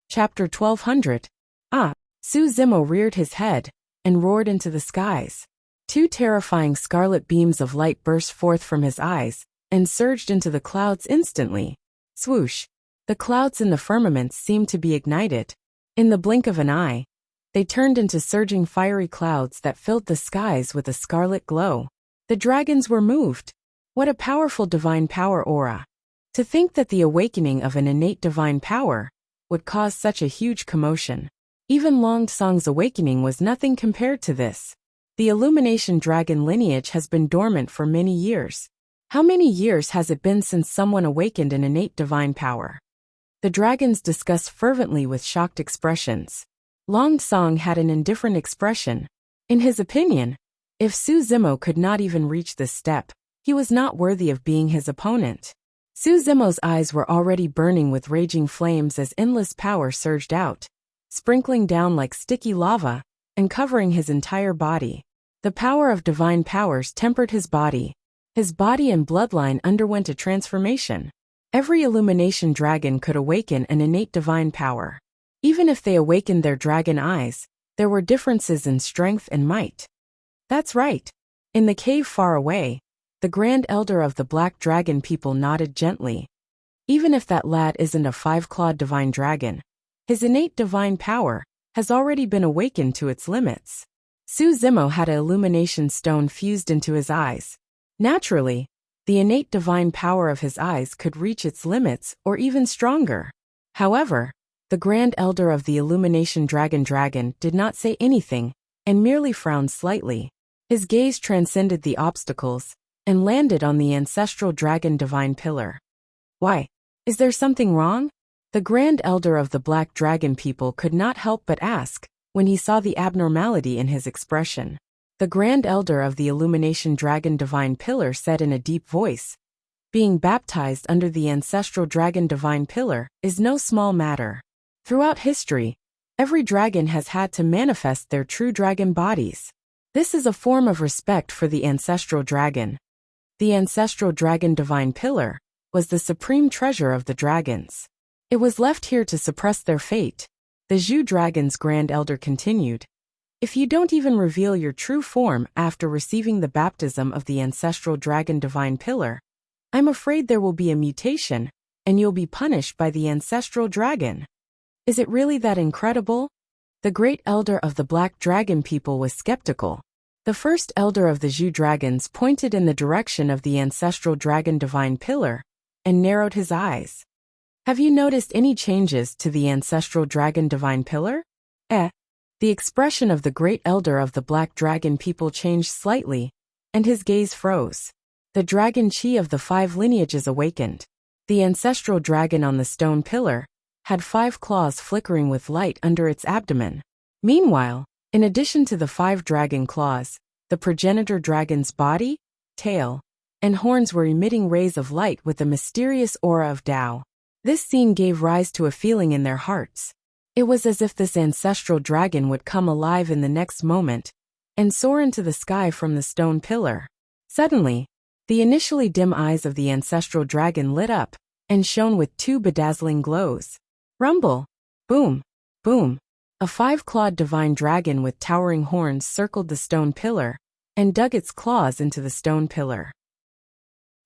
Chapter 1200. Su Zimo reared his head and roared into the skies. Two terrifying scarlet beams of light burst forth from his eyes and surged into the clouds instantly. Swoosh! The clouds in the firmament seemed to be ignited. In the blink of an eye, they turned into surging fiery clouds that filled the skies with a scarlet glow. The dragons were moved. What a powerful divine power aura! To think that the awakening of an innate divine power would cause such a huge commotion. Even Long Song's awakening was nothing compared to this. The Illumination Dragon lineage has been dormant for many years. How many years has it been since someone awakened an innate divine power? The dragons discussed fervently with shocked expressions. Long Song had an indifferent expression. In his opinion, if Su Zimo could not even reach this step, he was not worthy of being his opponent. Su Zimo's eyes were already burning with raging flames as endless power surged out, sprinkling down like sticky lava and covering his entire body. The power of divine powers tempered his body. His body and bloodline underwent a transformation. Every Illumination Dragon could awaken an innate divine power. Even if they awakened their dragon eyes, there were differences in strength and might. That's right. In the cave far away, the Grand Elder of the Black Dragon people nodded gently. Even if that lad isn't a five-clawed divine dragon, his innate divine power has already been awakened to its limits. Su Zimo had an illumination stone fused into his eyes. Naturally, the innate divine power of his eyes could reach its limits or even stronger. However, the Grand Elder of the Illumination Dragon did not say anything and merely frowned slightly. His gaze transcended the obstacles and landed on the ancestral dragon divine pillar. Why? Is there something wrong? The Grand Elder of the Black Dragon people could not help but ask when he saw the abnormality in his expression. The Grand Elder of the Illumination Dragon Divine Pillar said in a deep voice, "Being baptized under the ancestral Dragon Divine Pillar is no small matter. Throughout history, every dragon has had to manifest their true dragon bodies. This is a form of respect for the ancestral dragon." The ancestral Dragon Divine Pillar was the supreme treasure of the dragons. It was left here to suppress their fate. The Zhu Dragon's Grand Elder continued, "If you don't even reveal your true form after receiving the baptism of the ancestral Dragon Divine Pillar, I'm afraid there will be a mutation, and you'll be punished by the ancestral dragon." Is it really that incredible? The Great Elder of the Black Dragon people was skeptical. The first elder of the Zhu dragons pointed in the direction of the ancestral Dragon Divine Pillar and narrowed his eyes. "Have you noticed any changes to the ancestral Dragon Divine Pillar?" The expression of the Great Elder of the Black Dragon people changed slightly, and his gaze froze. The dragon chi of the 5 lineages awakened. The ancestral dragon on the stone pillar had 5 claws flickering with light under its abdomen. Meanwhile, in addition to the 5 dragon claws, the progenitor dragon's body, tail, and horns were emitting rays of light with a mysterious aura of Tao. This scene gave rise to a feeling in their hearts. It was as if this ancestral dragon would come alive in the next moment and soar into the sky from the stone pillar. Suddenly, the initially dim eyes of the ancestral dragon lit up and shone with 2 bedazzling glows. Rumble! Boom! Boom! A 5-clawed divine dragon with towering horns circled the stone pillar and dug its claws into the stone pillar.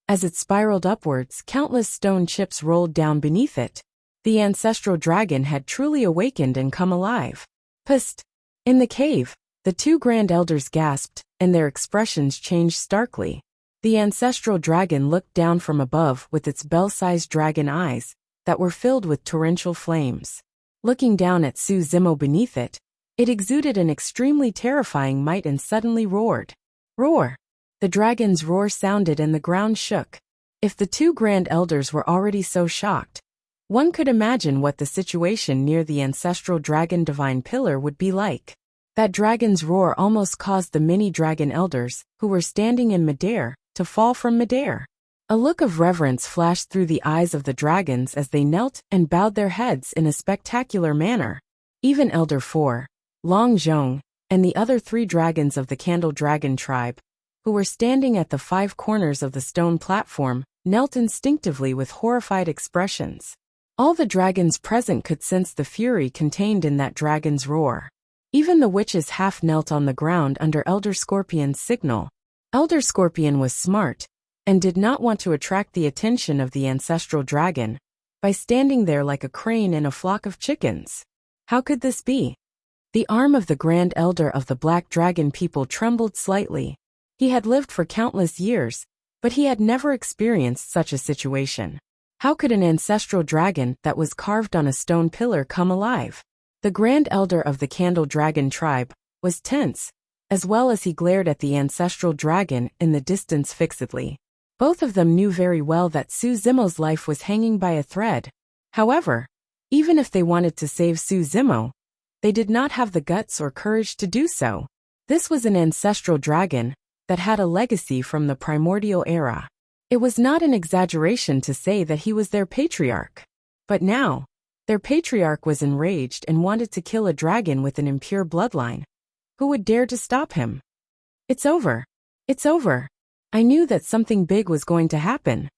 As it spiraled upwards, countless stone chips rolled down beneath it. The ancestral dragon had truly awakened and come alive. Psst! In the cave, the 2 Grand Elders gasped, and their expressions changed starkly. The ancestral dragon looked down from above with its bell-sized dragon eyes that were filled with torrential flames. Looking down at Su Zimo beneath it, it exuded an extremely terrifying might and suddenly roared. Roar! The dragon's roar sounded and the ground shook. If the 2 Grand Elders were already so shocked, one could imagine what the situation near the ancestral Dragon Divine Pillar would be like. That dragon's roar almost caused the many Dragon Elders, who were standing in midair, to fall from midair. A look of reverence flashed through the eyes of the dragons as they knelt and bowed their heads in a spectacular manner. Even Elder 4, Long Zhong, and the other 3 dragons of the Candle Dragon tribe, who were standing at the 5 corners of the stone platform, knelt instinctively with horrified expressions. All the dragons present could sense the fury contained in that dragon's roar. Even the witches half knelt on the ground under Elder Scorpion's signal. Elder Scorpion was smart, and did not want to attract the attention of the ancestral dragon by standing there like a crane in a flock of chickens. How could this be? The arm of the Grand Elder of the Black Dragon people trembled slightly. He had lived for countless years, but he had never experienced such a situation. How could an ancestral dragon that was carved on a stone pillar come alive? The Grand Elder of the Candle Dragon tribe was tense, as well as he glared at the ancestral dragon in the distance fixedly. Both of them knew very well that Su Zimo's life was hanging by a thread. However, even if they wanted to save Su Zimo, they did not have the guts or courage to do so. This was an ancestral dragon that had a legacy from the primordial era. It was not an exaggeration to say that he was their patriarch. But now, their patriarch was enraged and wanted to kill a dragon with an impure bloodline. Who would dare to stop him? It's over. It's over. I knew that something big was going to happen.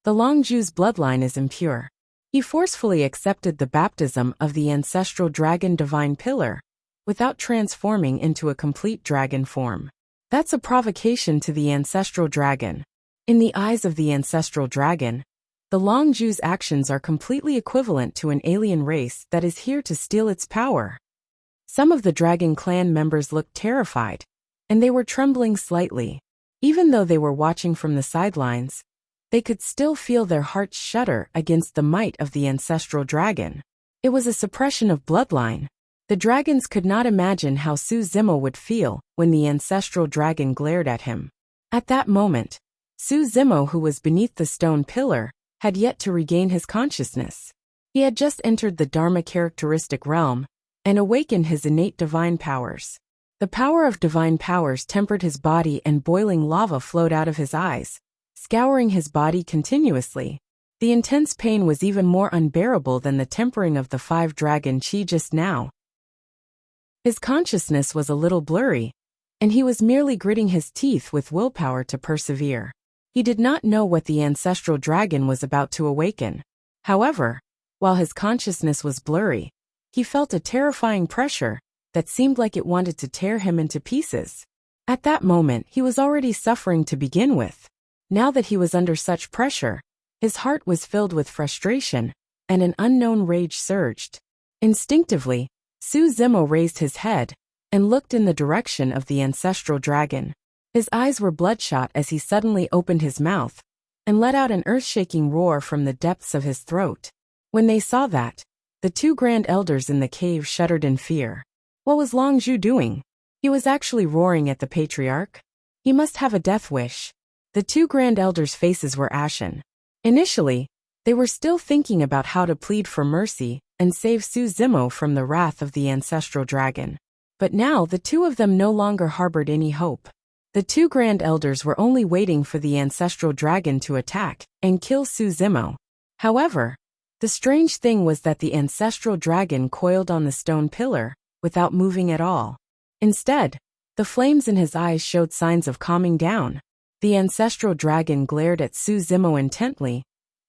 The Longju's bloodline is impure. He forcefully accepted the baptism of the ancestral dragon divine pillar, without transforming into a complete dragon form. That's a provocation to the ancestral dragon. In the eyes of the ancestral dragon, the Longju's actions are completely equivalent to an alien race that is here to steal its power. Some of the dragon clan members looked terrified, and they were trembling slightly. Even though they were watching from the sidelines, they could still feel their hearts shudder against the might of the ancestral dragon. It was a suppression of bloodline. The dragons could not imagine how Su Zimo would feel when the ancestral dragon glared at him. At that moment, Su Zimo, who was beneath the stone pillar, had yet to regain his consciousness. He had just entered the Dharma characteristic realm and awakened his innate divine powers. The power of divine powers tempered his body, and boiling lava flowed out of his eyes, scouring his body continuously. The intense pain was even more unbearable than the tempering of the 5 dragon chi just now. His consciousness was a little blurry, and he was merely gritting his teeth with willpower to persevere. He did not know what the ancestral dragon was about to awaken. However, while his consciousness was blurry, he felt a terrifying pressure that seemed like it wanted to tear him into pieces. At that moment, he was already suffering to begin with. Now that he was under such pressure, his heart was filled with frustration, and an unknown rage surged. Instinctively, Su Zimo raised his head and looked in the direction of the ancestral dragon. His eyes were bloodshot as he suddenly opened his mouth and let out an earth-shaking roar from the depths of his throat. When they saw that, the 2 grand elders in the cave shuddered in fear. What was Longju doing? He was actually roaring at the patriarch. He must have a death wish. The 2 grand elders' faces were ashen. Initially, they were still thinking about how to plead for mercy and save Su Zimo from the wrath of the ancestral dragon. But now the 2 of them no longer harbored any hope. The 2 grand elders were only waiting for the ancestral dragon to attack and kill Su Zimo. However, the strange thing was that the ancestral dragon coiled on the stone pillar, without moving at all. Instead, the flames in his eyes showed signs of calming down. The ancestral dragon glared at Su Zimo intently,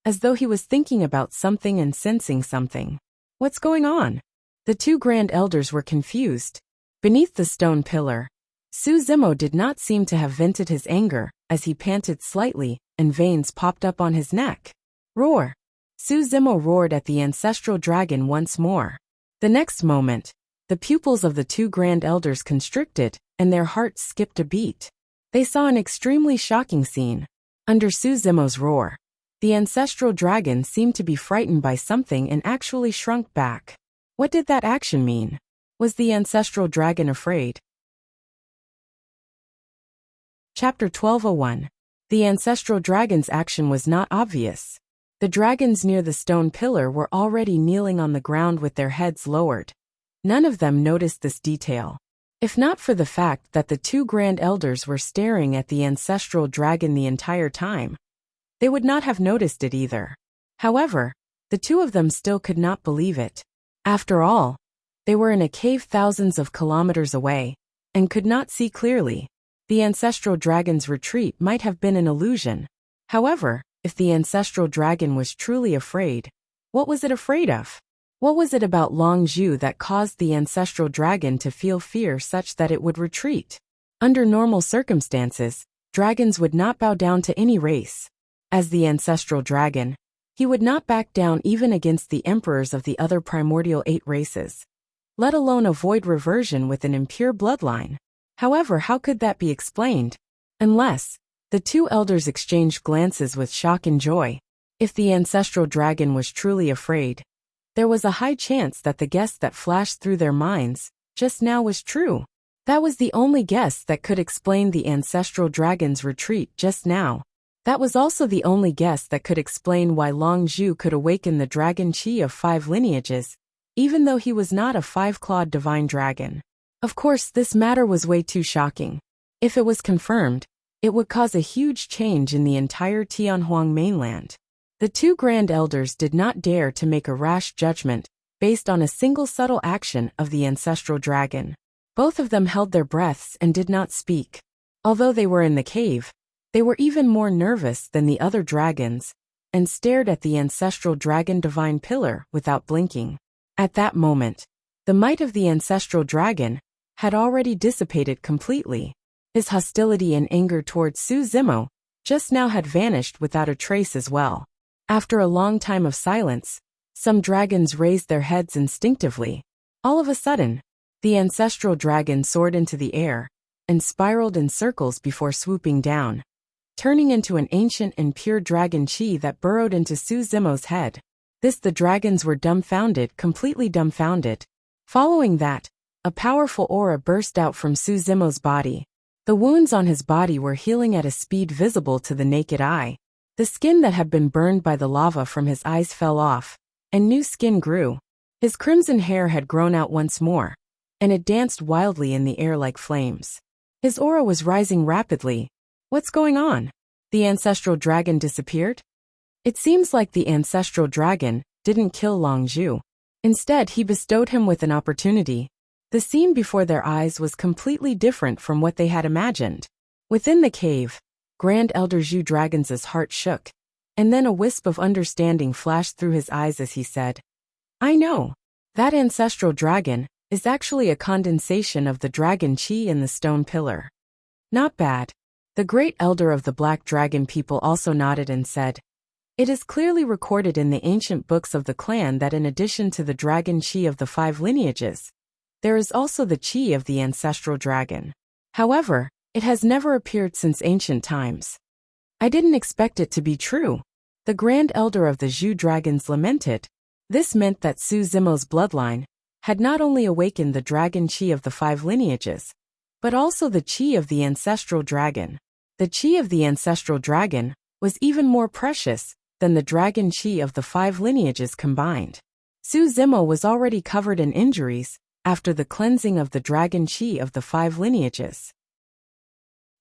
as though he was thinking about something and sensing something. What's going on? The 2 grand elders were confused. Beneath the stone pillar, Su Zimo did not seem to have vented his anger, as he panted slightly, and veins popped up on his neck. Roar! Su Zimo roared at the ancestral dragon once more. The next moment, the pupils of the 2 grand elders constricted, and their hearts skipped a beat. They saw an extremely shocking scene. Under Su Zimo's roar, the ancestral dragon seemed to be frightened by something and actually shrunk back. What did that action mean? Was the ancestral dragon afraid? Chapter 1201. The ancestral dragon's action was not obvious. The dragons near the stone pillar were already kneeling on the ground with their heads lowered. None of them noticed this detail. If not for the fact that the 2 grand elders were staring at the ancestral dragon the entire time, they would not have noticed it either. However, the 2 of them still could not believe it. After all, they were in a cave thousands of kilometers away, and could not see clearly. The ancestral dragon's retreat might have been an illusion. However, if the ancestral dragon was truly afraid, What was it afraid of? What was it about Long Zhu that caused the ancestral dragon to feel fear such that it would retreat? Under normal circumstances, dragons would not bow down to any race. As the ancestral dragon, he would not back down even against the emperors of the other primordial 8 races, let alone avoid reversion with an impure bloodline. However, how could that be explained? Unless the two elders exchanged glances with shock and joy. If the ancestral dragon was truly afraid, there was a high chance that the guess that flashed through their minds just now was true. That was the only guess that could explain the ancestral dragon's retreat just now. That was also the only guess that could explain why Long Zhu could awaken the dragon chi of 5 lineages, even though he was not a 5-clawed divine dragon. Of course, this matter was way too shocking. If it was confirmed, it would cause a huge change in the entire Tianhuang mainland. The 2 grand elders did not dare to make a rash judgment based on a single subtle action of the ancestral dragon. Both of them held their breaths and did not speak. Although they were in the cave, they were even more nervous than the other dragons and stared at the ancestral dragon divine pillar without blinking. At that moment, the might of the ancestral dragon had already dissipated completely. His hostility and anger towards Su Zimo just now had vanished without a trace as well. After a long time of silence, some dragons raised their heads instinctively. All of a sudden, the ancestral dragon soared into the air and spiraled in circles before swooping down, turning into an ancient and pure dragon chi that burrowed into Su Zimo's head. The dragons were dumbfounded, completely dumbfounded. Following that, a powerful aura burst out from Su Zimo's body. The wounds on his body were healing at a speed visible to the naked eye. The skin that had been burned by the lava from his eyes fell off, and new skin grew. His crimson hair had grown out once more, and it danced wildly in the air like flames. His aura was rising rapidly. What's going on? The ancestral dragon disappeared? It seems like the ancestral dragon didn't kill Long Zhu. Instead, he bestowed him with an opportunity. The scene before their eyes was completely different from what they had imagined. Within the cave, Grand Elder Zhu Dragon's heart shook, and then a wisp of understanding flashed through his eyes as he said, "I know. That ancestral dragon is actually a condensation of the dragon chi in the stone pillar." Not bad. The great elder of the Black Dragon people also nodded and said, "It is clearly recorded in the ancient books of the clan that in addition to the dragon chi of the 5 lineages, there is also the chi of the ancestral dragon. However, it has never appeared since ancient times. I didn't expect it to be true." The Grand Elder of the Zhu Dragons lamented. This meant that Su Zimo's bloodline had not only awakened the dragon chi of the 5 lineages, but also the chi of the ancestral dragon. The chi of the ancestral dragon was even more precious than the dragon chi of the 5 lineages combined. Su Zimo was already covered in injuries after the cleansing of the dragon chi of the 5 lineages.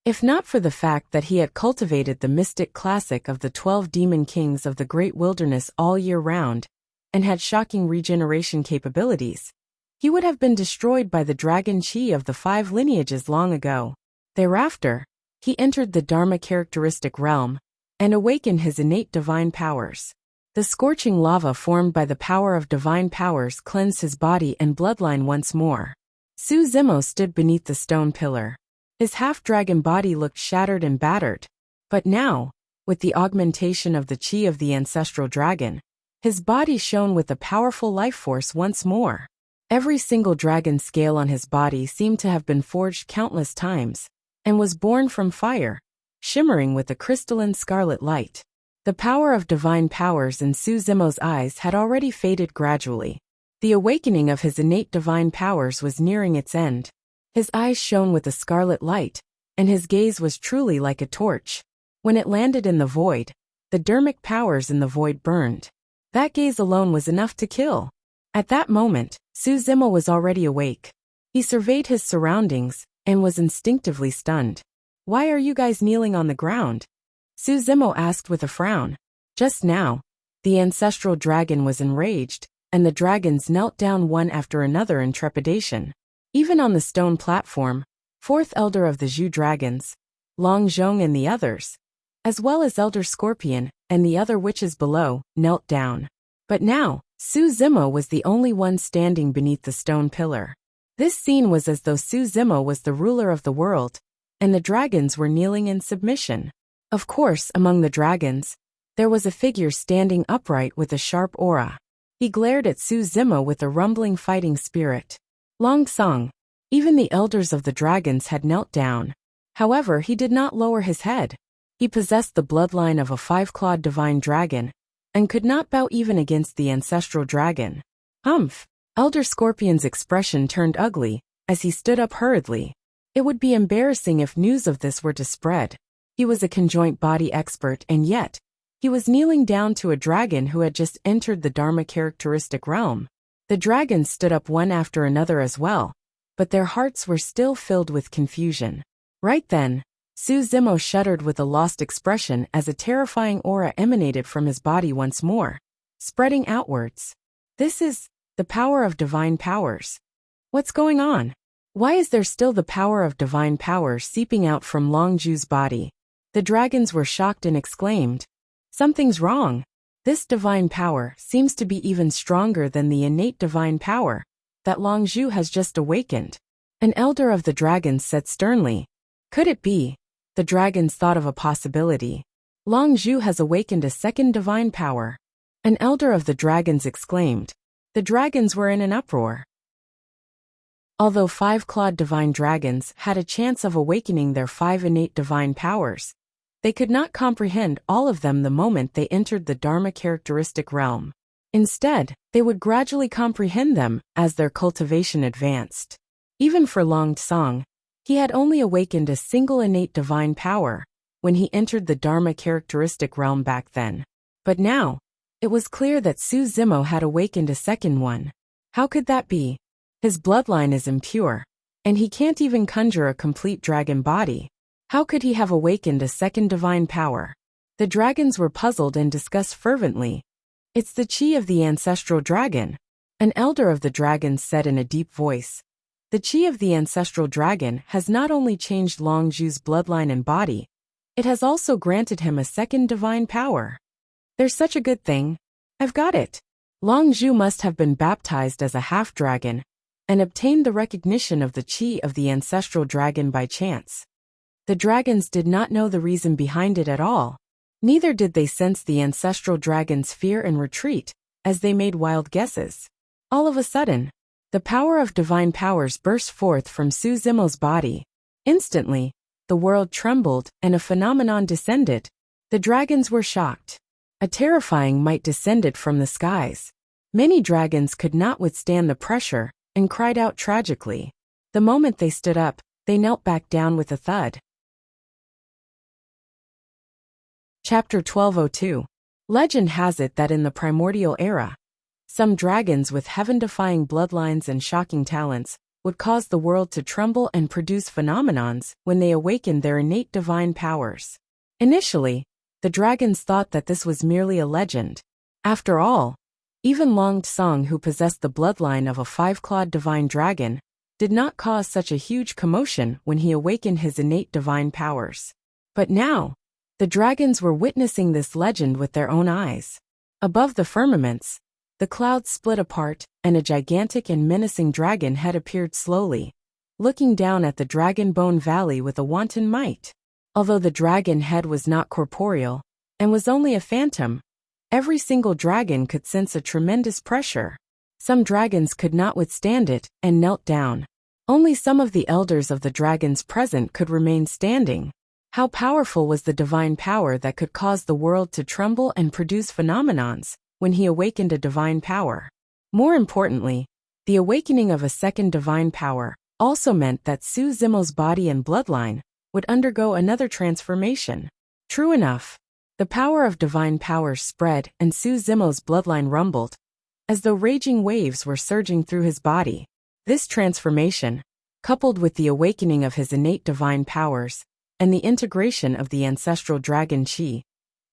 If not for the fact that he had cultivated the mystic classic of the 12 demon kings of the great wilderness all year round, and had shocking regeneration capabilities, he would have been destroyed by the dragon chi of the 5 lineages long ago. Thereafter, he entered the Dharma characteristic realm, and awakened his innate divine powers. The scorching lava formed by the power of divine powers cleansed his body and bloodline once more. Su Zimo stood beneath the stone pillar. His half-dragon body looked shattered and battered. But now, with the augmentation of the chi of the ancestral dragon, his body shone with a powerful life force once more. Every single dragon scale on his body seemed to have been forged countless times, and was born from fire, shimmering with a crystalline scarlet light. The power of divine powers in Su Zimo's eyes had already faded gradually. The awakening of his innate divine powers was nearing its end. His eyes shone with a scarlet light, and his gaze was truly like a torch. When it landed in the void, the dharmic powers in the void burned. That gaze alone was enough to kill. At that moment, Su Zimo was already awake. He surveyed his surroundings, and was instinctively stunned. "Why are you guys kneeling on the ground?" Su Zimo asked with a frown. Just now, the ancestral dragon was enraged, and the dragons knelt down one after another in trepidation. Even on the stone platform, 4th Elder of the Zhu Dragons, Long Zhong and the others, as well as Elder Scorpion and the other witches below, knelt down. But now, Su Zimo was the only one standing beneath the stone pillar. This scene was as though Su Zimo was the ruler of the world, and the dragons were kneeling in submission. Of course, among the dragons, there was a figure standing upright with a sharp aura. He glared at Su Zimo with a rumbling fighting spirit. Long Song. Even the elders of the dragons had knelt down. However, he did not lower his head. He possessed the bloodline of a five-clawed divine dragon, and could not bow even against the ancestral dragon. Humph! Elder Scorpion's expression turned ugly, as he stood up hurriedly. It would be embarrassing if news of this were to spread. He was a conjoint body expert, and yet, he was kneeling down to a dragon who had just entered the Dharma characteristic realm. The dragons stood up one after another as well, but their hearts were still filled with confusion. Right then, Su Zimo shuddered with a lost expression as a terrifying aura emanated from his body once more, spreading outwards. This is the power of divine powers. What's going on? Why is there still the power of divine power seeping out from Long Zhu's body? The dragons were shocked and exclaimed, "Something's wrong. This divine power seems to be even stronger than the innate divine power that Long Zhu has just awakened." An elder of the dragons said sternly, "Could it be?" The dragons thought of a possibility. Long Zhu has awakened a second divine power. An elder of the dragons exclaimed. The dragons were in an uproar. Although five-clawed divine dragons had a chance of awakening their five innate divine powers, they could not comprehend all of them the moment they entered the Dharma characteristic realm. Instead, they would gradually comprehend them as their cultivation advanced. Even for Long Song, he had only awakened a single innate divine power when he entered the Dharma characteristic realm back then. But now, it was clear that Su Zimo had awakened a second one. How could that be? His bloodline is impure, and he can't even conjure a complete dragon body. How could he have awakened a second divine power? The dragons were puzzled and discussed fervently. It's the chi of the ancestral dragon, an elder of the dragons said in a deep voice. The chi of the ancestral dragon has not only changed Long Zhu's bloodline and body, it has also granted him a second divine power. There's such a good thing. I've got it. Long Zhu must have been baptized as a half-dragon and obtained the recognition of the chi of the ancestral dragon by chance. The dragons did not know the reason behind it at all. Neither did they sense the ancestral dragon's fear and retreat as they made wild guesses. All of a sudden, the power of divine powers burst forth from Su Zimo's body. Instantly, the world trembled and a phenomenon descended. The dragons were shocked. A terrifying might descended from the skies. Many dragons could not withstand the pressure and cried out tragically. The moment they stood up, they knelt back down with a thud. Chapter 1202. Legend has it that in the primordial era, some dragons with heaven-defying bloodlines and shocking talents would cause the world to tremble and produce phenomenons when they awakened their innate divine powers. Initially, the dragons thought that this was merely a legend. After all, even Long Song, who possessed the bloodline of a five-clawed divine dragon, did not cause such a huge commotion when he awakened his innate divine powers. But now, the dragons were witnessing this legend with their own eyes. Above the firmaments, the clouds split apart, and a gigantic and menacing dragon head appeared slowly, looking down at the Dragon Bone Valley with a wanton might. Although the dragon head was not corporeal, and was only a phantom, every single dragon could sense a tremendous pressure. Some dragons could not withstand it, and knelt down. Only some of the elders of the dragons present could remain standing. How powerful was the divine power that could cause the world to tremble and produce phenomenons when he awakened a divine power? More importantly, the awakening of a second divine power also meant that Su Zimo's body and bloodline would undergo another transformation. True enough, the power of divine powers spread and Su Zimo's bloodline rumbled, as though raging waves were surging through his body. This transformation, coupled with the awakening of his innate divine powers, and the integration of the ancestral dragon chi,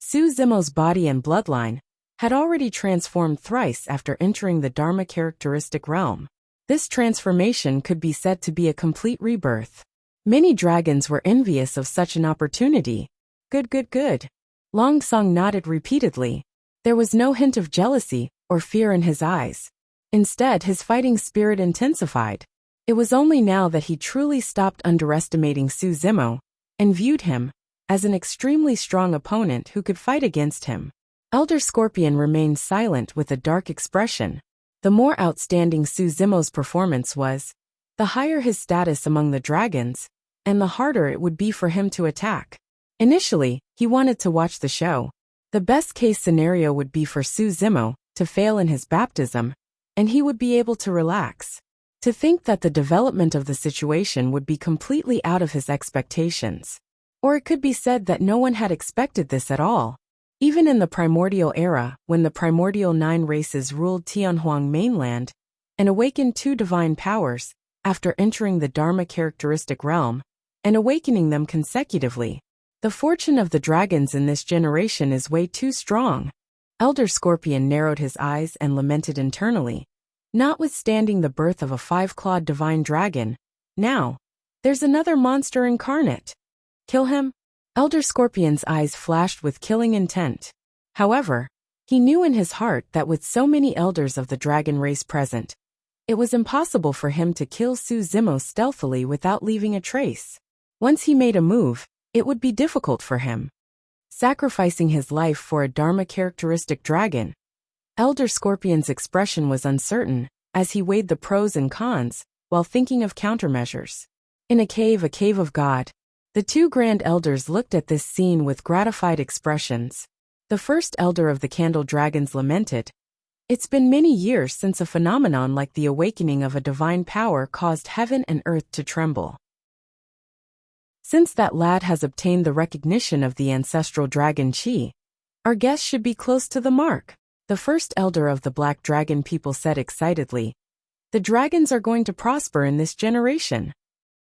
Su Zimo's body and bloodline had already transformed thrice after entering the Dharma characteristic realm. This transformation could be said to be a complete rebirth. Many dragons were envious of such an opportunity. Good. Long Song nodded repeatedly. There was no hint of jealousy or fear in his eyes. Instead, his fighting spirit intensified. It was only now that he truly stopped underestimating Su Zimo and viewed him as an extremely strong opponent who could fight against him. Elder Scorpion remained silent with a dark expression. The more outstanding Su Zimo's performance was, the higher his status among the dragons, and the harder it would be for him to attack. Initially, he wanted to watch the show. The best-case scenario would be for Su Zimo to fail in his baptism, and he would be able to relax. To think that the development of the situation would be completely out of his expectations. Or it could be said that no one had expected this at all. Even in the primordial era, when the primordial 9 races ruled Tianhuang mainland and awakened 2 divine powers after entering the Dharma characteristic realm and awakening them consecutively, the fortune of the dragons in this generation is way too strong. Elder Scorpion narrowed his eyes and lamented internally. Notwithstanding the birth of a 5-clawed divine dragon, now, there's another monster incarnate. Kill him? Elder Scorpion's eyes flashed with killing intent. However, he knew in his heart that with so many elders of the dragon race present, it was impossible for him to kill Su Zimo stealthily without leaving a trace. Once he made a move, it would be difficult for him. Sacrificing his life for a Dharma characteristic dragon. Elder Scorpion's expression was uncertain as he weighed the pros and cons while thinking of countermeasures. In a cave of God, the 2 grand elders looked at this scene with gratified expressions. The first elder of the Candle Dragons lamented, "It's been many years since a phenomenon like the awakening of a divine power caused heaven and earth to tremble. Since that lad has obtained the recognition of the ancestral dragon Qi, our guest should be close to the mark." The first elder of the Black Dragon people said excitedly, "The dragons are going to prosper in this generation."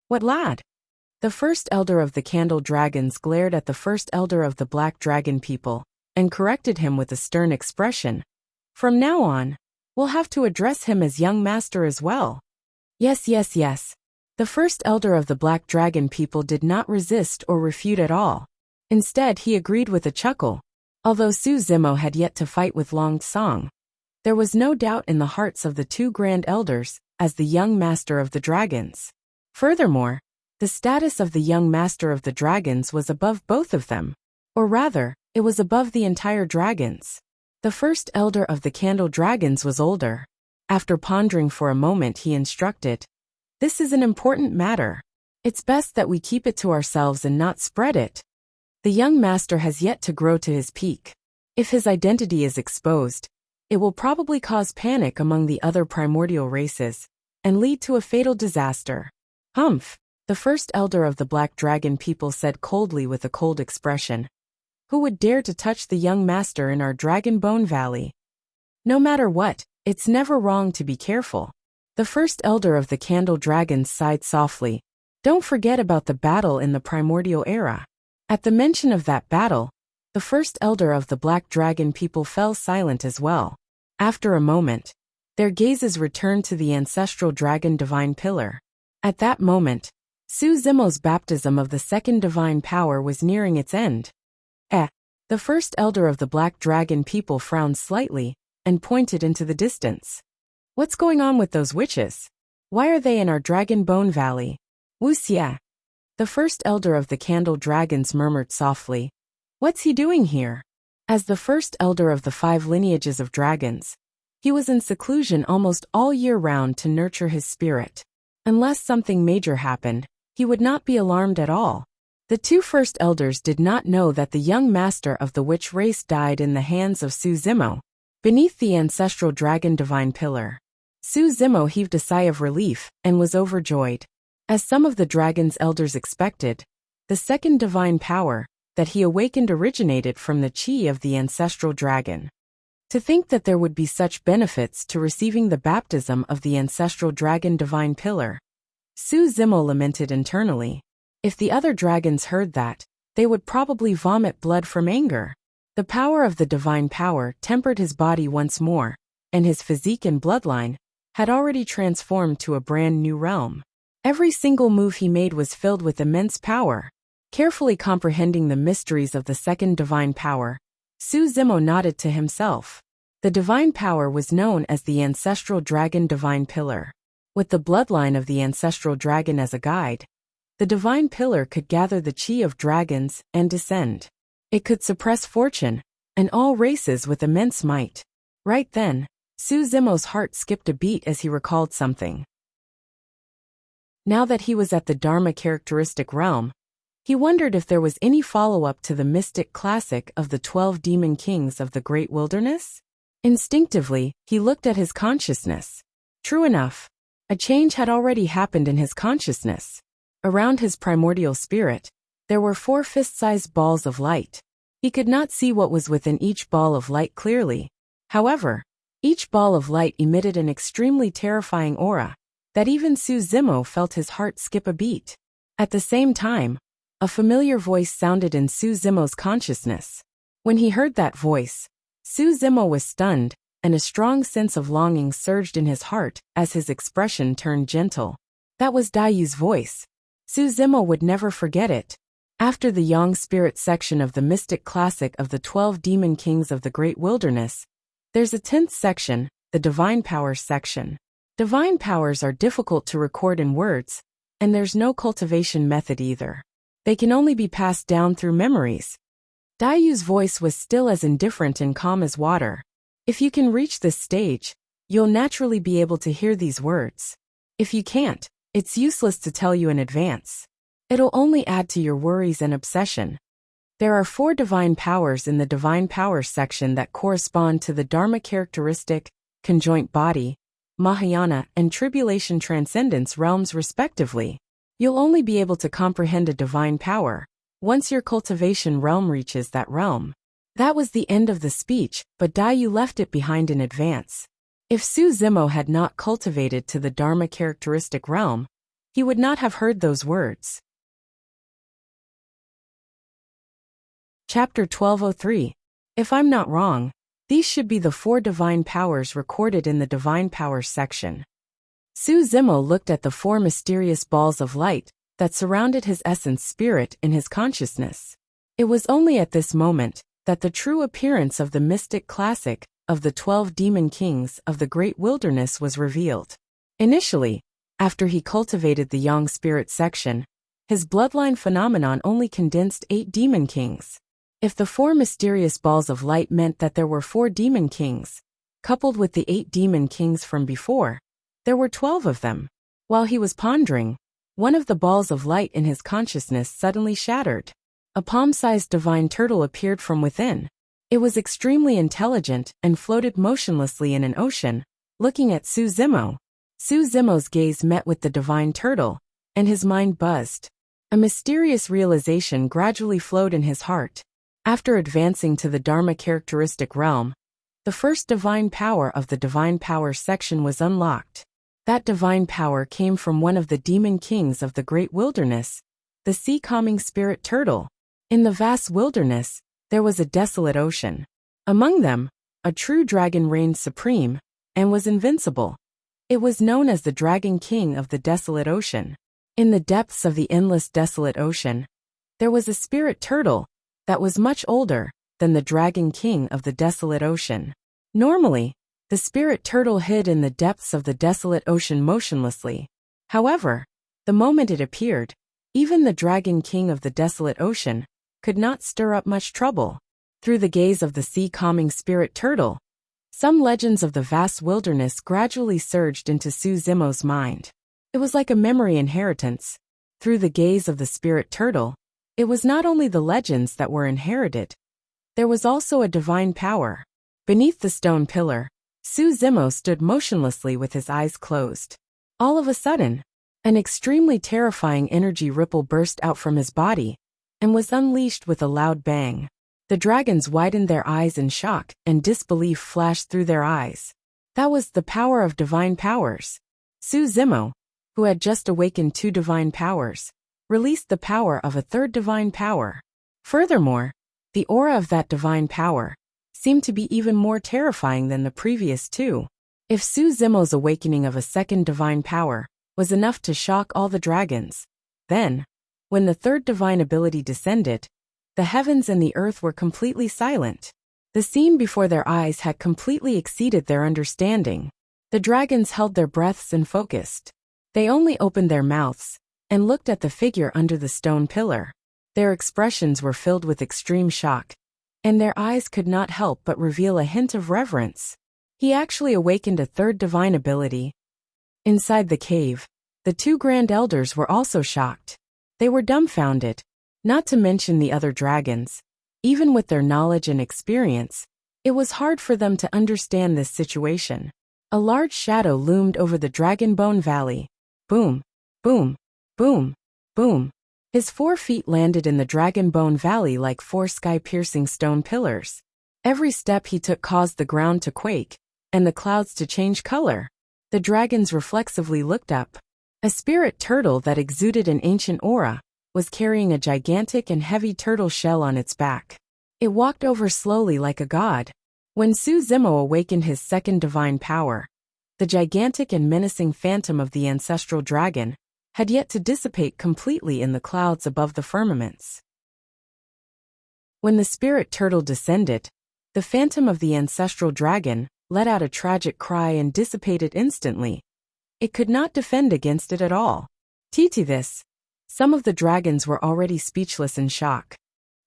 "What lad?" The first elder of the Candle Dragons glared at the first elder of the Black Dragon people and corrected him with a stern expression. "From now on, we'll have to address him as young master as well." Yes. The first elder of the Black Dragon people did not resist or refute at all. Instead, he agreed with a chuckle. Although Su Zimo had yet to fight with Long Song, there was no doubt in the hearts of the 2 grand elders as the young master of the dragons. Furthermore, the status of the young master of the dragons was above both of them. Or rather, it was above the entire dragons. The first elder of the Candle Dragons was older. After pondering for a moment, he instructed, "This is an important matter. It's best that we keep it to ourselves and not spread it. The young master has yet to grow to his peak. If his identity is exposed, it will probably cause panic among the other primordial races and lead to a fatal disaster." "Humph," the first elder of the Black Dragon people said coldly with a cold expression. "Who would dare to touch the young master in our Dragon Bone Valley? No matter what, it's never wrong to be careful." The first elder of the Candle Dragons sighed softly. "Don't forget about the battle in the primordial era." At the mention of that battle, the first elder of the Black Dragon people fell silent as well. After a moment, their gazes returned to the ancestral dragon divine pillar. At that moment, Su Zimo's baptism of the 2nd divine power was nearing its end. The first elder of the Black Dragon people frowned slightly and pointed into the distance. "What's going on with those witches? Why are they in our Dragon Bone Valley?" "Wuxia," the first elder of the Candle Dragons murmured softly. "What's he doing here?" As the first elder of the 5 lineages of dragons, he was in seclusion almost all year round to nurture his spirit. Unless something major happened, he would not be alarmed at all. The 2 first elders did not know that the young master of the witch race died in the hands of Su Zimo, beneath the ancestral dragon divine pillar. Su Zimo heaved a sigh of relief and was overjoyed. As some of the dragon's elders expected, the 2nd divine power that he awakened originated from the Qi of the ancestral dragon. To think that there would be such benefits to receiving the baptism of the ancestral dragon divine pillar. Su Zimo lamented internally. If the other dragons heard that, they would probably vomit blood from anger. The power of the divine power tempered his body once more, and his physique and bloodline had already transformed to a brand new realm. Every single move he made was filled with immense power. Carefully comprehending the mysteries of the 2nd divine power, Su Zimo nodded to himself. The divine power was known as the ancestral dragon divine pillar. With the bloodline of the ancestral dragon as a guide, the divine pillar could gather the chi of dragons and descend. It could suppress fortune and all races with immense might. Right then, Su Zimo's heart skipped a beat as he recalled something. Now that he was at the Dharma characteristic realm, he wondered if there was any follow-up to the mystic classic of the 12 demon kings of the great wilderness. Instinctively, he looked at his consciousness. True enough, a change had already happened in his consciousness. Around his primordial spirit, there were 4 fist-sized balls of light. He could not see what was within each ball of light clearly. However, each ball of light emitted an extremely terrifying aura that even Su Zimo felt his heart skip a beat. At the same time, a familiar voice sounded in Su Zimo's consciousness. When he heard that voice, Su Zimo was stunned, and a strong sense of longing surged in his heart as his expression turned gentle. That was Dayu's voice. Su Zimo would never forget it. After the Yang Spirit section of the mystic classic of the 12 demon kings of the great wilderness, there's a 10th section, the divine powers section. Divine powers are difficult to record in words, and there's no cultivation method either. They can only be passed down through memories. Dayu's voice was still as indifferent and calm as water. If you can reach this stage, you'll naturally be able to hear these words. If you can't, it's useless to tell you in advance. It'll only add to your worries and obsession. There are 4 divine powers in the divine powers section that correspond to the Dharma characteristic, conjoint body, Mahayana, and tribulation transcendence realms respectively. You'll only be able to comprehend a divine power once your cultivation realm reaches that realm. That was the end of the speech, but Dayu left it behind in advance. If Su Zimo had not cultivated to the Dharma characteristic realm, he would not have heard those words. Chapter 1203. If I'm not wrong, these should be the 4 divine powers recorded in the divine powers section. Su Zimo looked at the 4 mysterious balls of light that surrounded his essence spirit in his consciousness. It was only at this moment that the true appearance of the mystic classic of the 12 demon kings of the great wilderness was revealed. Initially, after he cultivated the Yang Spirit section, his bloodline phenomenon only condensed 8 demon kings. If the 4 mysterious balls of light meant that there were 4 demon kings, coupled with the 8 demon kings from before, there were 12 of them. While he was pondering, one of the balls of light in his consciousness suddenly shattered. A palm-sized divine turtle appeared from within. It was extremely intelligent and floated motionlessly in an ocean, looking at Su Zimo. Su Zimo's gaze met with the divine turtle, and his mind buzzed. A mysterious realization gradually flowed in his heart. After advancing to the Dharma characteristic realm, the first divine power of the divine powers section was unlocked. That divine power came from one of the demon kings of the great wilderness, the sea-calming spirit turtle. In the vast wilderness, there was a desolate ocean. Among them, a true dragon reigned supreme and was invincible. It was known as the Dragon King of the desolate ocean. In the depths of the endless desolate ocean, there was a spirit turtle that was much older than the Dragon King of the desolate ocean. Normally, the spirit turtle hid in the depths of the desolate ocean motionlessly. However, the moment it appeared, even the Dragon King of the desolate ocean could not stir up much trouble. Through the gaze of the sea-calming spirit turtle, some legends of the vast wilderness gradually surged into Su Zimo's mind. It was like a memory inheritance. Through the gaze of the spirit turtle, it was not only the legends that were inherited. There was also a divine power. Beneath the stone pillar, Su Zimo stood motionlessly with his eyes closed. All of a sudden, an extremely terrifying energy ripple burst out from his body and was unleashed with a loud bang. The dragons widened their eyes in shock, and disbelief flashed through their eyes. That was the power of divine powers. Su Zimo, who had just awakened 2 divine powers, released the power of a 3rd divine power. Furthermore, the aura of that divine power seemed to be even more terrifying than the previous 2. If Su Zimo's awakening of a 2nd divine power was enough to shock all the dragons, then, when the 3rd divine ability descended, the heavens and the earth were completely silent. The scene before their eyes had completely exceeded their understanding. The dragons held their breaths and focused. They only opened their mouths and looked at the figure under the stone pillar. Their expressions were filled with extreme shock, and their eyes could not help but reveal a hint of reverence. He actually awakened a third divine ability. Inside the cave, the two grand elders were also shocked. They were dumbfounded, not to mention the other dragons. Even with their knowledge and experience, it was hard for them to understand this situation. A large shadow loomed over the Dragon Bone Valley. Boom, boom, boom, boom. His 4 feet landed in the Dragon Bone Valley like 4 sky-piercing stone pillars. Every step he took caused the ground to quake, and the clouds to change color. The dragons reflexively looked up. A spirit turtle that exuded an ancient aura was carrying a gigantic and heavy turtle shell on its back. It walked over slowly like a god. When Su Zimo awakened his second divine power, the gigantic and menacing phantom of the ancestral dragon had yet to dissipate completely in the clouds above the firmaments. When the spirit turtle descended, the phantom of the ancestral dragon let out a tragic cry and dissipated instantly. It could not defend against it at all. This. Some of the dragons were already speechless in shock.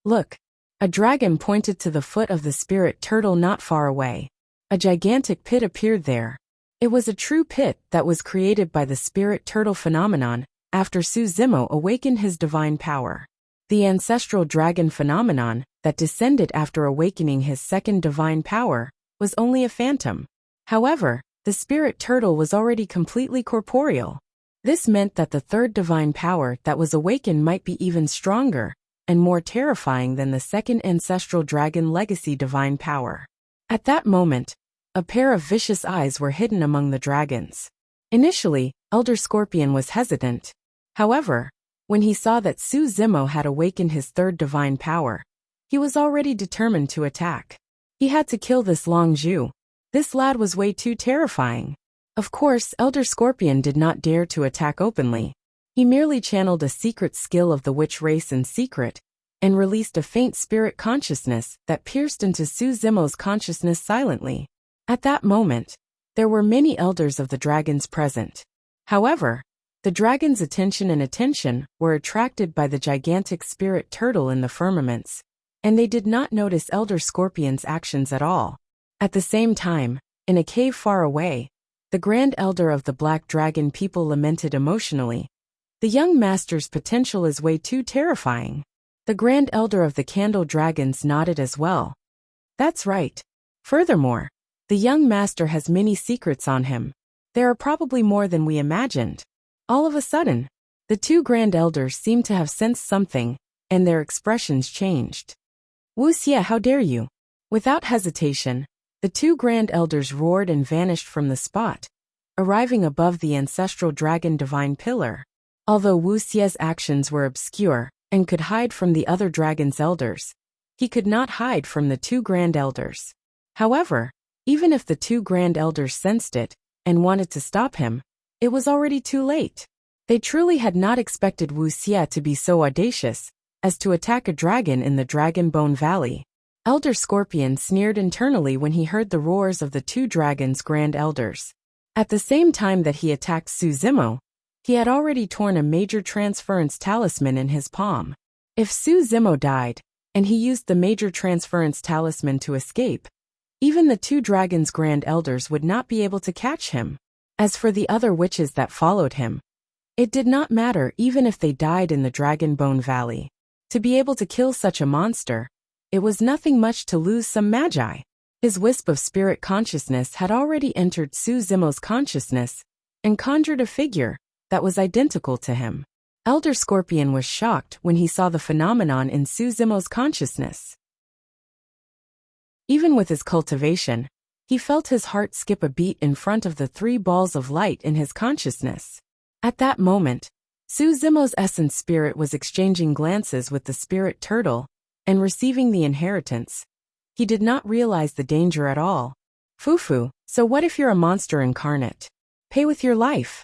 Look! A dragon pointed to the foot of the spirit turtle not far away. A gigantic pit appeared there. It was a true pit that was created by the spirit turtle phenomenon after Su Zimo awakened his divine power. The ancestral dragon phenomenon that descended after awakening his second divine power was only a phantom. However, the spirit turtle was already completely corporeal. This meant that the third divine power that was awakened might be even stronger and more terrifying than the second ancestral dragon legacy divine power. At that moment, a pair of vicious eyes were hidden among the dragons. Initially, Elder Scorpion was hesitant. However, when he saw that Su Zimo had awakened his third divine power, he was already determined to attack. He had to kill this Long Zhu. This lad was way too terrifying. Of course, Elder Scorpion did not dare to attack openly. He merely channeled a secret skill of the witch race in secret, and released a faint spirit consciousness that pierced into Su Zimo's consciousness silently. At that moment, there were many elders of the dragons present. However, the dragon's attention were attracted by the gigantic spirit turtle in the firmaments, and they did not notice Elder Scorpion's actions at all. At the same time, in a cave far away, the Grand Elder of the Black Dragon people lamented emotionally. The young master's potential is way too terrifying. The Grand Elder of the Candle Dragons nodded as well. That's right. Furthermore, the young master has many secrets on him. There are probably more than we imagined. All of a sudden, the two Grand Elders seemed to have sensed something, and their expressions changed. Wuxia, how dare you? Without hesitation, the two Grand Elders roared and vanished from the spot, arriving above the ancestral dragon divine pillar. Although Wuxia's actions were obscure and could hide from the other dragon's elders, he could not hide from the two Grand Elders. However, even if the two Grand Elders sensed it and wanted to stop him, it was already too late. They truly had not expected Wuxia to be so audacious as to attack a dragon in the Dragon Bone Valley. Elder Scorpion sneered internally when he heard the roars of the two dragons' Grand Elders. At the same time that he attacked Su Zimo, he had already torn a major transference talisman in his palm. If Su Zimo died, and he used the major transference talisman to escape, even the two dragons' Grand Elders would not be able to catch him. As for the other witches that followed him, it did not matter even if they died in the Dragon Bone Valley. To be able to kill such a monster, it was nothing much to lose some magi. His wisp of spirit consciousness had already entered Su Zimo's consciousness and conjured a figure that was identical to him. Elder Scorpion was shocked when he saw the phenomenon in Su Zimo's consciousness. Even with his cultivation, he felt his heart skip a beat in front of the 3 balls of light in his consciousness. At that moment, Su Zimo's essence spirit was exchanging glances with the spirit turtle and receiving the inheritance. He did not realize the danger at all. Fufu, so what if you're a monster incarnate? Pay with your life.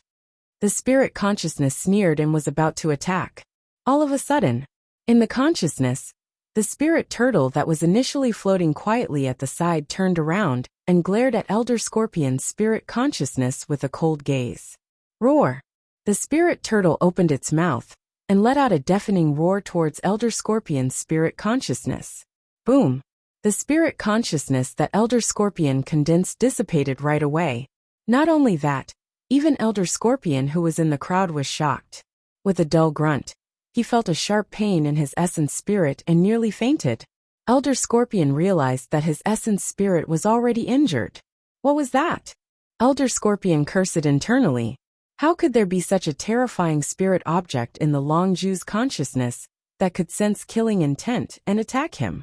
The spirit consciousness sneered and was about to attack. All of a sudden, in the consciousness, The spirit turtle that was initially floating quietly at the side turned around and glared at Elder Scorpion's spirit consciousness with a cold gaze. Roar! The spirit turtle opened its mouth and let out a deafening roar towards Elder Scorpion's spirit consciousness. Boom! The spirit consciousness that Elder Scorpion condensed dissipated right away. Not only that, even Elder Scorpion who was in the crowd was shocked. With a dull grunt, he felt a sharp pain in his essence spirit and nearly fainted. Elder Scorpion realized that his essence spirit was already injured. What was that? Elder Scorpion cursed internally. How could there be such a terrifying spirit object in the Longju's consciousness that could sense killing intent and attack him?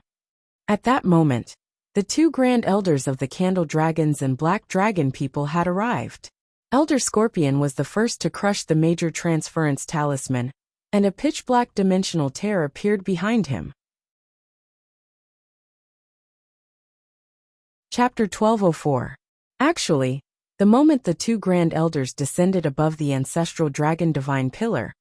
At that moment, the two grand elders of the Candle Dragons and Black Dragon people had arrived. Elder Scorpion was the first to crush the major transference talisman, and a pitch-black dimensional tear appeared behind him. Chapter 1204. Actually, the moment the two grand elders descended above the ancestral dragon divine pillar,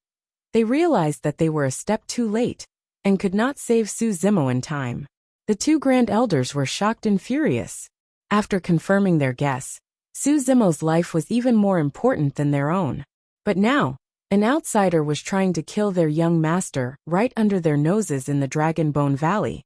they realized that they were a step too late and could not save Su Zimo in time. The two grand elders were shocked and furious. After confirming their guess, Su Zimo's life was even more important than their own. But now, an outsider was trying to kill their young master right under their noses in the Dragonbone Valley.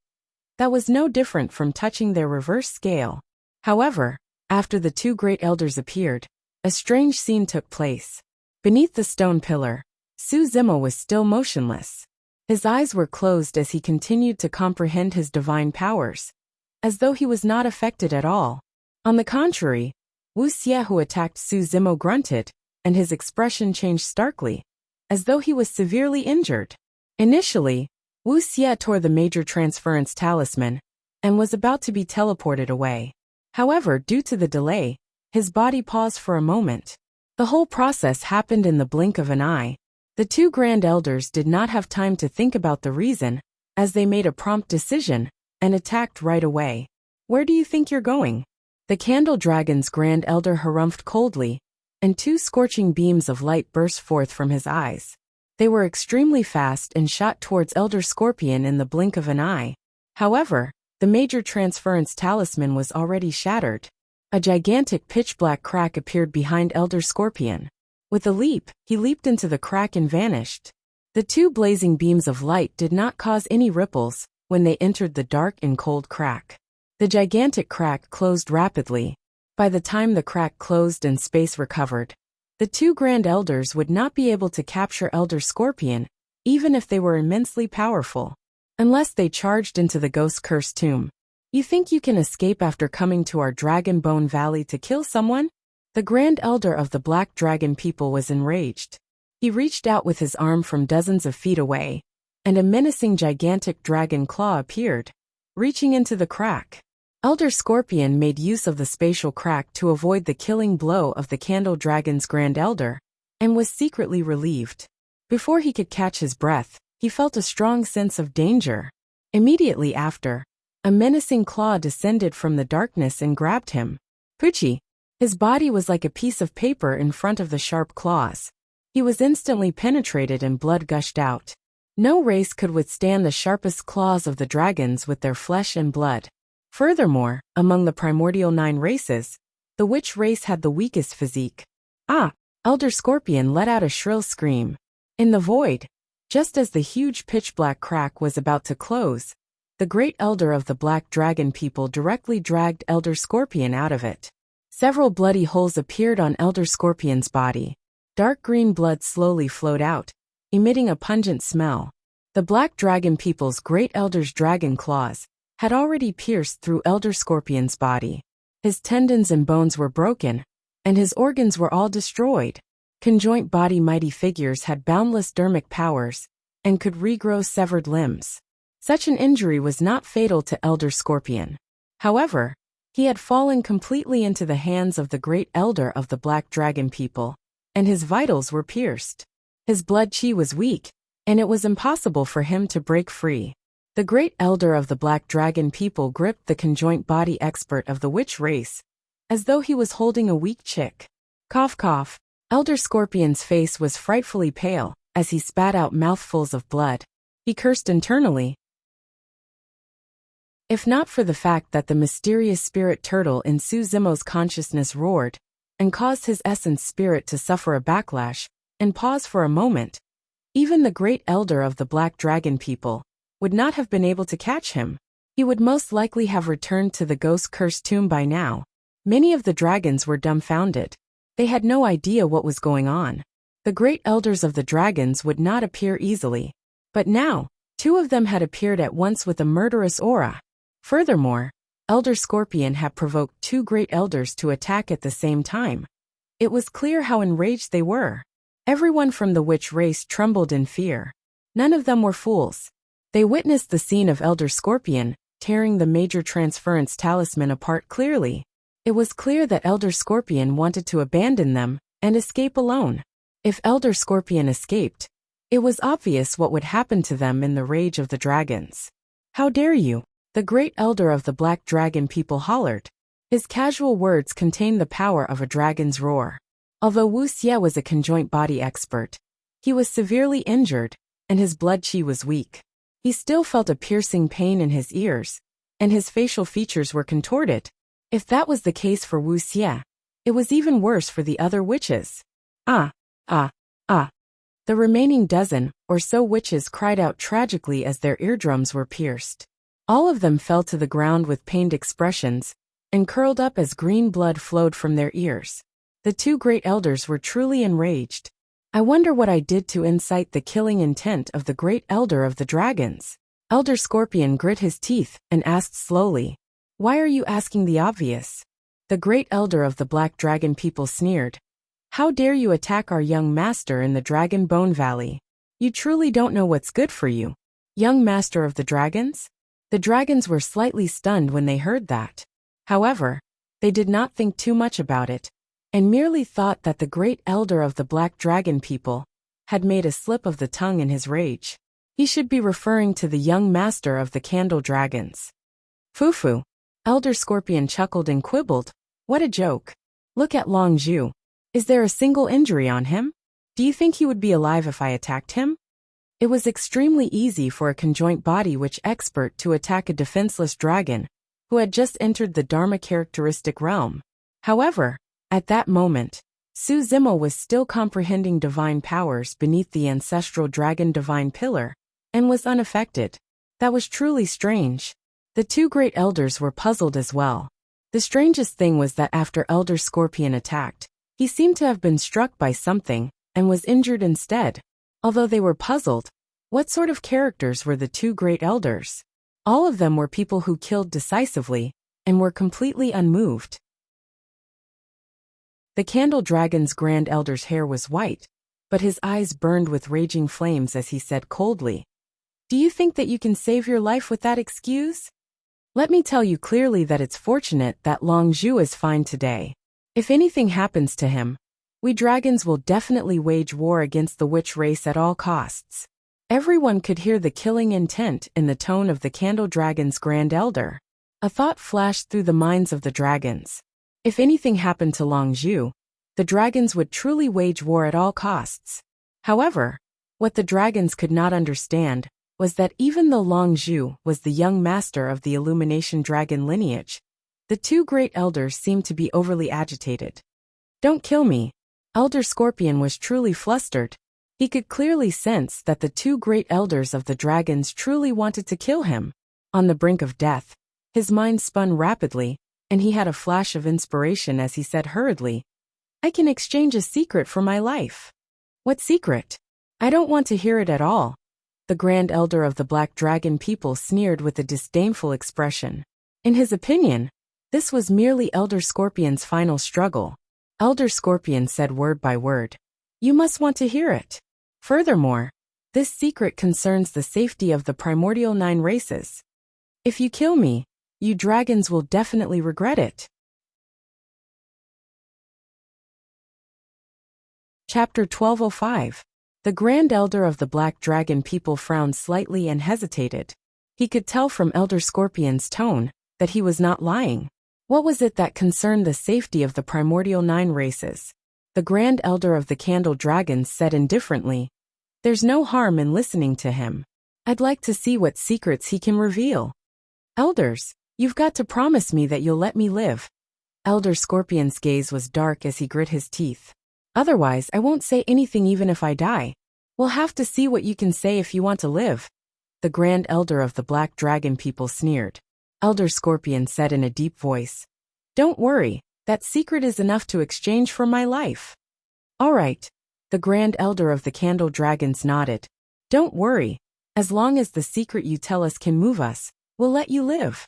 That was no different from touching their reverse scale. However, after the two great elders appeared, a strange scene took place. Beneath the stone pillar, Su Zimo was still motionless. His eyes were closed as he continued to comprehend his divine powers, as though he was not affected at all. On the contrary, Wuxia who attacked Su Zimo grunted, and his expression changed starkly, as though he was severely injured. Initially, Wuxia tore the major transference talisman, and was about to be teleported away. However, due to the delay, his body paused for a moment. The whole process happened in the blink of an eye. The two grand elders did not have time to think about the reason, as they made a prompt decision, and attacked right away. Where do you think you're going? The Candle Dragon's grand elder harumphed coldly, and two scorching beams of light burst forth from his eyes. They were extremely fast and shot towards Elder Scorpion in the blink of an eye. However, the major transference talisman was already shattered. A gigantic pitch-black crack appeared behind Elder Scorpion. With a leap, he leaped into the crack and vanished. The two blazing beams of light did not cause any ripples when they entered the dark and cold crack. The gigantic crack closed rapidly. By the time the crack closed and space recovered, the two grand elders would not be able to capture Elder Scorpion, even if they were immensely powerful, unless they charged into the ghost-cursed tomb. You think you can escape after coming to our Dragonbone Valley to kill someone? The Grand Elder of the Black Dragon people was enraged. He reached out with his arm from dozens of feet away, and a menacing gigantic dragon claw appeared, reaching into the crack. Elder Scorpion made use of the spatial crack to avoid the killing blow of the Candle Dragon's Grand Elder, and was secretly relieved. Before he could catch his breath, he felt a strong sense of danger. Immediately after, a menacing claw descended from the darkness and grabbed him. Poochie! His body was like a piece of paper in front of the sharp claws. He was instantly penetrated and blood gushed out. No race could withstand the sharpest claws of the dragons with their flesh and blood. Furthermore, among the primordial 9 races, the witch race had the weakest physique. Ah! Elder Scorpion let out a shrill scream. In the void, just as the huge pitch-black crack was about to close, the great elder of the Black Dragon people directly dragged Elder Scorpion out of it. Several bloody holes appeared on Elder Scorpion's body. Dark green blood slowly flowed out, emitting a pungent smell. The Black Dragon people's great elder's dragon claws had already pierced through Elder Scorpion's body. His tendons and bones were broken, and his organs were all destroyed. Conjoint body mighty figures had boundless dermic powers, and could regrow severed limbs. Such an injury was not fatal to Elder Scorpion. However, he had fallen completely into the hands of the great elder of the Black Dragon people, and his vitals were pierced. His blood chi was weak, and it was impossible for him to break free. The great elder of the Black Dragon people gripped the conjoint body expert of the witch race, as though he was holding a weak chick. Cough cough. Elder Scorpion's face was frightfully pale, as he spat out mouthfuls of blood. He cursed internally. if not for the fact that the mysterious spirit turtle in Su Zimo's consciousness roared and caused his essence spirit to suffer a backlash and pause for a moment. Even the great elder of the Black Dragon people would not have been able to catch him. He would most likely have returned to the ghost-cursed tomb by now. Many of the dragons were dumbfounded. They had no idea what was going on. The great elders of the dragons would not appear easily. But now, two of them had appeared at once with a murderous aura. Furthermore, Elder Scorpion had provoked two great elders to attack at the same time. It was clear how enraged they were. Everyone from the witch race trembled in fear. None of them were fools. They witnessed the scene of Elder Scorpion tearing the major transference talisman apart clearly. It was clear that Elder Scorpion wanted to abandon them and escape alone. If Elder Scorpion escaped, it was obvious what would happen to them in the rage of the dragons. "How dare you?" the great elder of the Black Dragon people hollered. His casual words contained the power of a dragon's roar. Although Wuxia was a conjoint body expert, he was severely injured, and his blood chi was weak. He still felt a piercing pain in his ears, and his facial features were contorted. If that was the case for Wuxia, it was even worse for the other witches. Ah! The remaining dozen or so witches cried out tragically as their eardrums were pierced. All of them fell to the ground with pained expressions and curled up as green blood flowed from their ears. The two great elders were truly enraged. "I wonder what I did to incite the killing intent of the great elder of the dragons." Elder Scorpion grit his teeth and asked slowly, "Why are you asking the obvious?" The great elder of the Black Dragon people sneered. "How dare you attack our young master in the Dragon Bone Valley? You truly don't know what's good for you." Young master of the dragons? The dragons were slightly stunned when they heard that. However, they did not think too much about it, and merely thought that the great elder of the Black Dragon people had made a slip of the tongue in his rage. He should be referring to the young master of the Candle Dragons. "Fufu." Elder Scorpion chuckled and quibbled. "What a joke. Look at Long Zhu. Is there a single injury on him? Do you think he would be alive if I attacked him?" It was extremely easy for a conjoint body witch expert to attack a defenseless dragon who had just entered the Dharma characteristic realm. However, at that moment, Su Zimo was still comprehending divine powers beneath the ancestral dragon divine pillar and was unaffected. That was truly strange. The two great elders were puzzled as well. The strangest thing was that after Elder Scorpion attacked, he seemed to have been struck by something and was injured instead. Although they were puzzled, what sort of characters were the two great elders? All of them were people who killed decisively and were completely unmoved. The Candle Dragon's Grand Elder's hair was white, but his eyes burned with raging flames as he said coldly, "Do you think that you can save your life with that excuse? Let me tell you clearly that it's fortunate that Long Zhu is fine today. If anything happens to him, we dragons will definitely wage war against the witch race at all costs." Everyone could hear the killing intent in the tone of the Candle Dragon's Grand Elder. A thought flashed through the minds of the dragons. If anything happened to Long Zhu, the dragons would truly wage war at all costs. However, what the dragons could not understand was that even though Long Zhu was the young master of the Illumination Dragon lineage, the two great elders seemed to be overly agitated. "Don't kill me." Elder Scorpion was truly flustered. He could clearly sense that the two great elders of the dragons truly wanted to kill him. On the brink of death, his mind spun rapidly, and he had a flash of inspiration as he said hurriedly, "I can exchange a secret for my life." "What secret?" "I don't want to hear it at all." The Grand Elder of the Black Dragon people sneered with a disdainful expression. In his opinion, this was merely Elder Scorpion's final struggle. Elder Scorpion said word by word, "You must want to hear it. Furthermore, this secret concerns the safety of the primordial 9 races. If you kill me, you dragons will definitely regret it." Chapter 1205. The Grand Elder of the Black Dragon people frowned slightly and hesitated. He could tell from Elder Scorpion's tone that he was not lying. What was it that concerned the safety of the primordial 9 races? The Grand Elder of the Candle Dragons said indifferently, "There's no harm in listening to him. I'd like to see what secrets he can reveal." Elders, you've got to promise me that you'll let me live. Elder Scorpion's gaze was dark as he grit his teeth. Otherwise, I won't say anything even if I die. We'll have to see what you can say if you want to live. The Grand Elder of the Black Dragon people sneered. Elder Scorpion said in a deep voice, "Don't worry, that secret is enough to exchange for my life." All right. The Grand Elder of the Candle Dragons nodded. Don't worry, as long as the secret you tell us can move us, we'll let you live.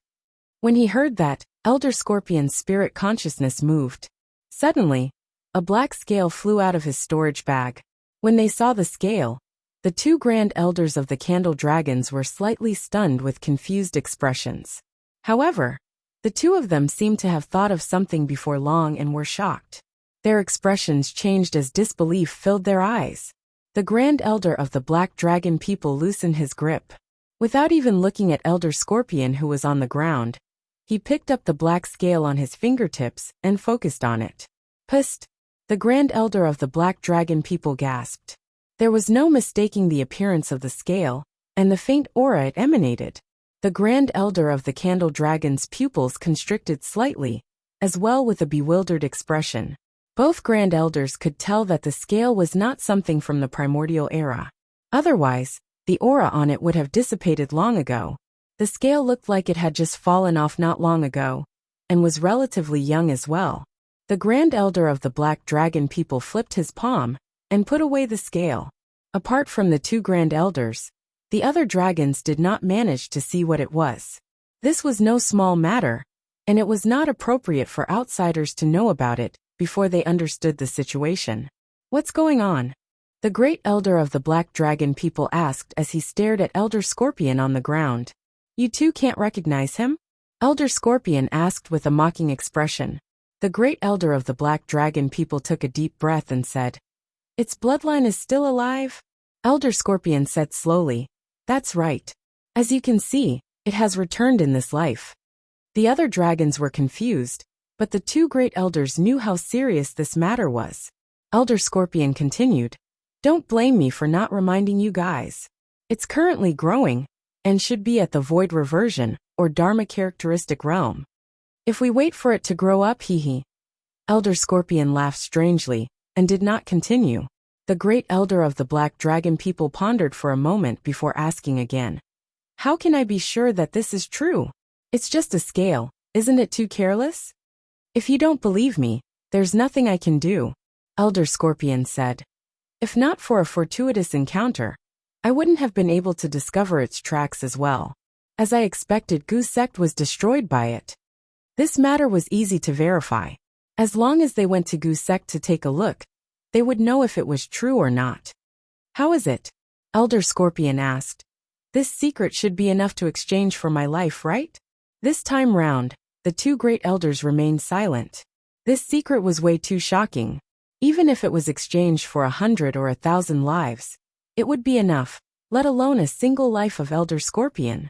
When he heard that, Elder Scorpion's spirit consciousness moved. Suddenly, a black scale flew out of his storage bag. When they saw the scale, the two Grand Elders of the Candle Dragons were slightly stunned with confused expressions. However, the two of them seemed to have thought of something before long and were shocked. Their expressions changed as disbelief filled their eyes. The Grand Elder of the Black Dragon people loosened his grip. Without even looking at Elder Scorpion who was on the ground, he picked up the black scale on his fingertips and focused on it. Psst! The Grand Elder of the Black Dragon people gasped. There was no mistaking the appearance of the scale, and the faint aura it emanated. The Grand Elder of the Candle Dragon's pupils constricted slightly, as well with a bewildered expression. Both Grand Elders could tell that the scale was not something from the primordial era. Otherwise, the aura on it would have dissipated long ago. The scale looked like it had just fallen off not long ago, and was relatively young as well. The Grand Elder of the Black Dragon people flipped his palm and put away the scale. Apart from the two Grand Elders, the other dragons did not manage to see what it was. This was no small matter, and it was not appropriate for outsiders to know about it before they understood the situation. What's going on? The Great Elder of the Black Dragon people asked as he stared at Elder Scorpion on the ground. You two can't recognize him? Elder Scorpion asked with a mocking expression. The Great Elder of the Black Dragon people took a deep breath and said, "Its bloodline is still alive?" Elder Scorpion said slowly, "That's right. As you can see, it has returned in this life." The other dragons were confused, but the two Great Elders knew how serious this matter was. Elder Scorpion continued, "Don't blame me for not reminding you guys. It's currently growing, and should be at the Void Reversion, or Dharma characteristic realm. If we wait for it to grow up, hee. Elder Scorpion laughed strangely, and did not continue. The Great Elder of the Black Dragon people pondered for a moment before asking again. How can I be sure that this is true? It's just a scale, isn't it too careless? If you don't believe me, there's nothing I can do, Elder Scorpion said. If not for a fortuitous encounter, I wouldn't have been able to discover its tracks as well. As I expected, Goose Sect was destroyed by it. This matter was easy to verify. As long as they went to Goose Sect to take a look, they would know if it was true or not. How is it? Elder Scorpion asked. This secret should be enough to exchange for my life, right? This time round, the two Great Elders remained silent. This secret was way too shocking. Even if it was exchanged for 100 or 1,000 lives, it would be enough, let alone a single life of Elder Scorpion.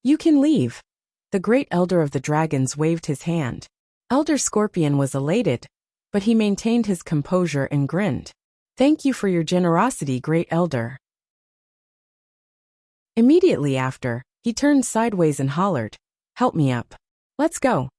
You can leave. The Great Elder of the Dragons waved his hand. Elder Scorpion was elated, but he maintained his composure and grinned. Thank you for your generosity, Great Elder. Immediately after, he turned sideways and hollered, Help me up. Let's go.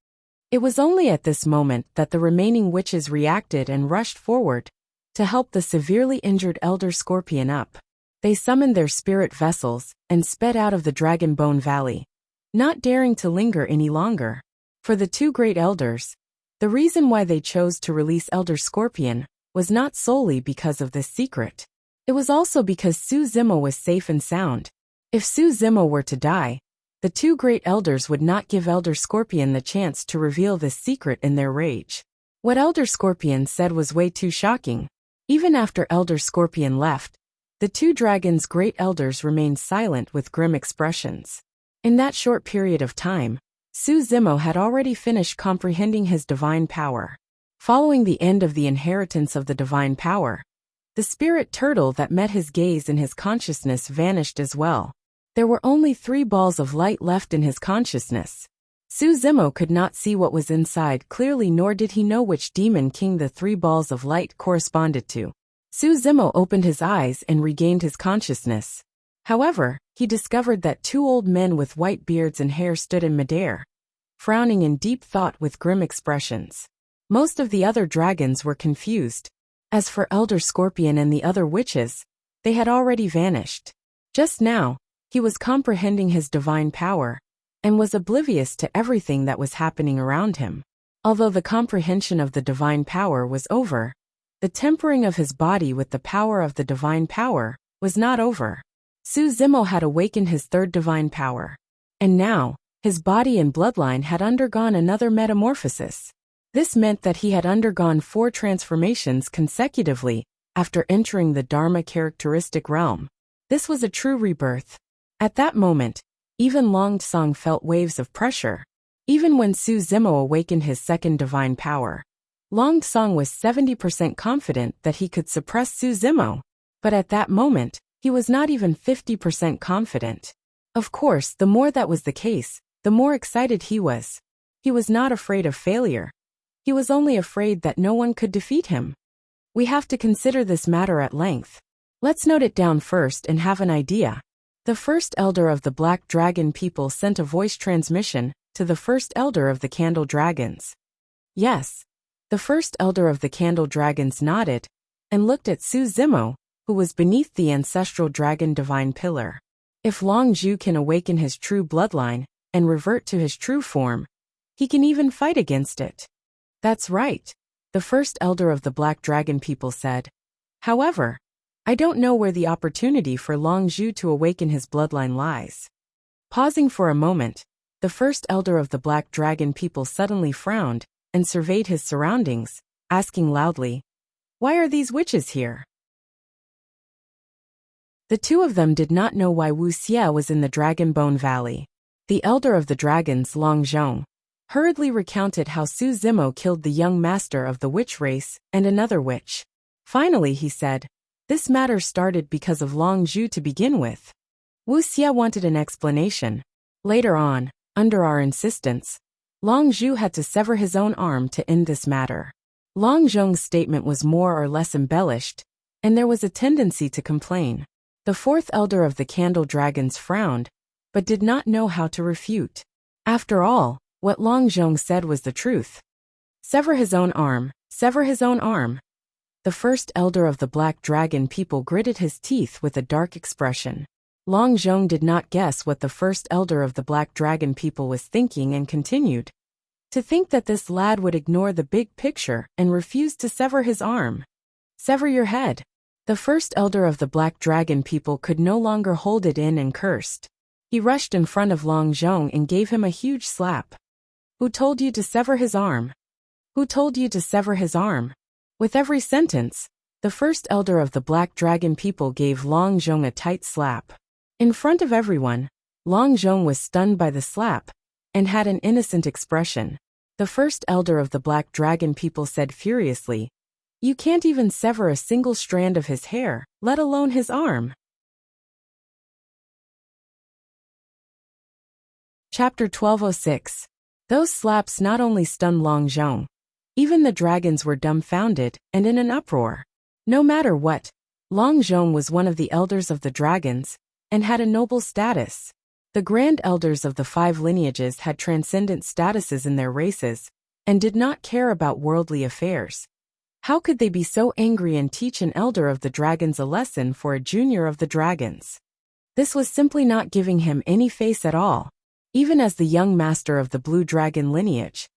It was only at this moment that the remaining witches reacted and rushed forward to help the severely injured Elder Scorpion up. They summoned their spirit vessels and sped out of the Dragonbone Valley, not daring to linger any longer. For the two Great Elders, the reason why they chose to release Elder Scorpion was not solely because of this secret. It was also because Su Zimo was safe and sound. If Su Zimo were to die, the two Great Elders would not give Elder Scorpion the chance to reveal this secret in their rage. What Elder Scorpion said was way too shocking. Even after Elder Scorpion left, the two dragons' Great Elders remained silent with grim expressions. In that short period of time, Su Zimo had already finished comprehending his divine power. Following the end of the inheritance of the divine power, the spirit turtle that met his gaze in his consciousness vanished as well. There were only 3 balls of light left in his consciousness. Su Zimo could not see what was inside clearly, nor did he know which demon king the 3 balls of light corresponded to. Su Zimo opened his eyes and regained his consciousness. However, he discovered that two old men with white beards and hair stood in midair, frowning in deep thought with grim expressions. Most of the other dragons were confused. As for Elder Scorpion and the other witches, they had already vanished. Just now, he was comprehending his divine power, and was oblivious to everything that was happening around him. Although the comprehension of the divine power was over, the tempering of his body with the power of the divine power was not over. Su Zimo had awakened his third divine power, and now, his body and bloodline had undergone another metamorphosis. This meant that he had undergone 4 transformations consecutively after entering the Dharma characteristic realm. This was a true rebirth. At that moment, even Long Tsang felt waves of pressure. Even when Su Zimo awakened his second divine power, Long Tsang was 70% confident that he could suppress Su Zimo. But at that moment, he was not even 50% confident. Of course, the more that was the case, the more excited he was. He was not afraid of failure. He was only afraid that no one could defeat him. We have to consider this matter at length. Let's note it down first and have an idea. The first elder of the Black Dragon people sent a voice transmission to the first elder of the Candle Dragons. Yes, the first elder of the Candle Dragons nodded and looked at Su Zimo, who was beneath the ancestral dragon divine pillar. If Long Zhu can awaken his true bloodline and revert to his true form, he can even fight against it. That's right, the first elder of the Black Dragon people said. However, I don't know where the opportunity for Long Zhu to awaken his bloodline lies. Pausing for a moment, the first elder of the Black Dragon people suddenly frowned and surveyed his surroundings, asking loudly, "Why are these witches here?" The two of them did not know why Wuxia was in the Dragonbone Valley. The elder of the dragons, Long Zhong, hurriedly recounted how Su Zimo killed the young master of the witch race and another witch. Finally, he said, this matter started because of Long Zhu to begin with. Wuxia wanted an explanation. Later on, under our insistence, Long Zhu had to sever his own arm to end this matter. Long Zhong's statement was more or less embellished, and there was a tendency to complain. The fourth elder of the Candle Dragons frowned, but did not know how to refute. After all, what Long Zhong said was the truth. Sever his own arm, sever his own arm. The first elder of the Black Dragon people gritted his teeth with a dark expression. Long Zhong did not guess what the first elder of the Black Dragon people was thinking and continued. To think that this lad would ignore the big picture and refuse to sever his arm. Sever your head. The first elder of the Black Dragon people could no longer hold it in and cursed. He rushed in front of Long Zhong and gave him a huge slap. Who told you to sever his arm? Who told you to sever his arm? With every sentence, the first elder of the Black Dragon people gave Long Zhong a tight slap. In front of everyone, Long Zhong was stunned by the slap and had an innocent expression. The first elder of the Black Dragon people said furiously, "You can't even sever a single strand of his hair, let alone his arm." Chapter 1206. Those slaps not only stunned Long Zhong. Even the dragons were dumbfounded and in an uproar. No matter what, Long Zhong was one of the elders of the dragons and had a noble status. The grand elders of the 5 lineages had transcendent statuses in their races and did not care about worldly affairs. How could they be so angry and teach an elder of the dragons a lesson for a junior of the dragons? This was simply not giving him any face at all. Even as the young master of the blue dragon lineage,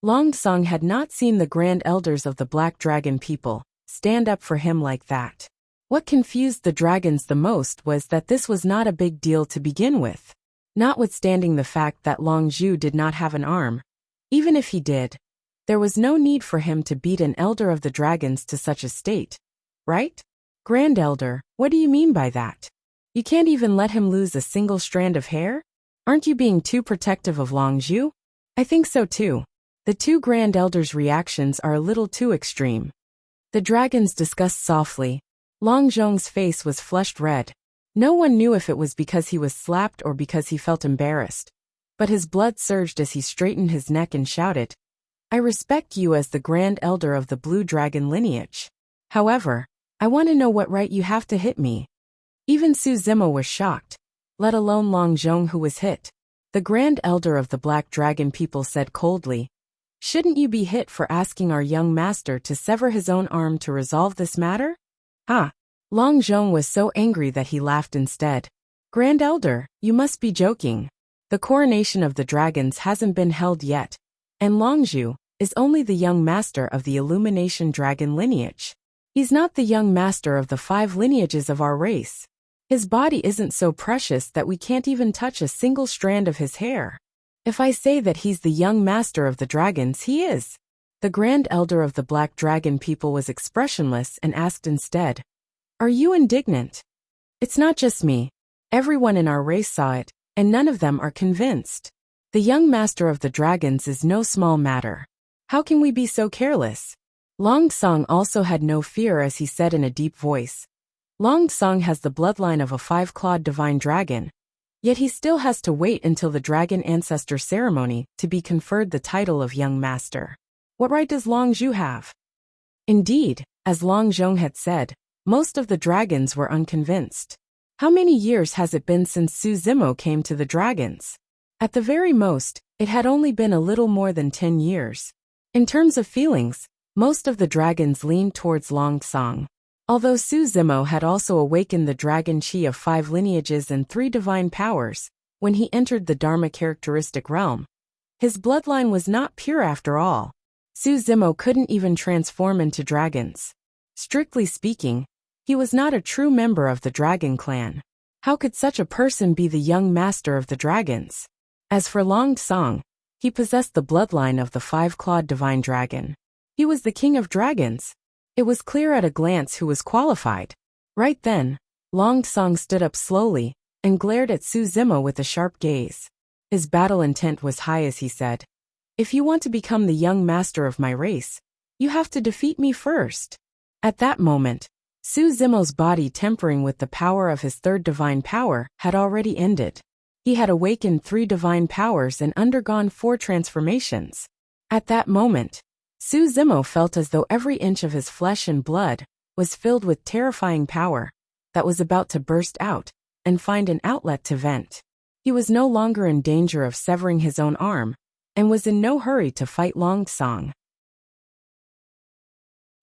Long Tsang had not seen the grand elders of the Black Dragon people stand up for him like that. What confused the dragons the most was that this was not a big deal to begin with. Notwithstanding the fact that Long Zhu did not have an arm, even if he did, there was no need for him to beat an elder of the dragons to such a state, right? Grand Elder, what do you mean by that? You can't even let him lose a single strand of hair? Aren't you being too protective of Long Zhu? I think so too. The 2 grand elders' reactions are a little too extreme. The dragons discussed softly. Long Zhong's face was flushed red. No one knew if it was because he was slapped or because he felt embarrassed. But his blood surged as he straightened his neck and shouted, "I respect you as the grand elder of the blue dragon lineage. However, I want to know what right you have to hit me." Even Su Zimo was shocked. let alone Long Zhong who was hit. The Grand Elder of the Black Dragon people said coldly. Shouldn't you be hit for asking our young master to sever his own arm to resolve this matter? Ah! Long Zhong was so angry that he laughed instead. Grand Elder, you must be joking. The coronation of the dragons hasn't been held yet, and Longzhu is only the young master of the Illumination Dragon lineage. He's not the young master of the 5 lineages of our race. His body isn't so precious that we can't even touch a single strand of his hair. If I say that he's the young master of the dragons, he is. The Grand Elder of the Black Dragon people was expressionless and asked instead, Are you indignant? It's not just me. Everyone in our race saw it, and none of them are convinced. The young master of the dragons is no small matter. How can we be so careless? Long Song also had no fear as he said in a deep voice. Long Song has the bloodline of a 5-clawed divine dragon, yet he still has to wait until the dragon ancestor ceremony to be conferred the title of young master. What right does Long Zhu have? Indeed, as Long Zhong had said, most of the dragons were unconvinced. How many years has it been since Su Zimo came to the dragons? At the very most, it had only been a little more than 10 years. In terms of feelings, most of the dragons leaned towards Long Song. Although Su Zimo had also awakened the dragon chi of 5 lineages and 3 divine powers, when he entered the Dharma characteristic realm, his bloodline was not pure after all. Su Zimo couldn't even transform into dragons. Strictly speaking, he was not a true member of the dragon clan. How could such a person be the young master of the dragons? As for Long Song, he possessed the bloodline of the 5-clawed divine dragon. He was the king of dragons. It was clear at a glance who was qualified. Right then, Long Song stood up slowly and glared at Su Zimo with a sharp gaze. His battle intent was high as he said, If you want to become the young master of my race, you have to defeat me first. At that moment, Su Zimo's body tempering with the power of his 3rd divine power had already ended. He had awakened 3 divine powers and undergone 4 transformations. At that moment, Su Zimo felt as though every inch of his flesh and blood was filled with terrifying power that was about to burst out and find an outlet to vent. He was no longer in danger of severing his own arm and was in no hurry to fight Long Song.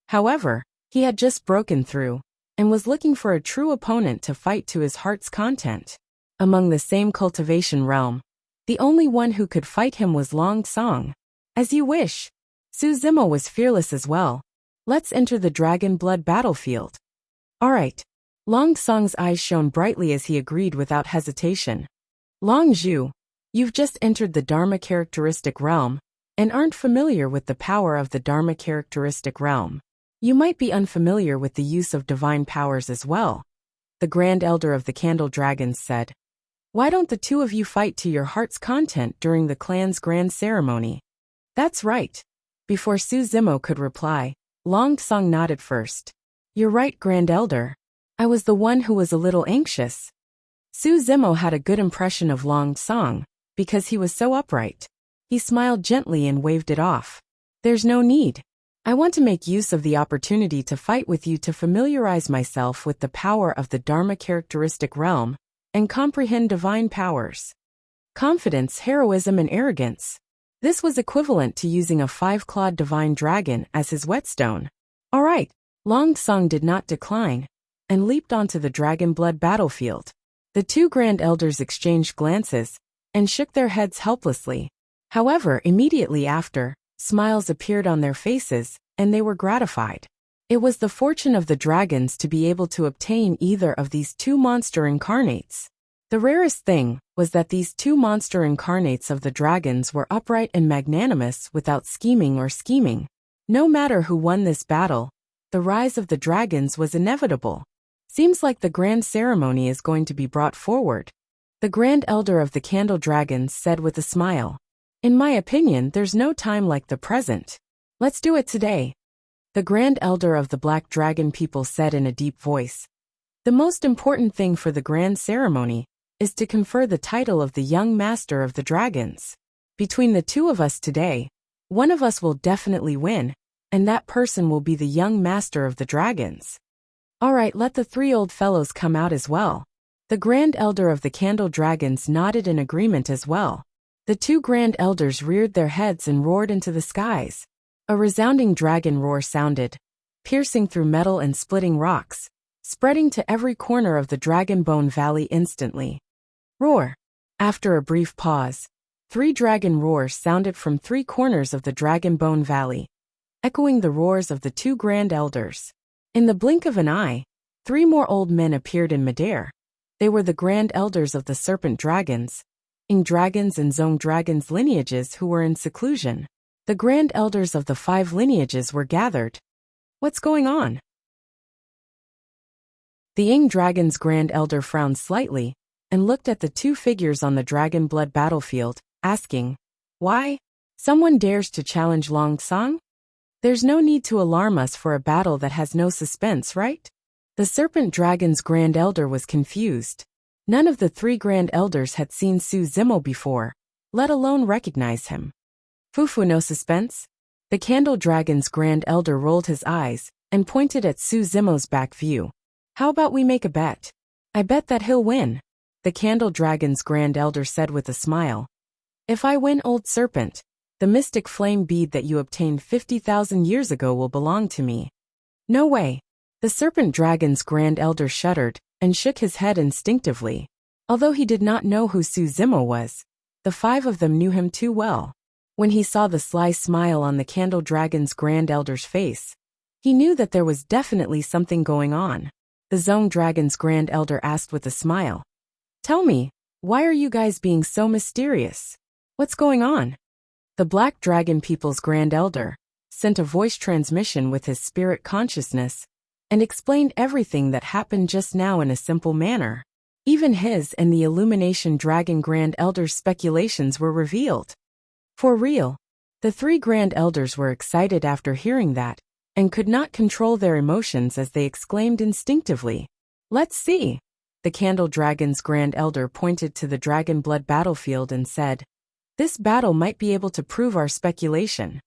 However, he had just broken through and was looking for a true opponent to fight to his heart's content. Among the same cultivation realm, the only one who could fight him was Long Song. As you wish. Su Zimo was fearless as well. Let's enter the dragon blood battlefield. All right. Long Song's eyes shone brightly as he agreed without hesitation. Long Zhu, you've just entered the Dharma characteristic realm and aren't familiar with the power of the Dharma characteristic realm. You might be unfamiliar with the use of divine powers as well. The Grand Elder of the Candle Dragons said. Why don't the 2 of you fight to your heart's content during the clan's grand ceremony? That's right. Before Su Zimo could reply, Long Song nodded first. You're right, Grand Elder. I was the one who was a little anxious. Su Zimo had a good impression of Long Song because he was so upright. He smiled gently and waved it off. There's no need. I want to make use of the opportunity to fight with you to familiarize myself with the power of the Dharma characteristic realm and comprehend divine powers. Confidence, heroism, and arrogance. This was equivalent to using a 5-clawed divine dragon as his whetstone. All right, Long Song did not decline and leaped onto the dragon blood battlefield. The 2 Grand Elders exchanged glances and shook their heads helplessly. However, immediately after, smiles appeared on their faces, and they were gratified. It was the fortune of the dragons to be able to obtain either of these 2 monster incarnates. The rarest thing was that these 2 monster incarnates of the dragons were upright and magnanimous without scheming or scheming. No matter who won this battle, the rise of the dragons was inevitable. Seems like the grand ceremony is going to be brought forward. The Grand Elder of the Candle Dragons said with a smile. In my opinion, there's no time like the present. Let's do it today. The Grand Elder of the Black Dragon people said in a deep voice. The most important thing for the grand ceremony is to confer the title of the young master of the dragons. Between the 2 of us today, one of us will definitely win, and that person will be the young master of the dragons. All right, let the 3 old fellows come out as well. The Grand Elder of the Candle Dragons nodded in agreement as well. The two Grand Elders reared their heads and roared into the skies. A resounding dragon roar sounded, piercing through metal and splitting rocks, spreading to every corner of the Dragonbone Valley instantly. Roar! After a brief pause, 3 dragon roars sounded from 3 corners of the Dragonbone Valley, echoing the roars of the 2 Grand Elders. In the blink of an eye, 3 more old men appeared in midair. They were the Grand Elders of the Serpent Dragons, Ing Dragons and Zong Dragons lineages who were in seclusion. The Grand Elders of the 5 lineages were gathered. What's going on? The Ing Dragon's Grand Elder frowned slightly and looked at the 2 figures on the Dragon Blood battlefield, asking, "Why? Someone dares to challenge Long Song? There's no need to alarm us for a battle that has no suspense, right?" The Serpent Dragon's Grand Elder was confused. None of the 3 Grand Elders had seen Su Zimo before, let alone recognize him. Fufu, no suspense? The Candle Dragon's Grand Elder rolled his eyes and pointed at Su Zimo's back view. "How about we make a bet? I bet that he'll win," the Candle Dragon's Grand Elder said with a smile. "If I win, Old Serpent, the mystic flame bead that you obtained 50,000 years ago will belong to me." "No way." The Serpent Dragon's Grand Elder shuddered and shook his head instinctively. Although he did not know who Su Zimo was, the 5 of them knew him too well. When he saw the sly smile on the Candle Dragon's Grand Elder's face, he knew that there was definitely something going on. The Zong Dragon's Grand Elder asked with a smile, "Tell me, why are you guys being so mysterious? What's going on?" The Black Dragon People's Grand Elder sent a voice transmission with his spirit consciousness and explained everything that happened just now in a simple manner. Even his and the Illumination Dragon Grand Elder's speculations were revealed. For real, the 3 Grand Elders were excited after hearing that, and could not control their emotions as they exclaimed instinctively, "Let's see." The Candle Dragon's Grand Elder pointed to the Dragon Blood battlefield and said, "This battle might be able to prove our speculation."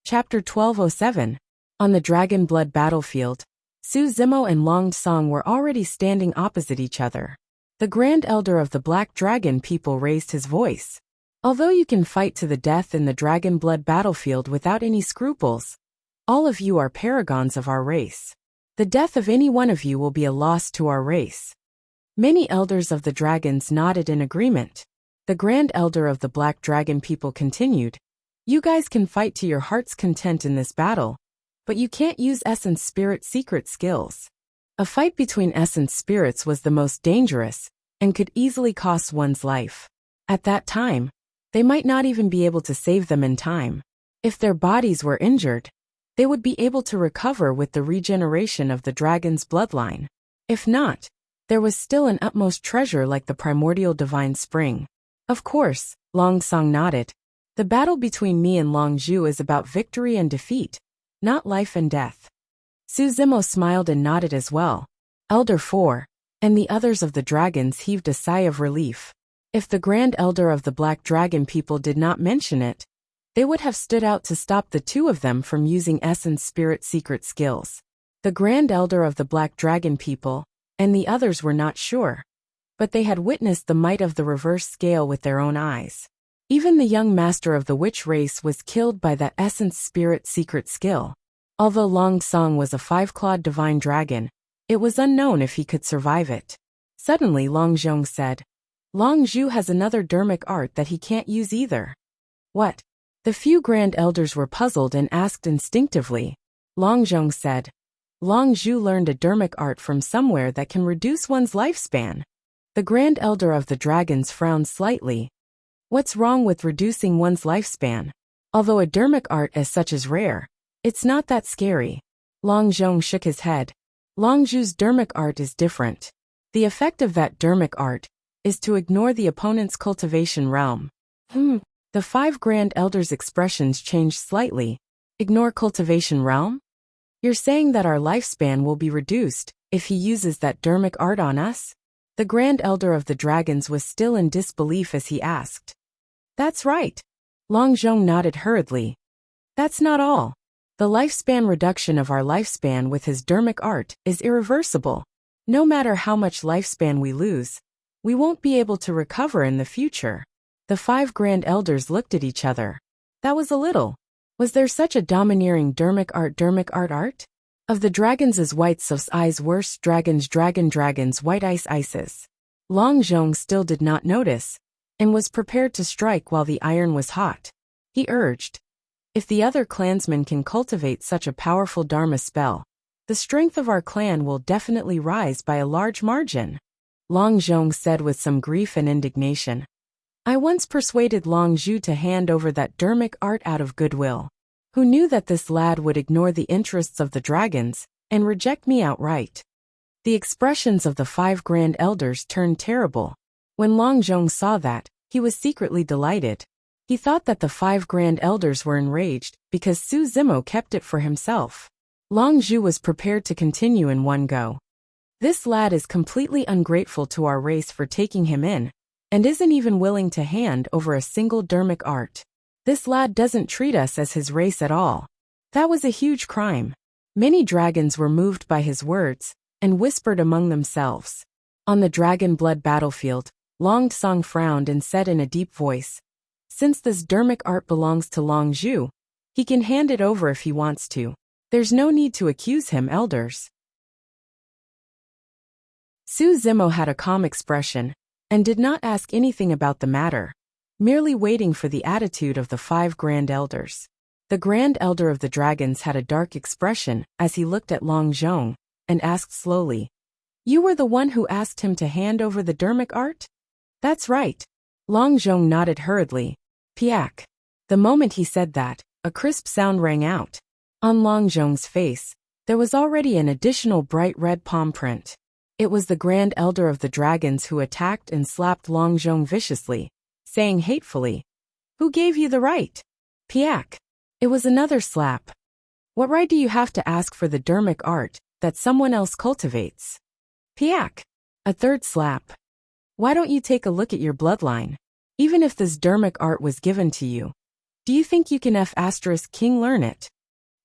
Chapter 1207. On the Dragon Blood battlefield, Su Zimo and Long Song were already standing opposite each other. The Grand Elder of the Black Dragon people raised his voice. "Although you can fight to the death in the Dragon Blood battlefield without any scruples, all of you are paragons of our race. The death of any one of you will be a loss to our race." Many elders of the dragons nodded in agreement. The Grand Elder of the Black Dragon people continued, "You guys can fight to your heart's content in this battle, but you can't use Essence Spirit secret skills. A fight between Essence Spirits was the most dangerous and could easily cost one's life. At that time, they might not even be able to save them in time. If their bodies were injured, they would be able to recover with the regeneration of the dragon's bloodline. If not, there was still an utmost treasure like the primordial divine spring." "Of course," Long Song nodded. "The battle between me and Long Zhu is about victory and defeat, not life and death." Su Zimo smiled and nodded as well. Elder 4 and the others of the dragons heaved a sigh of relief. If the Grand Elder of the Black Dragon people did not mention it, they would have stood out to stop the 2 of them from using Essence Spirit secret skills. The Grand Elder of the Black Dragon people and the others were not sure, but they had witnessed the might of the reverse scale with their own eyes. Even the young master of the witch race was killed by that Essence Spirit secret skill. Although Long Song was a 5-clawed divine dragon, it was unknown if he could survive it. Suddenly Long Zhong said, "Long Zhu has another dermic art that he can't use either." "What?" The few Grand Elders were puzzled and asked instinctively. Long Zhong said, "Long Zhu learned a dermic art from somewhere that can reduce one's lifespan." The Grand Elder of the dragons frowned slightly. "What's wrong with reducing one's lifespan? Although a dermic art as such is rare, it's not that scary." Long Zhong shook his head. "Long Zhu's dermic art is different. The effect of that dermic art is to ignore the opponent's cultivation realm." The 5 Grand Elders' expressions changed slightly. "Ignore cultivation realm? You're saying that our lifespan will be reduced if he uses that dermic art on us?" The Grand Elder of the dragons was still in disbelief as he asked. "That's right." Long Zhong nodded hurriedly. "That's not all. The lifespan reduction of our lifespan with his dermic art is irreversible. No matter how much lifespan we lose, we won't be able to recover in the future. The 5 grand elders looked at each other. That was a little. Was there such a domineering dermic art? Of the dragons' whites of eyes worst dragons white ices. Long Zhong still did not notice, and was prepared to strike while the iron was hot. He urged, if the other clansmen can cultivate such a powerful Dharma spell, the strength of our clan will definitely rise by a large margin. Long Zhong said with some grief and indignation. I once persuaded Long Zhu to hand over that dermic art out of goodwill. Who knew that this lad would ignore the interests of the dragons and reject me outright? The expressions of the 5 grand elders turned terrible. When Long Zhong saw that, he was secretly delighted. He thought that the 5 grand elders were enraged because Su Zimo kept it for himself. Long Zhu was prepared to continue in one go. This lad is completely ungrateful to our race for taking him in, and isn't even willing to hand over a single dermic art. This lad doesn't treat us as his race at all. That was a huge crime. Many dragons were moved by his words, and whispered among themselves. On the dragon blood battlefield, Long Tsang frowned and said in a deep voice, since this dermic art belongs to Long Zhu, he can hand it over if he wants to. There's no need to accuse him, elders. Su Zimo had a calm expression, and did not ask anything about the matter, merely waiting for the attitude of the 5 grand elders. The grand elder of the dragons had a dark expression as he looked at Long Zhong, and asked slowly, you were the one who asked him to hand over the dermic art? That's right. Long Zhong nodded hurriedly. Piak. The moment he said that, a crisp sound rang out. On Long Zhong's face, there was already an additional bright red palm print. It was the grand elder of the dragons who attacked and slapped Long Zhong viciously, saying hatefully, who gave you the right? Piak. It was another slap. What right do you have to ask for the dermic art that someone else cultivates? Piak. A third slap. Why don't you take a look at your bloodline? Even if this dermic art was given to you, do you think you can King learn it?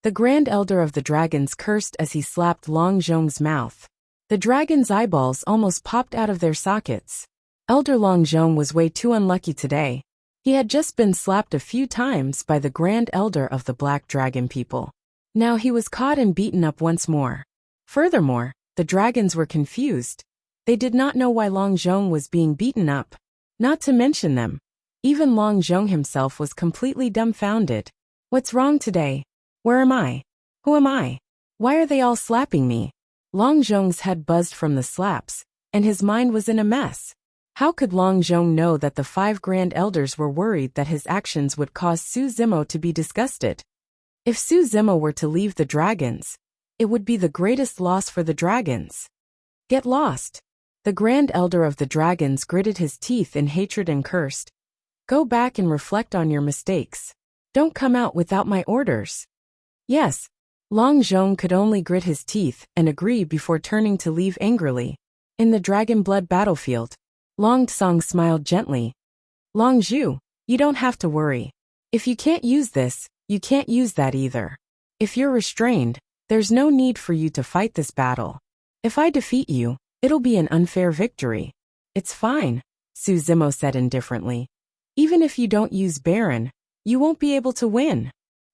The grand elder of the dragons cursed as he slapped Long Zhong's mouth. The dragon's eyeballs almost popped out of their sockets. Elder Long Zhong was way too unlucky today. He had just been slapped a few times by the grand elder of the black dragon people. Now he was caught and beaten up once more. Furthermore, the dragons were confused. They did not know why Long Zhong was being beaten up. Not to mention them. Even Long Zhong himself was completely dumbfounded. What's wrong today? Where am I? Who am I? Why are they all slapping me? Long Zhong's head buzzed from the slaps, and his mind was in a mess. How could Long Zhong know that the 5 grand elders were worried that his actions would cause Su Zimo to be disgusted? If Su Zimo were to leave the dragons, it would be the greatest loss for the dragons. Get lost. The grand elder of the dragons gritted his teeth in hatred and cursed. Go back and reflect on your mistakes. Don't come out without my orders. Yes. Long Zhong could only grit his teeth and agree before turning to leave angrily. In the dragon blood battlefield, Long Tsang smiled gently. Long Zhu, you don't have to worry. If you can't use this, you can't use that either. If you're restrained, there's no need for you to fight this battle. If I defeat you, it'll be an unfair victory. It's fine, Su Zimo said indifferently. Even if you don't use Baron, you won't be able to win.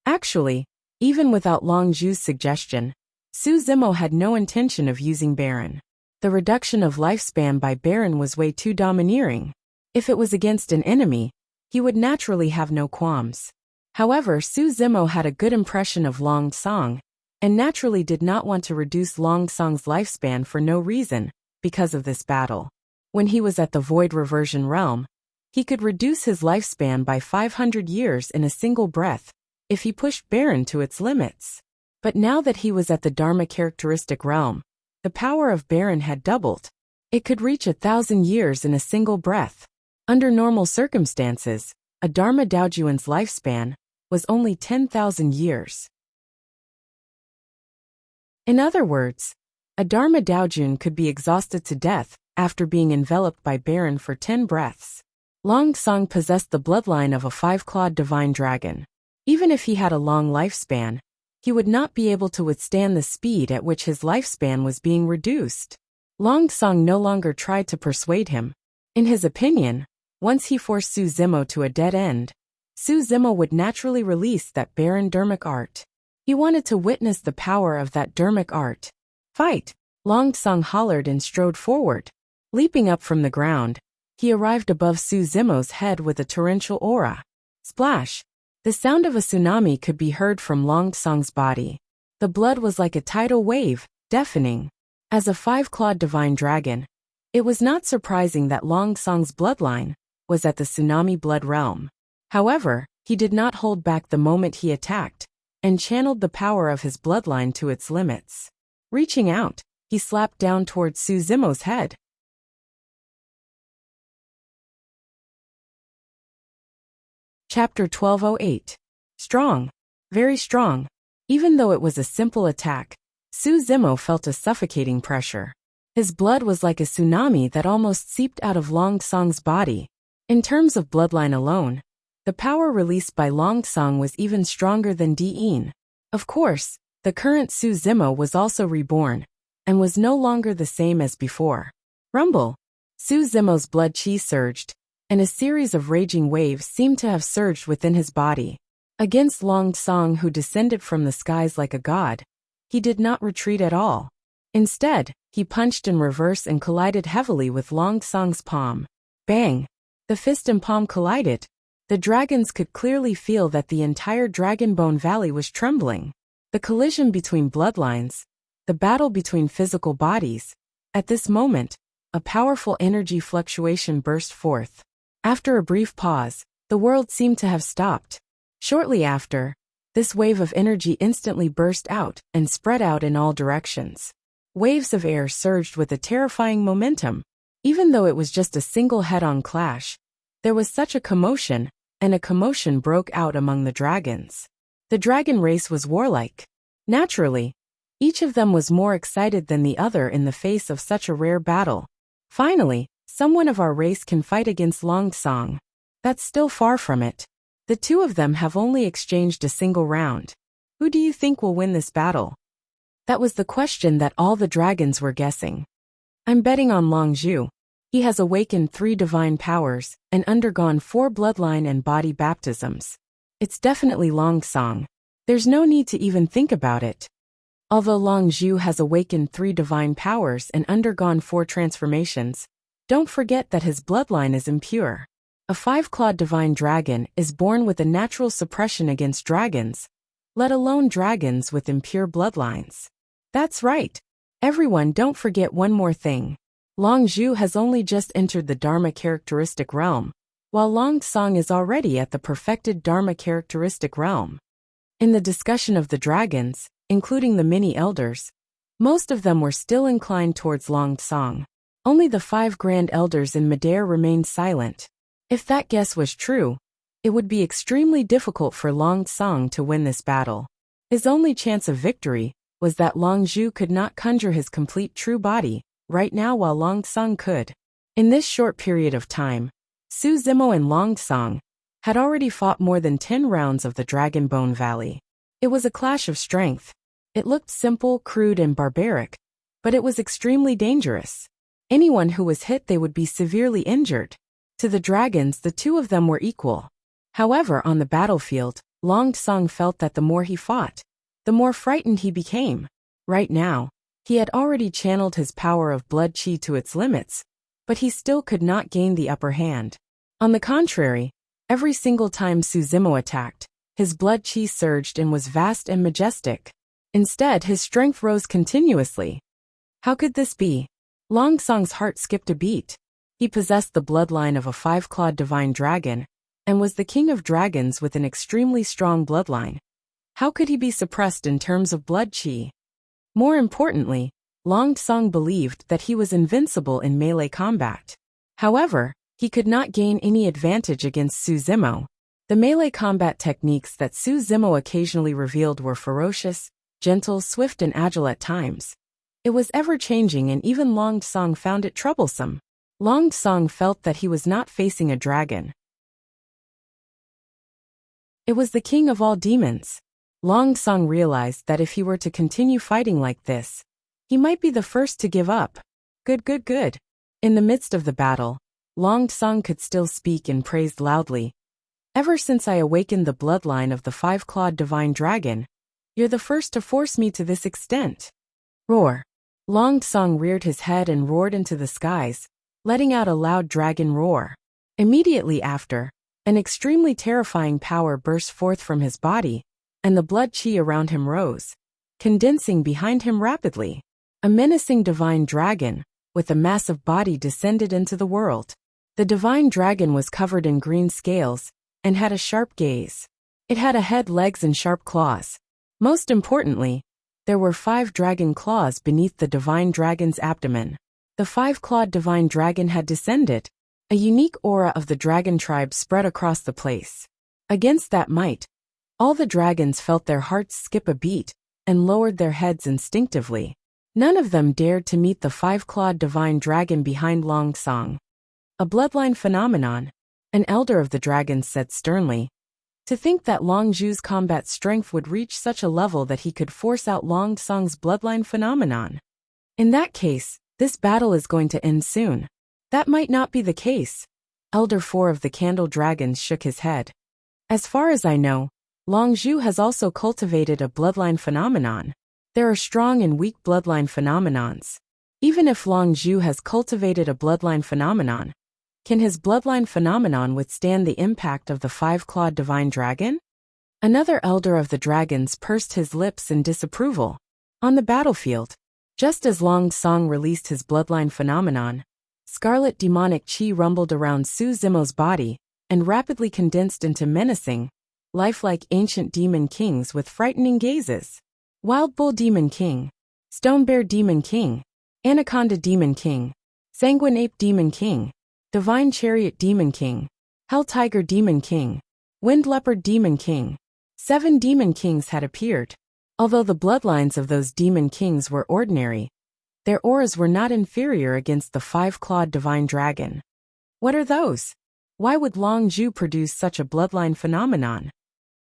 Actually, even without Long Zhu's suggestion, Su Zimo had no intention of using Baron. The reduction of lifespan by Baron was way too domineering. If it was against an enemy, he would naturally have no qualms. However, Su Zimo had a good impression of Long Tsang, and naturally did not want to reduce Long Tsang's lifespan for no reason, because of this battle. When he was at the Void Reversion Realm, he could reduce his lifespan by 500 years in a single breath, if he pushed Baron to its limits. But now that he was at the Dharma characteristic realm, the power of Baron had doubled. It could reach 1,000 years in a single breath. Under normal circumstances, a Dharma Daojuan's lifespan was only 10,000 years. In other words, a Dharma Daojun could be exhausted to death after being enveloped by Baron for 10 breaths. Long Tsang possessed the bloodline of a 5-clawed divine dragon. Even if he had a long lifespan, he would not be able to withstand the speed at which his lifespan was being reduced. Long Song no longer tried to persuade him. In his opinion, once he forced Su Zimo to a dead end, Su Zimo would naturally release that barren dermic art. He wanted to witness the power of that dermic art. Fight! Long Song hollered and strode forward. Leaping up from the ground, he arrived above Su Zimo's head with a torrential aura. Splash! The sound of a tsunami could be heard from Long Song's body. The blood was like a tidal wave, deafening. As a five-clawed divine dragon, it was not surprising that Long Song's bloodline was at the tsunami blood realm. However, he did not hold back the moment he attacked, and channeled the power of his bloodline to its limits. Reaching out, he slapped down towards Su Zimo's head. Chapter 1208. Strong. Very strong. Even though it was a simple attack, Su Zimo felt a suffocating pressure. His blood was like a tsunami that almost seeped out of Long Song's body. In terms of bloodline alone, the power released by Long Song was even stronger than Diin. Of course, the current Su Zimo was also reborn, and was no longer the same as before. Rumble! Su Zimo's blood chi surged, and a series of raging waves seemed to have surged within his body. Against Long Song, who descended from the skies like a god, he did not retreat at all. Instead, he punched in reverse and collided heavily with Long Song's palm. Bang! The fist and palm collided. The dragons could clearly feel that the entire Dragonbone Valley was trembling. The collision between bloodlines, the battle between physical bodies. At this moment, a powerful energy fluctuation burst forth. After a brief pause, the world seemed to have stopped. Shortly after, this wave of energy instantly burst out and spread out in all directions. Waves of air surged with a terrifying momentum. Even though it was just a single head-on clash, there was such a commotion, and a commotion broke out among the dragons. The dragon race was warlike. Naturally, each of them was more excited than the other in the face of such a rare battle. Finally, someone of our race can fight against Long Song. That's still far from it. The two of them have only exchanged a single round. Who do you think will win this battle? That was the question that all the dragons were guessing. I'm betting on Long Zhu. He has awakened 3 divine powers and undergone 4 bloodline and body baptisms. It's definitely Long Song. There's no need to even think about it. Although Long Zhu has awakened 3 divine powers and undergone 4 transformations, don't forget that his bloodline is impure. A 5-clawed divine dragon is born with a natural suppression against dragons, let alone dragons with impure bloodlines. That's right. Everyone, don't forget one more thing. Long Zhu has only just entered the Dharma characteristic realm, while Long Song is already at the perfected Dharma characteristic realm. In the discussion of the dragons, including the mini-elders, most of them were still inclined towards Long Song. Only the 5 grand elders in Midair remained silent. If that guess was true, it would be extremely difficult for Long Song to win this battle. His only chance of victory was that Long Zhu could not conjure his complete true body right now, while Long Song could. In this short period of time, Su Zimo and Long Song had already fought more than 10 rounds of the Dragonbone Valley. It was a clash of strength. It looked simple, crude, and barbaric, but it was extremely dangerous. Anyone who was hit, they would be severely injured. To the dragons, the two of them were equal. However, on the battlefield, Long Song felt that the more he fought, the more frightened he became. Right now, he had already channeled his power of blood chi to its limits, but he still could not gain the upper hand. On the contrary, every single time Su Zimo attacked, his blood chi surged and was vast and majestic. Instead, his strength rose continuously. How could this be? Long Song's heart skipped a beat. He possessed the bloodline of a 5-clawed divine dragon, and was the king of dragons with an extremely strong bloodline. How could he be suppressed in terms of blood chi? More importantly, Long Song believed that he was invincible in melee combat. However, he could not gain any advantage against Su Zimo. The melee combat techniques that Su Zimo occasionally revealed were ferocious, gentle, swift, and agile at times. It was ever-changing, and even Long Song found it troublesome. Long Song felt that he was not facing a dragon. It was the king of all demons. Long Song realized that if he were to continue fighting like this, he might be the first to give up. Good. In the midst of the battle, Long Song could still speak and praised loudly. Ever since I awakened the bloodline of the five-clawed divine dragon, you're the first to force me to this extent. Roar. Long Song reared his head and roared into the skies, letting out a loud dragon roar. Immediately after, an extremely terrifying power burst forth from his body, and the blood chi around him rose, condensing behind him rapidly. A menacing divine dragon, with a massive body, descended into the world. The divine dragon was covered in green scales, and had a sharp gaze. It had a head, legs, and sharp claws. Most importantly, there were 5 dragon claws beneath the divine dragon's abdomen. The 5-clawed divine dragon had descended. A unique aura of the dragon tribe spread across the place. Against that might, all the dragons felt their hearts skip a beat, and lowered their heads instinctively. None of them dared to meet the 5-clawed divine dragon behind Long Song. A bloodline phenomenon, an elder of the dragons said sternly. To think that Long Zhu's combat strength would reach such a level that he could force out Long Song's bloodline phenomenon. In that case, this battle is going to end soon. That might not be the case. Elder 4 of the Candle Dragons shook his head. As far as I know, Long Zhu has also cultivated a bloodline phenomenon. There are strong and weak bloodline phenomenons. Even if Long Zhu has cultivated a bloodline phenomenon, can his bloodline phenomenon withstand the impact of the 5-clawed divine dragon? Another elder of the dragons pursed his lips in disapproval. On the battlefield, just as Long Song released his bloodline phenomenon, scarlet demonic chi rumbled around Su Zimo's body and rapidly condensed into menacing, lifelike ancient demon kings with frightening gazes. Wild Bull Demon King, Stone Bear Demon King, Anaconda Demon King, Sanguine Ape Demon King, Divine Chariot Demon King, Hell Tiger Demon King, Wind Leopard Demon King. 7 demon kings had appeared. Although the bloodlines of those demon kings were ordinary, their auras were not inferior against the 5-clawed divine dragon. What are those? Why would Long Zhu produce such a bloodline phenomenon?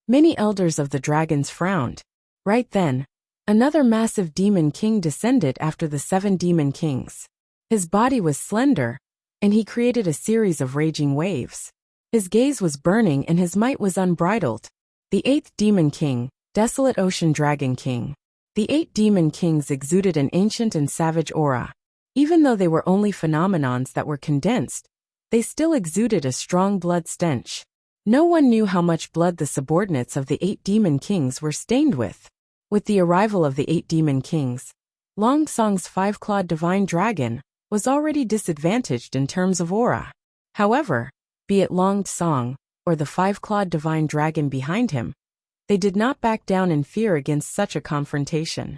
Many elders of the dragons frowned. Right then, another massive demon king descended after the 7 demon kings. His body was slender, and he created a series of raging waves. His gaze was burning and his might was unbridled. The 8th demon king, Desolate Ocean Dragon King. The 8 demon kings exuded an ancient and savage aura. Even though they were only phenomenons that were condensed, they still exuded a strong blood stench. No one knew how much blood the subordinates of the 8 demon kings were stained with. With the arrival of the 8 demon kings, Long Song's 5-clawed divine dragon was already disadvantaged in terms of aura. However, be it Long Song or the 5-clawed divine dragon behind him, they did not back down in fear against such a confrontation.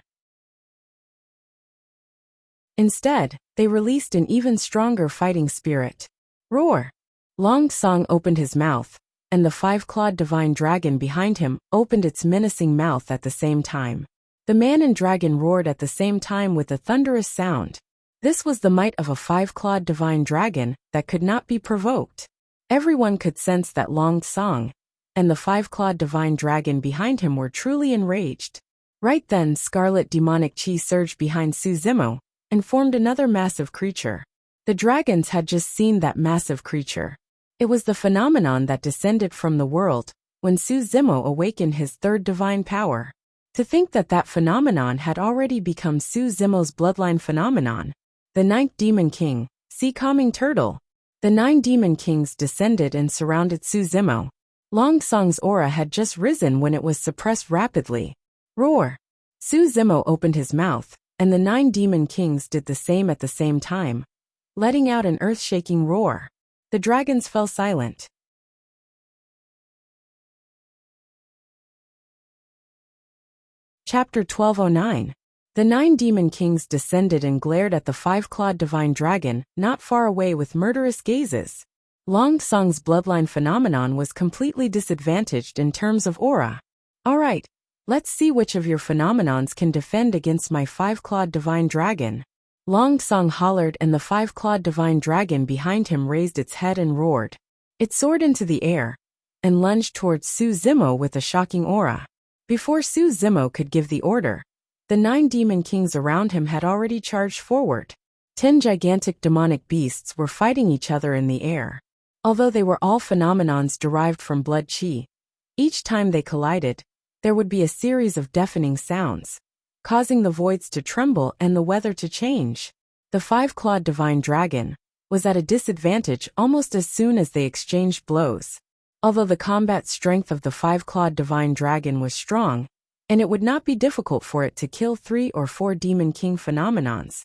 Instead, they released an even stronger fighting spirit. Roar! Long Song opened his mouth, and the 5-clawed divine dragon behind him opened its menacing mouth at the same time. The man and dragon roared at the same time with a thunderous sound. This was the might of a 5-clawed divine dragon that could not be provoked. Everyone could sense that Long Song and the 5-clawed divine dragon behind him were truly enraged. Right then, scarlet demonic chi surged behind Su Zimo and formed another massive creature. The dragons had just seen that massive creature. It was the phenomenon that descended from the world when Su Zimo awakened his 3rd divine power. To think that that phenomenon had already become Su Zimo's bloodline phenomenon. The 9th demon king, Sea Calming Turtle. The 9 demon kings descended and surrounded Su Zimo. Long Song's aura had just risen when it was suppressed rapidly. Roar! Su Zimo opened his mouth, and the 9 demon kings did the same at the same time, letting out an earth-shaking roar. The dragons fell silent. Chapter 1209. The 9 demon kings descended and glared at the 5-clawed divine dragon not far away with murderous gazes. Long Song's bloodline phenomenon was completely disadvantaged in terms of aura. Alright, let's see which of your phenomenons can defend against my 5-clawed divine dragon. Long Song hollered, and the 5-clawed divine dragon behind him raised its head and roared. It soared into the air and lunged towards Su Zimo with a shocking aura. Before Su Zimo could give the order, the 9 demon kings around him had already charged forward. 10 gigantic demonic beasts were fighting each other in the air. Although they were all phenomenons derived from blood chi, each time they collided, there would be a series of deafening sounds, causing the voids to tremble and the weather to change. The 5-clawed divine dragon was at a disadvantage almost as soon as they exchanged blows. Although the combat strength of the 5-clawed divine dragon was strong, and it would not be difficult for it to kill 3 or 4 demon king phenomenons,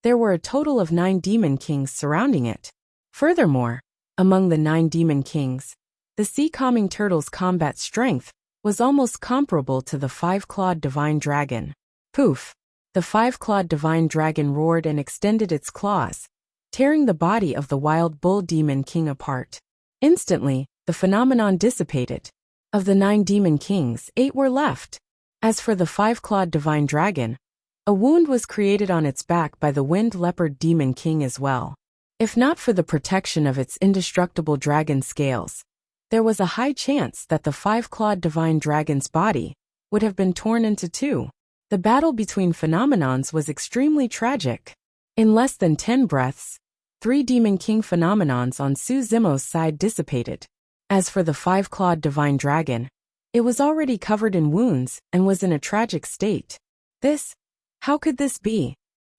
there were a total of 9 demon kings surrounding it. Furthermore, among the 9 demon kings, the sea-calming turtle's combat strength was almost comparable to the 5-clawed divine dragon. Poof! The 5-clawed divine dragon roared and extended its claws, tearing the body of the wild bull demon king apart. Instantly, the phenomenon dissipated. Of the 9 demon kings, 8 were left. As for the 5-clawed divine dragon, a wound was created on its back by the winged leopard demon king as well. If not for the protection of its indestructible dragon scales, there was a high chance that the 5-clawed divine dragon's body would have been torn into 2. The battle between phenomenons was extremely tragic. In less than 10 breaths, 3 demon king phenomenons on Su Zimo's side dissipated. As for the 5-clawed divine dragon, it was already covered in wounds and was in a tragic state. How could this be?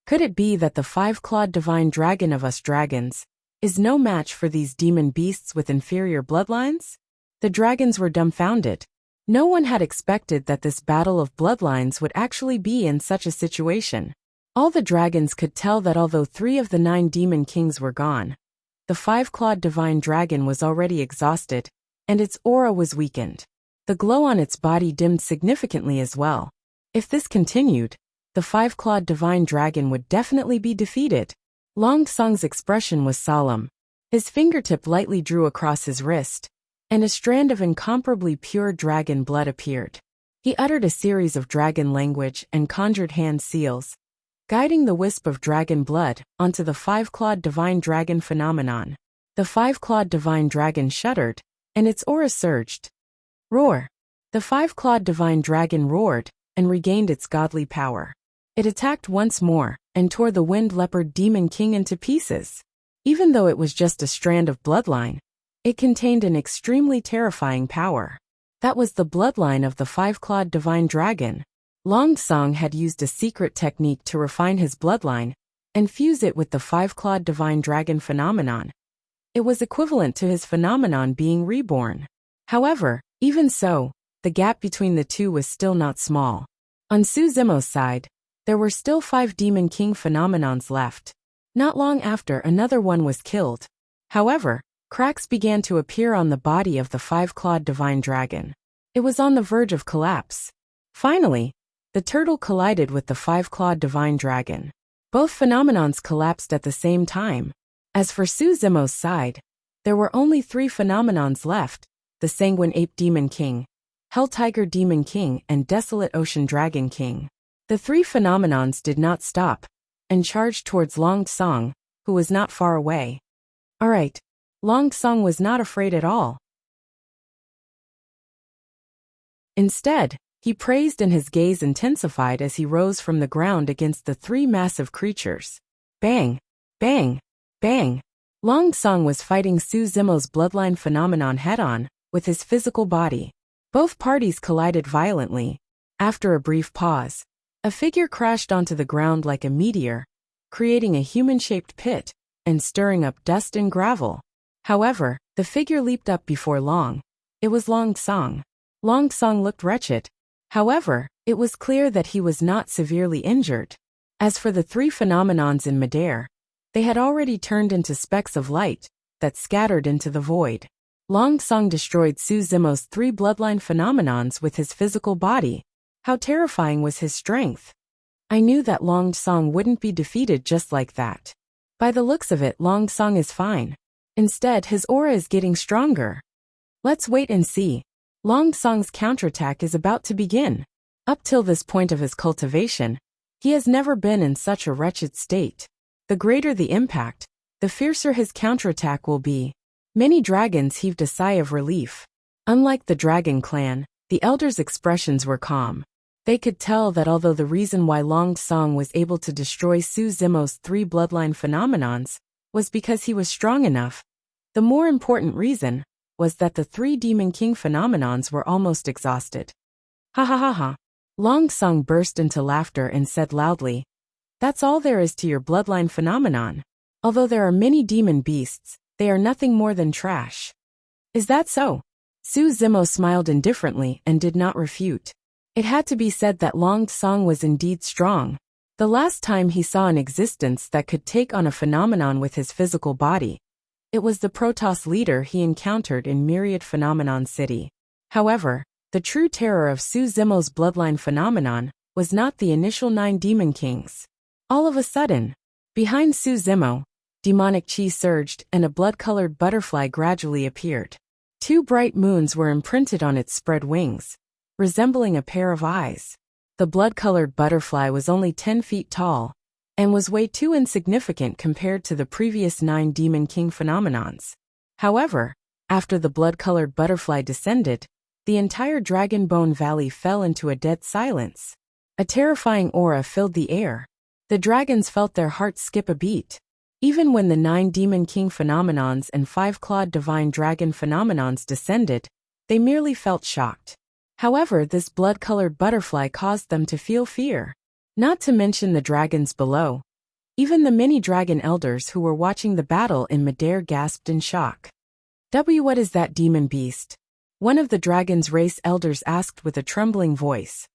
Could it be that the 5-clawed divine dragon of us dragons is no match for these demon beasts with inferior bloodlines? The dragons were dumbfounded. No one had expected that this battle of bloodlines would actually be in such a situation. All the dragons could tell that although 3 of the 9 demon kings were gone, the 5-clawed divine dragon was already exhausted, and its aura was weakened. The glow on its body dimmed significantly as well. If this continued, the 5-clawed divine dragon would definitely be defeated. Long Song's expression was solemn. His fingertip lightly drew across his wrist, and a strand of incomparably pure dragon blood appeared. He uttered a series of dragon language and conjured hand seals, guiding the wisp of dragon blood onto the 5-clawed divine dragon phenomenon. The 5-clawed divine dragon shuddered, and its aura surged. Roar! The 5-clawed divine dragon roared and regained its godly power. It attacked once more and tore the winged leopard demon king into pieces. Even though it was just a strand of bloodline, it contained an extremely terrifying power. That was the bloodline of the 5-clawed divine dragon. Long Song had used a secret technique to refine his bloodline and fuse it with the 5-clawed divine dragon phenomenon. It was equivalent to his phenomenon being reborn. However, even so, the gap between the two was still not small. On Su Zimo's side, there were still 5 demon king phenomenons left. Not long after, another one was killed. However, cracks began to appear on the body of the 5-clawed divine dragon. It was on the verge of collapse. Finally, the turtle collided with the 5-clawed divine dragon. Both phenomenons collapsed at the same time. As for Su Zimo's side, there were only 3 phenomenons left: the Sanguine Ape Demon King, Hell Tiger Demon King, and Desolate Ocean Dragon King. The 3 phenomenons did not stop and charged towards Long Song, who was not far away. Alright, Long Song was not afraid at all. Instead, he praised and his gaze intensified as he rose from the ground against the 3 massive creatures. Bang! Bang! Bang! Long Song was fighting Su Zimo's bloodline phenomenon head-on, with his physical body. Both parties collided violently. After a brief pause, a figure crashed onto the ground like a meteor, creating a human-shaped pit and stirring up dust and gravel. However, the figure leaped up before long. It was Long Song. Long Song looked wretched. However, it was clear that he was not severely injured. As for the 3 phenomenons in midair, they had already turned into specks of light that scattered into the void. Long Song destroyed Su Zimo's 3 bloodline phenomenons with his physical body. How terrifying was his strength! I knew that Long Song wouldn't be defeated just like that. By the looks of it, Long Song is fine. Instead, his aura is getting stronger. Let's wait and see. Long Song's counterattack is about to begin. Up till this point of his cultivation, he has never been in such a wretched state. The greater the impact, the fiercer his counterattack will be. Many dragons heaved a sigh of relief. Unlike the Dragon Clan, The elders' expressions were calm. They could tell that although the reason why Long Song was able to destroy Su Zimo's 3 bloodline phenomenons was because he was strong enough, the more important reason was that the 3 Demon King phenomenons were almost exhausted. Ha ha ha ha. Long Song burst into laughter and said loudly, "That's all there is to your bloodline phenomenon. Although there are many demon beasts, they are nothing more than trash." "Is that so?" Su Zimo smiled indifferently and did not refute. It had to be said that Long Song was indeed strong. The last time he saw an existence that could take on a phenomenon with his physical body, it was the Protoss leader he encountered in Myriad Phenomenon City. However, the true terror of Su Zimo's bloodline phenomenon was not the initial 9 Demon Kings. All of a sudden, behind Su Zimo, demonic chi surged and a blood-colored butterfly gradually appeared. 2 bright moons were imprinted on its spread wings, resembling a pair of eyes. The blood-colored butterfly was only 10 feet tall, and was way too insignificant compared to the previous 9 Demon King phenomenons. However, after the blood-colored butterfly descended, the entire Dragon Bone Valley fell into a dead silence. A terrifying aura filled the air. The dragons felt their hearts skip a beat. Even when the 9 Demon King phenomenons and 5-clawed Divine Dragon phenomenons descended, they merely felt shocked. However, this blood-colored butterfly caused them to feel fear. Not to mention the dragons below. Even the many dragon elders who were watching the battle in midair gasped in shock. What is that demon beast?" one of the dragon's race elders asked with a trembling voice.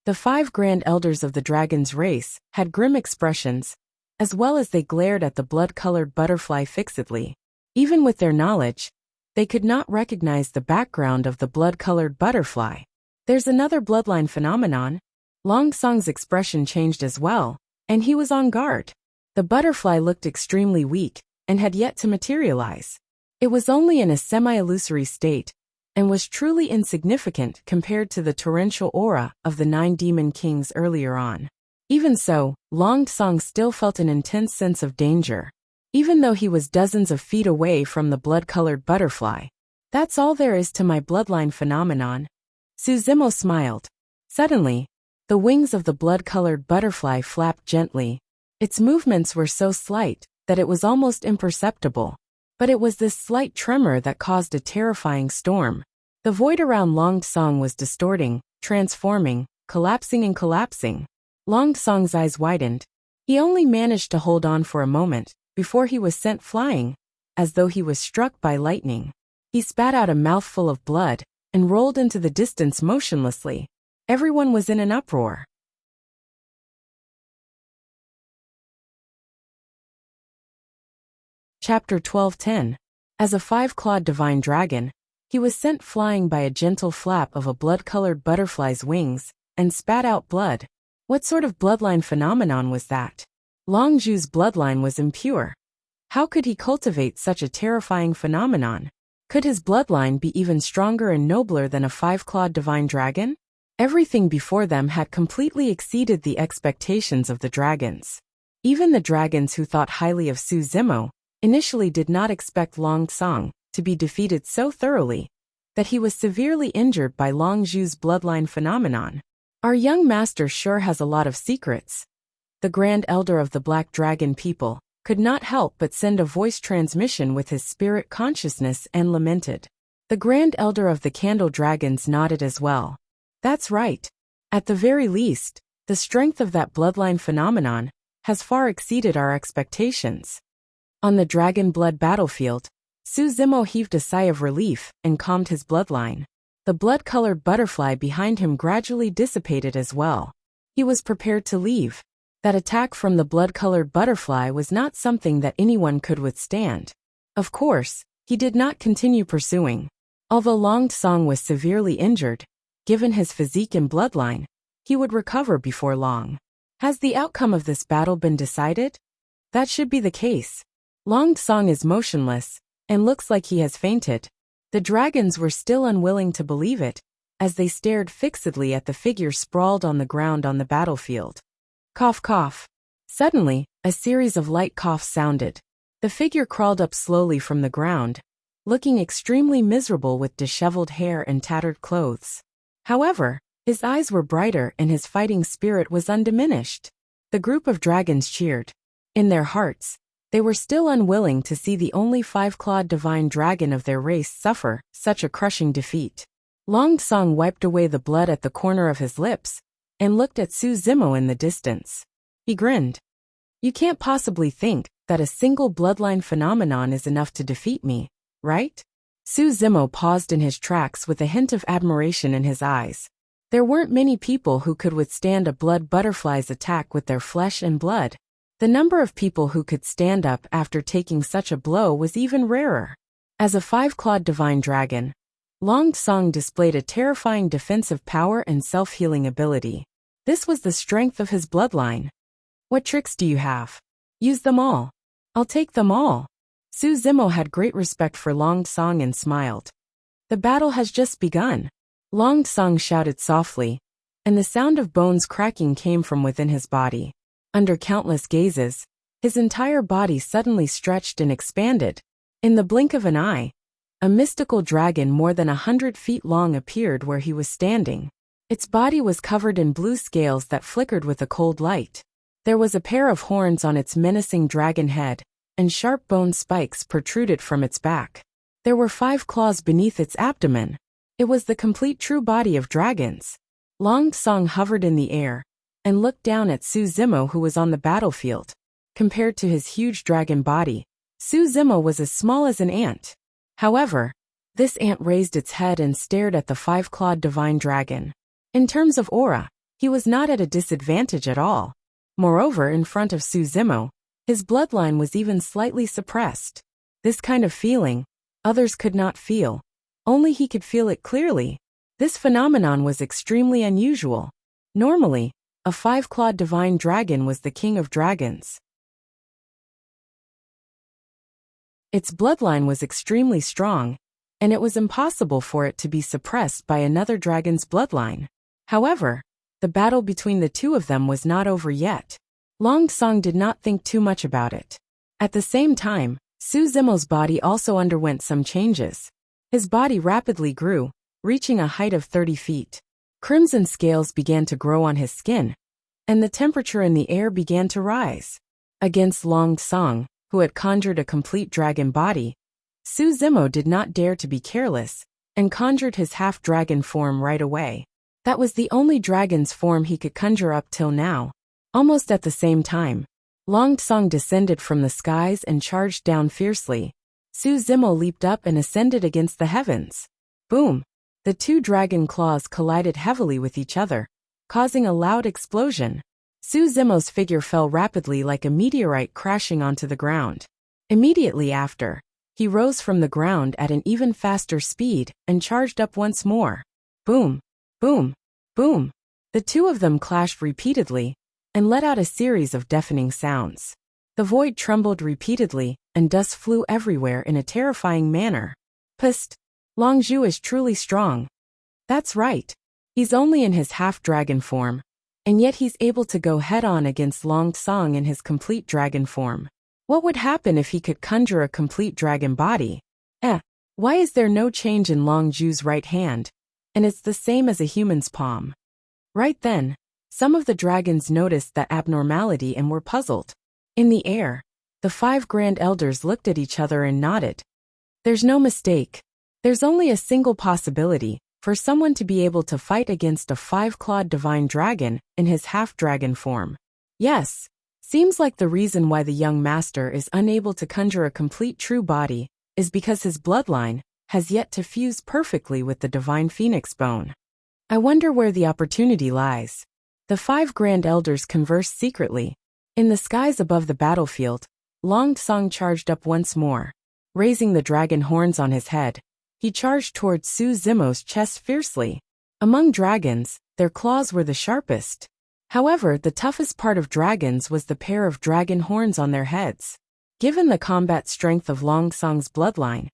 The 5 grand elders of the dragon's race had grim expressions, as well as they glared at the blood-colored butterfly fixedly. Even with their knowledge, they could not recognize the background of the blood-colored butterfly. "There's another bloodline phenomenon." Long Song's expression changed as well, and he was on guard. The butterfly looked extremely weak, and had yet to materialize. It was only in a semi-illusory state, and was truly insignificant compared to the torrential aura of the 9 Demon Kings earlier on. Even so, Long Song still felt an intense sense of danger, even though he was dozens of feet away from the blood-colored butterfly. "That's all there is to my bloodline phenomenon." Su Zimo smiled. Suddenly, the wings of the blood-colored butterfly flapped gently. Its movements were so slight that it was almost imperceptible. But it was this slight tremor that caused a terrifying storm. The void around Long Song was distorting, transforming, collapsing and collapsing. Long Song's eyes widened. He only managed to hold on for a moment, before he was sent flying, as though he was struck by lightning. He spat out a mouthful of blood, and rolled into the distance motionlessly. Everyone was in an uproar. Chapter 12:10. As a 5-clawed divine dragon, he was sent flying by a gentle flap of a blood-colored butterfly's wings, and spat out blood. What sort of bloodline phenomenon was that? Long Zhu's bloodline was impure. How could he cultivate such a terrifying phenomenon? Could his bloodline be even stronger and nobler than a 5-clawed divine dragon? Everything before them had completely exceeded the expectations of the dragons. Even the dragons who thought highly of Su Zimo initially did not expect Long Song to be defeated so thoroughly that he was severely injured by Long Zhu's bloodline phenomenon. "Our young master sure has a lot of secrets." The Grand Elder of the Black Dragon people could not help but send a voice transmission with his spirit consciousness and lamented. The Grand Elder of the Candle Dragons nodded as well. "That's right. At the very least, the strength of that bloodline phenomenon has far exceeded our expectations." On the Dragon Blood battlefield, Su Zimo heaved a sigh of relief and calmed his bloodline. The blood-colored butterfly behind him gradually dissipated as well. He was prepared to leave. That attack from the blood-colored butterfly was not something that anyone could withstand. Of course, he did not continue pursuing. Although Long Song was severely injured, given his physique and bloodline, he would recover before long. Has the outcome of this battle been decided? That should be the case. Long Song is motionless, and looks like he has fainted. The dragons were still unwilling to believe it, as they stared fixedly at the figure sprawled on the ground on the battlefield. Cough cough. Suddenly, a series of light coughs sounded. The figure crawled up slowly from the ground, looking extremely miserable with disheveled hair and tattered clothes. However, his eyes were brighter and his fighting spirit was undiminished. The group of dragons cheered. In their hearts, they were still unwilling to see the only five-clawed divine dragon of their race suffer such a crushing defeat. Long Song wiped away the blood at the corner of his lips and looked at Su Zimo in the distance. He grinned. You can't possibly think that a single bloodline phenomenon is enough to defeat me, right? Su Zimo paused in his tracks with a hint of admiration in his eyes. There weren't many people who could withstand a blood butterfly's attack with their flesh and blood. The number of people who could stand up after taking such a blow was even rarer. As a five-clawed divine dragon, Long Song displayed a terrifying defensive power and self-healing ability. This was the strength of his bloodline. What tricks do you have? Use them all. I'll take them all. Su Zimo had great respect for Long Song and smiled. The battle has just begun. Long Song shouted softly, and the sound of bones cracking came from within his body. Under countless gazes, his entire body suddenly stretched and expanded. In the blink of an eye, a mystical dragon more than 100 feet long appeared where he was standing. Its body was covered in blue scales that flickered with a cold light. There was a pair of horns on its menacing dragon head, and sharp bone spikes protruded from its back. There were 5 claws beneath its abdomen. It was the complete true body of dragons. Long Song hovered in the air and looked down at Su Zimo, who was on the battlefield. Compared to his huge dragon body, Su Zimo was as small as an ant. However, this ant raised its head and stared at the 5-clawed divine dragon. In terms of aura, he was not at a disadvantage at all. Moreover, in front of Su Zimo, his bloodline was even slightly suppressed. This kind of feeling, others could not feel. Only he could feel it clearly. This phenomenon was extremely unusual. Normally, a 5-clawed divine dragon was the king of dragons. Its bloodline was extremely strong, and it was impossible for it to be suppressed by another dragon's bloodline. However, the battle between the two of them was not over yet. Long Song did not think too much about it. At the same time, Su Zimo's body also underwent some changes. His body rapidly grew, reaching a height of 30 feet. Crimson scales began to grow on his skin, and the temperature in the air began to rise. Against Long Song, who had conjured a complete dragon body, Su Zimo did not dare to be careless, and conjured his half-dragon form right away. That was the only dragon's form he could conjure up till now. Almost at the same time, Long Song descended from the skies and charged down fiercely. Su Zimo leaped up and ascended against the heavens. Boom! The 2 dragon claws collided heavily with each other, causing a loud explosion. Su Zimo's figure fell rapidly like a meteorite crashing onto the ground. Immediately after, he rose from the ground at an even faster speed and charged up once more. Boom! Boom! Boom! The 2 of them clashed repeatedly and let out a series of deafening sounds. The void trembled repeatedly, and dust flew everywhere in a terrifying manner. Psst! Longzhu is truly strong. That's right. He's only in his half-dragon form, and yet he's able to go head-on against Long Song in his complete dragon form. What would happen if he could conjure a complete dragon body? Why is there no change in Longzhu's right hand, and it's the same as a human's palm? Right then, some of the dragons noticed that abnormality and were puzzled. In the air, the 5 grand elders looked at each other and nodded. There's no mistake. There's only a single possibility, for someone to be able to fight against a 5-clawed divine dragon in his half-dragon form. Yes, seems like the reason why the young master is unable to conjure a complete true body is because his bloodline has yet to fuse perfectly with the divine phoenix bone. I wonder where the opportunity lies. The 5 grand elders conversed secretly. In the skies above the battlefield, Long Song charged up once more. Raising the dragon horns on his head, he charged towards Su Zimo's chest fiercely. Among dragons, their claws were the sharpest. However, the toughest part of dragons was the pair of dragon horns on their heads. Given the combat strength of Long Song's bloodline,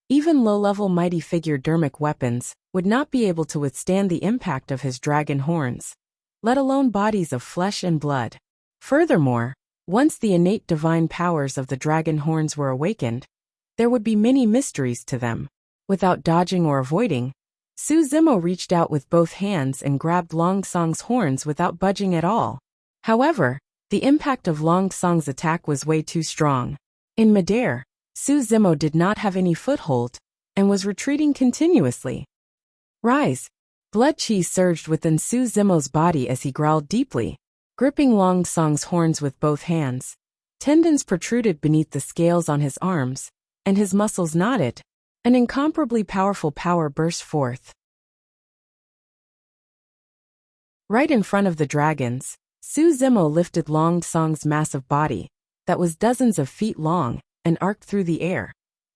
even low-level mighty figure dermic weapons would not be able to withstand the impact of his dragon horns, let alone bodies of flesh and blood. Furthermore, once the innate divine powers of the dragon horns were awakened, there would be many mysteries to them. Without dodging or avoiding, Su Zimo reached out with both hands and grabbed Long Song's horns without budging at all. However, the impact of Long Song's attack was way too strong. In midair, Su Zimo did not have any foothold and was retreating continuously. Rise! Blood chi surged within Su Zimo's body as he growled deeply, gripping Long Song's horns with both hands. Tendons protruded beneath the scales on his arms, and his muscles knotted. An incomparably powerful power burst forth. Right in front of the dragons, Su Zimo lifted Long Song's massive body, that was dozens of feet long, and arced through the air,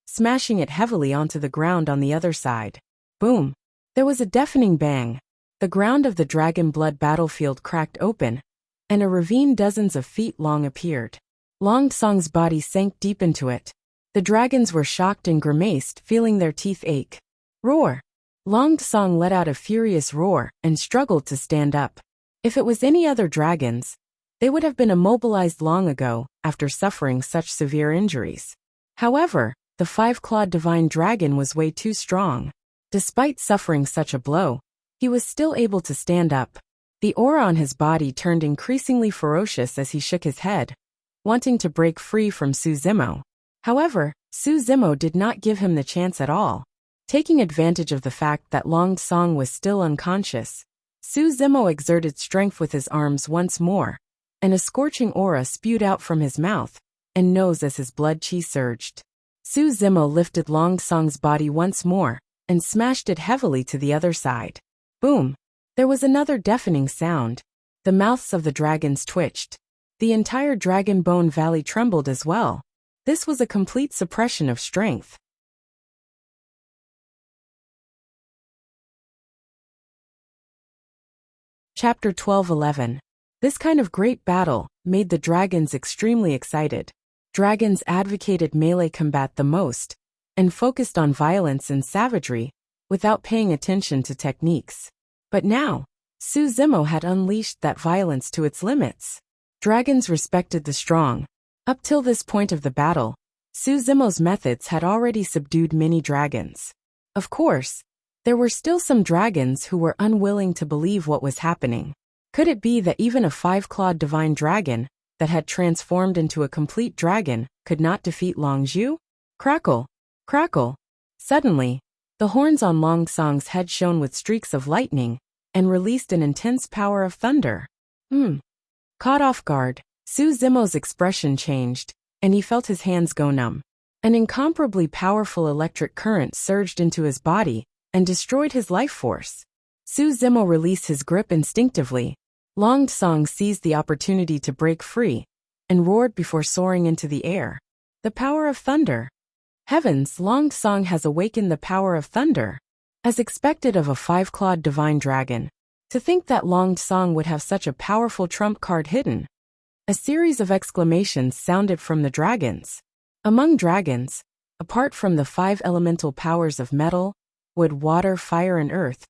smashing it heavily onto the ground on the other side. Boom! There was a deafening bang. The ground of the dragon blood battlefield cracked open, and a ravine dozens of feet long appeared. Long Song's body sank deep into it. The dragons were shocked and grimaced, feeling their teeth ache. Roar! Long Song let out a furious roar and struggled to stand up. If it was any other dragons, they would have been immobilized long ago after suffering such severe injuries. However, the five-clawed divine dragon was way too strong. Despite suffering such a blow, he was still able to stand up. The aura on his body turned increasingly ferocious as he shook his head, wanting to break free from Su Zimo. However, Su Zimo did not give him the chance at all. Taking advantage of the fact that Long Song was still unconscious, Su Zimo exerted strength with his arms once more, and a scorching aura spewed out from his mouth and nose as his blood chi surged. Su Zimo lifted Long Song's body once more and smashed it heavily to the other side. Boom! There was another deafening sound. The mouths of the dragons twitched. The entire Dragon Bone Valley trembled as well. This was a complete suppression of strength. Chapter 12:11. This kind of great battle made the dragons extremely excited. Dragons advocated melee combat the most, and focused on violence and savagery, without paying attention to techniques. But now, Su Zimo had unleashed that violence to its limits. Dragons respected the strong. Up till this point of the battle, Su Zimo's methods had already subdued many dragons. Of course, there were still some dragons who were unwilling to believe what was happening. Could it be that even a five-clawed divine dragon that had transformed into a complete dragon could not defeat Long Zhu? Crackle! Crackle! Suddenly, the horns on Long Song's head shone with streaks of lightning and released an intense power of thunder. Caught off guard, Su Zimo's expression changed, and he felt his hands go numb. An incomparably powerful electric current surged into his body and destroyed his life force. Su Zimo released his grip instinctively. Long Song seized the opportunity to break free and roared before soaring into the air. The power of thunder. Heavens, Long Song has awakened the power of thunder. As expected of a five-clawed divine dragon. To think that Long Song would have such a powerful trump card hidden. A series of exclamations sounded from the dragons. Among dragons, apart from the five elemental powers of metal, wood, water, fire, and earth,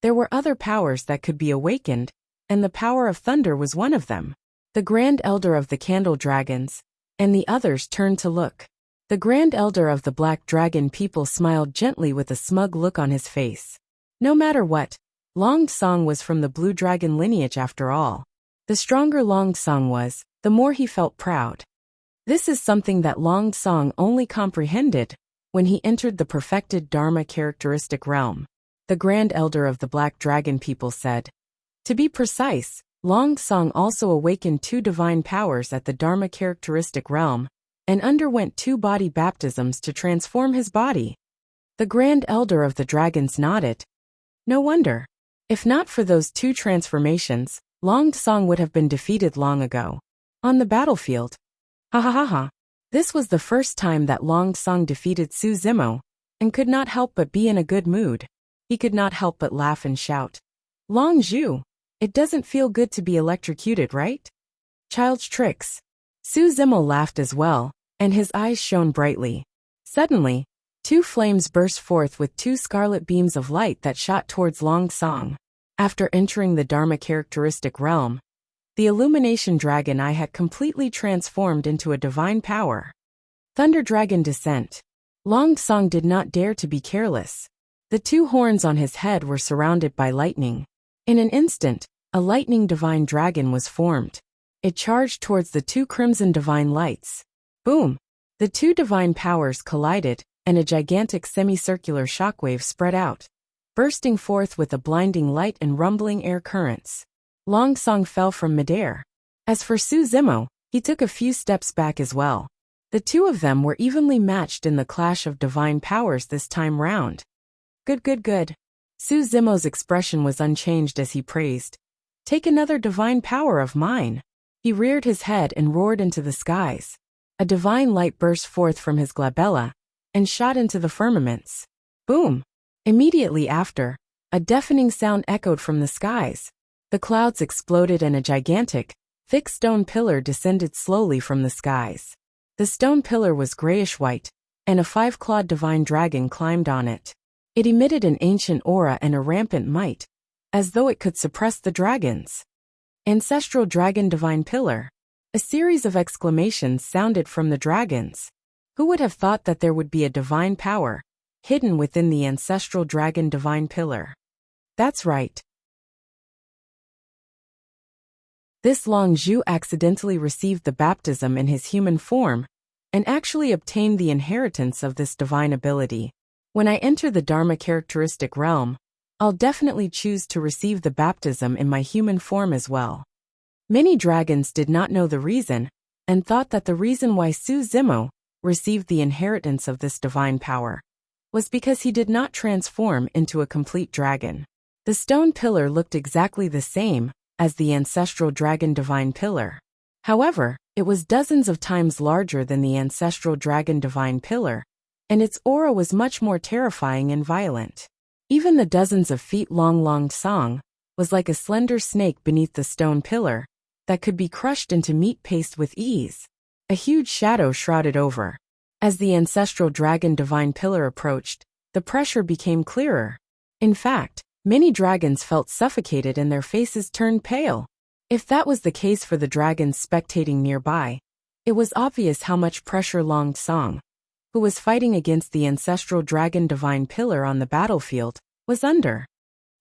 there were other powers that could be awakened, and the power of thunder was one of them. The Grand Elder of the Candle Dragons, and the others turned to look. The Grand Elder of the Black Dragon people smiled gently with a smug look on his face. No matter what, Long Song was from the Blue Dragon lineage after all. The stronger Long Song was, the more he felt proud. This is something that Long Song only comprehended when he entered the perfected Dharma characteristic realm. The Grand Elder of the Black Dragon people said. To be precise, Long Song also awakened two divine powers at the Dharma characteristic realm, and underwent 2 body baptisms to transform his body. The Grand Elder of the Dragons nodded. No wonder. If not for those 2 transformations, Long Song would have been defeated long ago. On the battlefield. Ha ha ha ha. This was the first time that Long Song defeated Su Zimo, and could not help but be in a good mood. He could not help but laugh and shout. Long Zhu, it doesn't feel good to be electrocuted, right? Child's tricks. Su Zimo laughed as well, and his eyes shone brightly. Suddenly, 2 flames burst forth with 2 scarlet beams of light that shot towards Long Song. After entering the Dharma characteristic realm, the Illumination Dragon I had completely transformed into a divine power. Thunder Dragon Descent. Long Song did not dare to be careless. The two horns on his head were surrounded by lightning. In an instant, a lightning divine dragon was formed. It charged towards the two crimson divine lights. Boom! The two divine powers collided, and a gigantic semicircular shockwave spread out, bursting forth with a blinding light and rumbling air currents. Long Song fell from midair. As for Su Zimo, he took a few steps back as well. The two of them were evenly matched in the clash of divine powers this time round. Good. Su Zimo's expression was unchanged as he praised. Take another divine power of mine. He reared his head and roared into the skies. A divine light burst forth from his glabella and shot into the firmaments. Boom! Immediately after, a deafening sound echoed from the skies. The clouds exploded and a gigantic, thick stone pillar descended slowly from the skies. The stone pillar was grayish-white, and a 5-clawed divine dragon climbed on it. It emitted an ancient aura and a rampant might, as though it could suppress the dragons. Ancestral Dragon Divine Pillar. A series of exclamations sounded from the dragons. Who would have thought that there would be a divine power hidden within the Ancestral Dragon Divine Pillar? That's right. This Long Zhu accidentally received the baptism in his human form, and actually obtained the inheritance of this divine ability. When I enter the Dharma characteristic realm, I'll definitely choose to receive the baptism in my human form as well. Many dragons did not know the reason, and thought that the reason why Su Zimo received the inheritance of this divine power was because he did not transform into a complete dragon. The stone pillar looked exactly the same as the Ancestral Dragon Divine Pillar. However, it was dozens of times larger than the Ancestral Dragon Divine Pillar, and its aura was much more terrifying and violent. Even the dozens of feet long Long Song was like a slender snake beneath the stone pillar that could be crushed into meat paste with ease. A huge shadow shrouded over. As the Ancestral Dragon Divine Pillar approached, the pressure became clearer. In fact, many dragons felt suffocated and their faces turned pale. If that was the case for the dragons spectating nearby, it was obvious how much pressure Long Song, who was fighting against the Ancestral Dragon Divine Pillar on the battlefield, was under.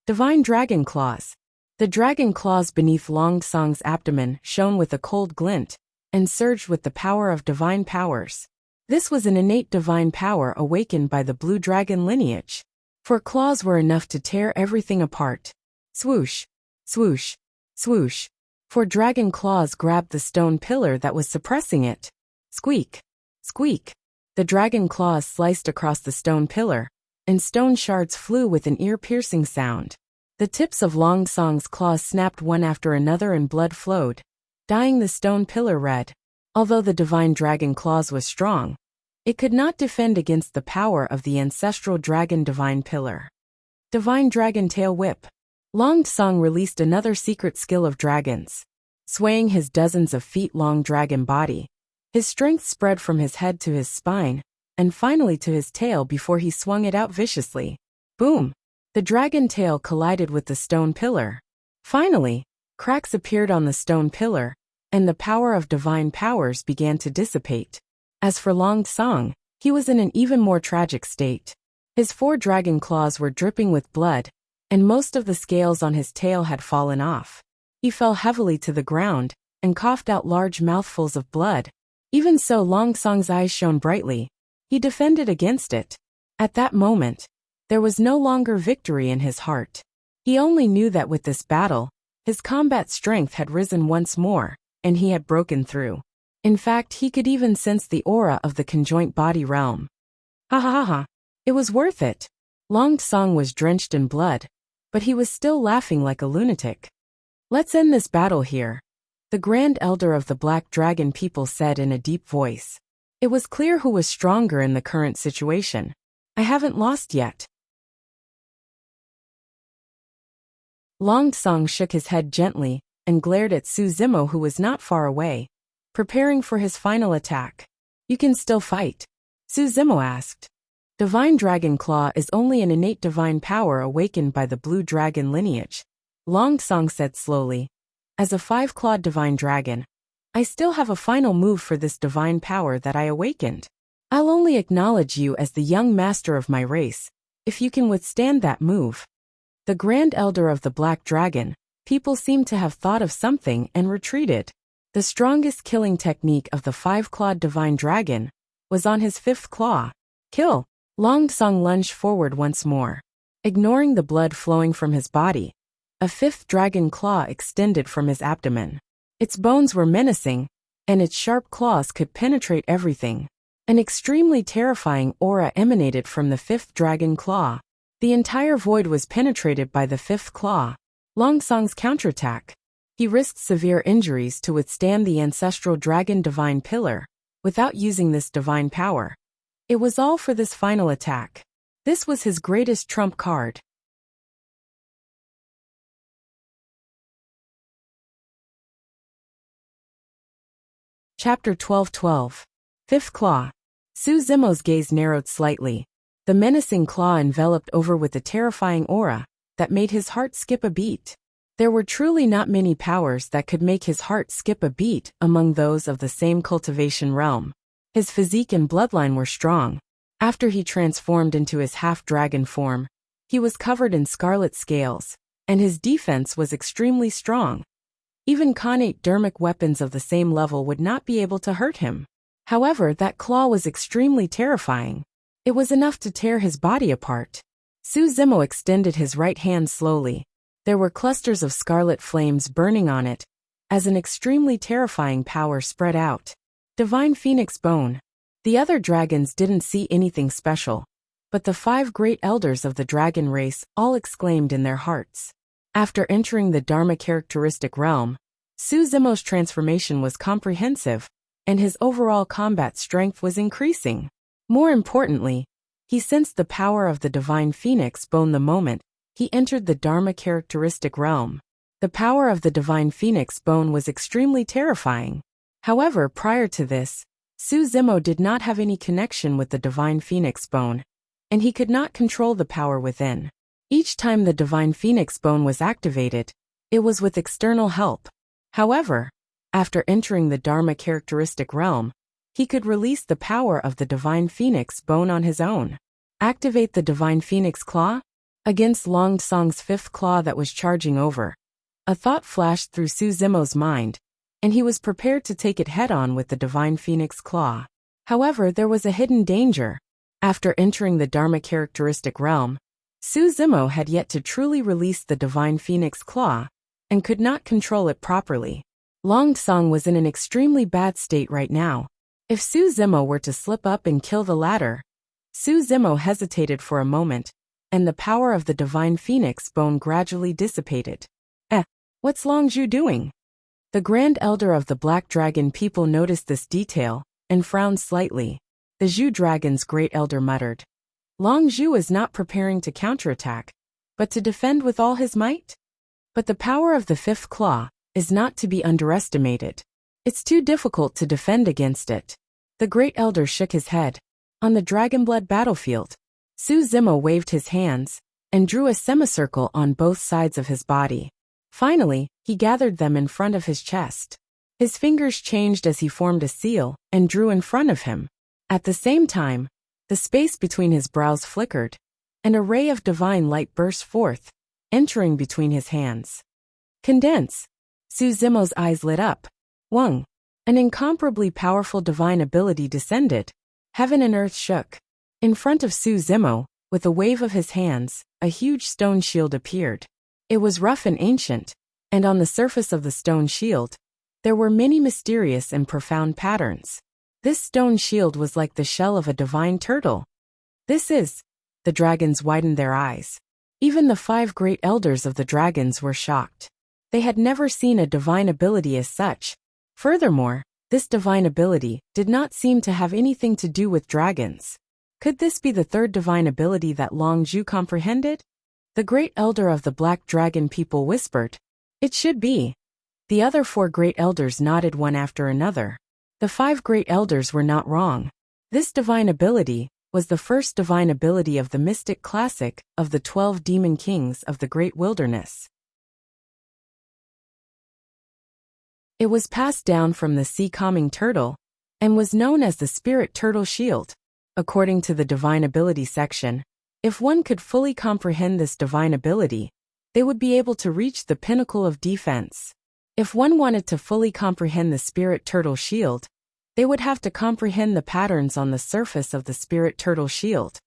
Divine Dragon Claws. The dragon claws beneath Long Song's abdomen shone with a cold glint, and surged with the power of divine powers. This was an innate divine power awakened by the blue dragon lineage. For claws were enough to tear everything apart. Swoosh, swoosh, swoosh. For dragon claws grabbed the stone pillar that was suppressing it. Squeak, squeak. The dragon claws sliced across the stone pillar, and stone shards flew with an ear-piercing sound. The tips of Long Song's claws snapped one after another and blood flowed, dyeing the stone pillar red. Although the divine dragon claws was strong, it could not defend against the power of the Ancestral Dragon Divine Pillar. Divine Dragon Tail Whip. Long Song released another secret skill of dragons. Swaying his dozens of feet long dragon body, his strength spread from his head to his spine, and finally to his tail before he swung it out viciously. Boom! The dragon tail collided with the stone pillar. Finally, cracks appeared on the stone pillar, and the power of divine powers began to dissipate. As for Long Song, he was in an even more tragic state. His 4 dragon claws were dripping with blood, and most of the scales on his tail had fallen off. He fell heavily to the ground, and coughed out large mouthfuls of blood. Even so, Long Song's eyes shone brightly. He defended against it. At that moment, there was no longer victory in his heart. He only knew that with this battle, his combat strength had risen once more, and he had broken through. In fact, he could even sense the aura of the conjoint body realm. Ha ha ha ha. It was worth it. Long Song was drenched in blood, but he was still laughing like a lunatic. Let's end this battle here, the Grand Elder of the Black Dragon people said in a deep voice. It was clear who was stronger in the current situation. I haven't lost yet. Long Song shook his head gently and glared at Su Zimo, who was not far away, preparing for his final attack. You can still fight? Su Zimo asked. Divine Dragon Claw is only an innate divine power awakened by the blue dragon lineage, Long Song said slowly. As a 5-clawed divine dragon, I still have a final move for this divine power that I awakened. I'll only acknowledge you as the young master of my race, if you can withstand that move. The Grand Elder of the Black Dragon, people seem to have thought of something and retreated. The strongest killing technique of the five-clawed divine dragon was on his fifth claw. Kill! Long Song lunged forward once more. Ignoring the blood flowing from his body, a fifth dragon claw extended from his abdomen. Its bones were menacing, and its sharp claws could penetrate everything. An extremely terrifying aura emanated from the fifth dragon claw. The entire void was penetrated by the fifth claw. Long Song's counterattack. He risked severe injuries to withstand the ancestral dragon divine pillar, without using this divine power. It was all for this final attack. This was his greatest trump card. Chapter 12:12. Fifth Claw. Su Zimo's gaze narrowed slightly. The menacing claw enveloped over with a terrifying aura that made his heart skip a beat. There were truly not many powers that could make his heart skip a beat among those of the same cultivation realm. His physique and bloodline were strong. After he transformed into his half-dragon form, he was covered in scarlet scales, and his defense was extremely strong. Even connate dermic weapons of the same level would not be able to hurt him. However, that claw was extremely terrifying. It was enough to tear his body apart. Su Zimo extended his right hand slowly. There were clusters of scarlet flames burning on it, as an extremely terrifying power spread out. Divine Phoenix Bone. The other dragons didn't see anything special, but the 5 great elders of the dragon race all exclaimed in their hearts. After entering the Dharma characteristic realm, Su Zimo's transformation was comprehensive, and his overall combat strength was increasing. More importantly, he sensed the power of the Divine Phoenix Bone the moment he entered the Dharma characteristic realm. The power of the Divine Phoenix Bone was extremely terrifying. However, prior to this, Su Zimo did not have any connection with the Divine Phoenix Bone, and he could not control the power within. Each time the Divine Phoenix Bone was activated, it was with external help. However, after entering the Dharma characteristic realm, he could release the power of the Divine Phoenix Bone on his own. Activate the Divine Phoenix Claw? Against Long Song's fifth claw that was charging over. A thought flashed through Su Zimo's mind, and he was prepared to take it head-on with the Divine Phoenix Claw. However, there was a hidden danger. After entering the Dharma characteristic realm, Su Zimo had yet to truly release the Divine Phoenix Claw, and could not control it properly. Long Song was in an extremely bad state right now. If Su Zimo were to slip up and kill the latter, Su Zimo hesitated for a moment, and the power of the Divine Phoenix Bone gradually dissipated. What's Long Zhu doing? The Grand Elder of the Black Dragon people noticed this detail, and frowned slightly. The Zhu Dragon's Great Elder muttered. Long Zhu is not preparing to counterattack, but to defend with all his might? But the power of the fifth claw is not to be underestimated. It's too difficult to defend against it. The Great Elder shook his head. On the Dragonblood battlefield, Su Zimo waved his hands, and drew a semicircle on both sides of his body. Finally, he gathered them in front of his chest. His fingers changed as he formed a seal, and drew in front of him. At the same time, the space between his brows flickered. An ray of divine light burst forth, entering between his hands. Condense! Su Zimo's eyes lit up. Wang! An incomparably powerful divine ability descended. Heaven and earth shook. In front of Su Zimo, with a wave of his hands, a huge stone shield appeared. It was rough and ancient, and on the surface of the stone shield, there were many mysterious and profound patterns. This stone shield was like the shell of a divine turtle. This is... The dragons widened their eyes. Even the 5 great elders of the dragons were shocked. They had never seen a divine ability as such. Furthermore, this divine ability did not seem to have anything to do with dragons. Could this be the 3rd divine ability that Long Zhu comprehended? The Great Elder of the Black Dragon people whispered. It should be. The other 4 great elders nodded one after another. The 5 great elders were not wrong. This divine ability was the first divine ability of the mystic classic of the 12 demon kings of the great wilderness. It was passed down from the sea-calming turtle, and was known as the Spirit Turtle Shield. According to the Divine Ability section, if one could fully comprehend this divine ability, they would be able to reach the pinnacle of defense. If one wanted to fully comprehend the Spirit Turtle Shield, they would have to comprehend the patterns on the surface of the Spirit Turtle Shield.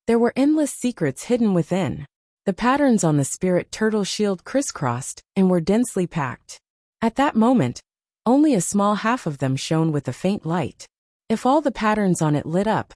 There were endless secrets hidden within. The patterns on the Spirit Turtle Shield crisscrossed and were densely packed. At that moment, only a small half of them shone with a faint light. If all the patterns on it lit up,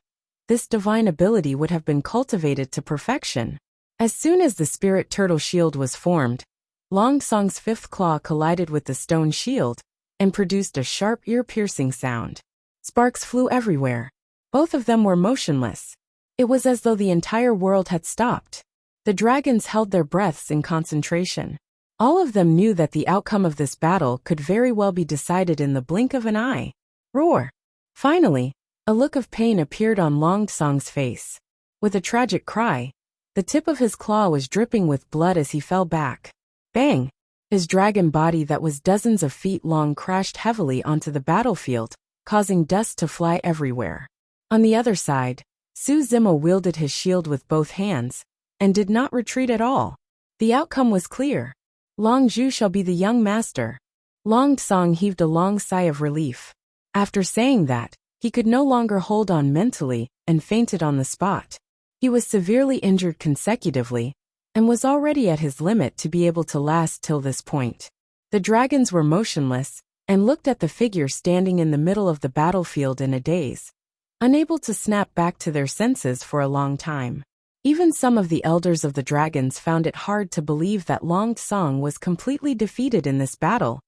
this divine ability would have been cultivated to perfection. As soon as the Spirit Turtle Shield was formed, Long Song's fifth claw collided with the stone shield and produced a sharp ear-piercing sound. Sparks flew everywhere. Both of them were motionless. It was as though the entire world had stopped. The dragons held their breaths in concentration. All of them knew that the outcome of this battle could very well be decided in the blink of an eye. Roar! Finally, a look of pain appeared on Long Song's face. With a tragic cry, the tip of his claw was dripping with blood as he fell back. Bang! His dragon body that was dozens of feet long crashed heavily onto the battlefield, causing dust to fly everywhere. On the other side, Su Zimo wielded his shield with both hands, and did not retreat at all. The outcome was clear. Long Zhu shall be the young master. Long Song heaved a long sigh of relief. After saying that, he could no longer hold on mentally and fainted on the spot. He was severely injured consecutively, and was already at his limit to be able to last till this point. The dragons were motionless, and looked at the figure standing in the middle of the battlefield in a daze, unable to snap back to their senses for a long time. Even some of the elders of the dragons found it hard to believe that Long Song was completely defeated in this battle,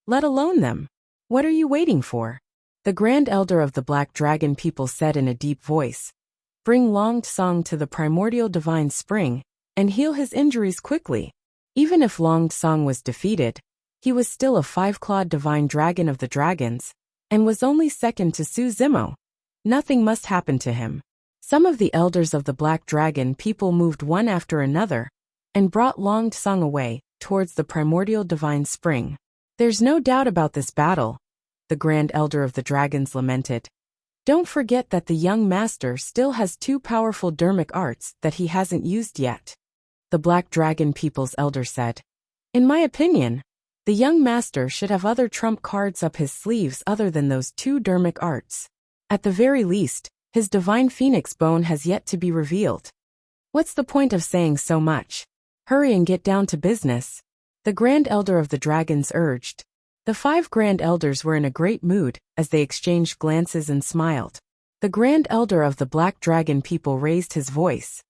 let alone them. What are you waiting for? The Grand Elder of the Black Dragon people said in a deep voice. Bring Long Song to the primordial divine spring, and heal his injuries quickly. Even if Long Song was defeated, he was still a five-clawed divine dragon of the dragons, and was only second to Su Zimo. Nothing must happen to him. Some of the elders of the Black Dragon people moved one after another, and brought Long Song away, towards the primordial divine spring. There's no doubt about this battle, the Grand Elder of the Dragons lamented. Don't forget that the young master still has two powerful dermic arts that he hasn't used yet. The Black Dragon people's elder said. In my opinion, the young master should have other trump cards up his sleeves other than those two dermic arts. At the very least, his divine phoenix bone has yet to be revealed. What's the point of saying so much? Hurry and get down to business, the Grand Elder of the Dragons urged. The 5 Grand Elders were in a great mood as they exchanged glances and smiled. The Grand Elder of the Black Dragon people raised his voice.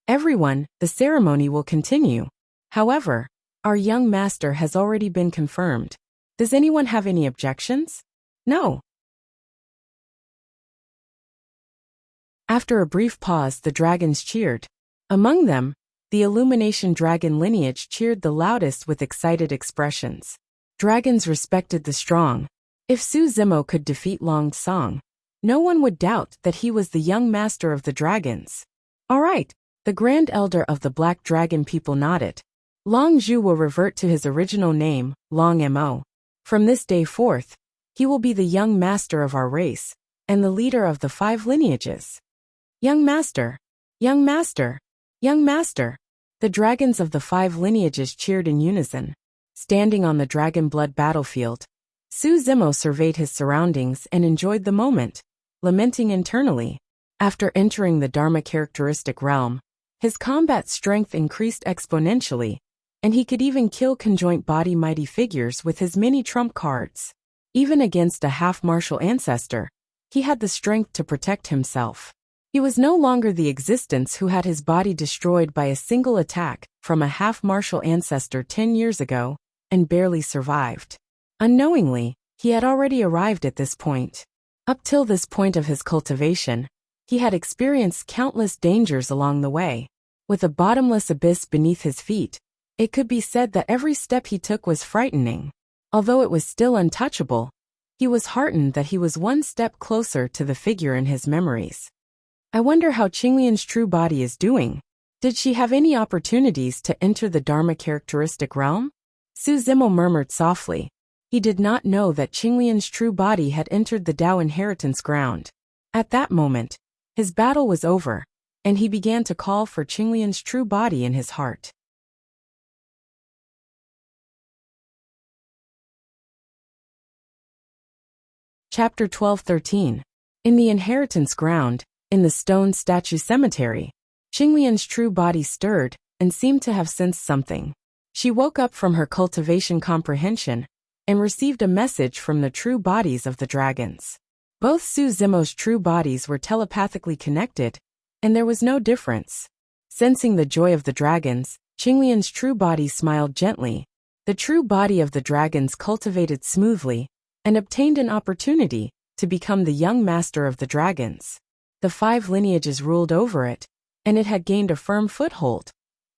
Everyone, the ceremony will continue. However, our young master has already been confirmed. Does anyone have any objections? No. After a brief pause, the dragons cheered. Among them, the Illumination Dragon lineage cheered the loudest with excited expressions. Dragons respected the strong. If Su Zimo could defeat Long Song, no one would doubt that he was the young master of the dragons. All right, the Grand Elder of the Black Dragon people nodded. Long Zhu will revert to his original name, Long Mo. From this day forth, he will be the young master of our race, and the leader of the 5 lineages. Young master, young master, young master. The dragons of the 5 lineages cheered in unison. Standing on the dragon blood battlefield, Su Zimo surveyed his surroundings and enjoyed the moment, lamenting internally. After entering the Dharma characteristic realm, his combat strength increased exponentially, and he could even kill conjoint body mighty figures with his many trump cards. Even against a half-martial ancestor, he had the strength to protect himself. He was no longer the existence who had his body destroyed by a single attack from a half-martial ancestor 10 years ago, and barely survived. Unknowingly, he had already arrived at this point. Up till this point of his cultivation, he had experienced countless dangers along the way. With a bottomless abyss beneath his feet, it could be said that every step he took was frightening. Although it was still untouchable, he was heartened that he was one step closer to the figure in his memories. I wonder how Qinglian's true body is doing. Did she have any opportunities to enter the Dharma characteristic realm? Su Zimo murmured softly. He did not know that Qinglian's true body had entered the Dao inheritance ground. At that moment, his battle was over, and he began to call for Qinglian's true body in his heart. Chapter 12-13. In the inheritance ground, in the stone statue cemetery, Qinglian's true body stirred and seemed to have sensed something. She woke up from her cultivation comprehension and received a message from the true bodies of the dragons. Both Su Zimo's true bodies were telepathically connected, and there was no difference. Sensing the joy of the dragons, Qinglian's true body smiled gently. The true body of the dragons cultivated smoothly and obtained an opportunity to become the young master of the dragons. The 5 lineages ruled over it, and it had gained a firm foothold,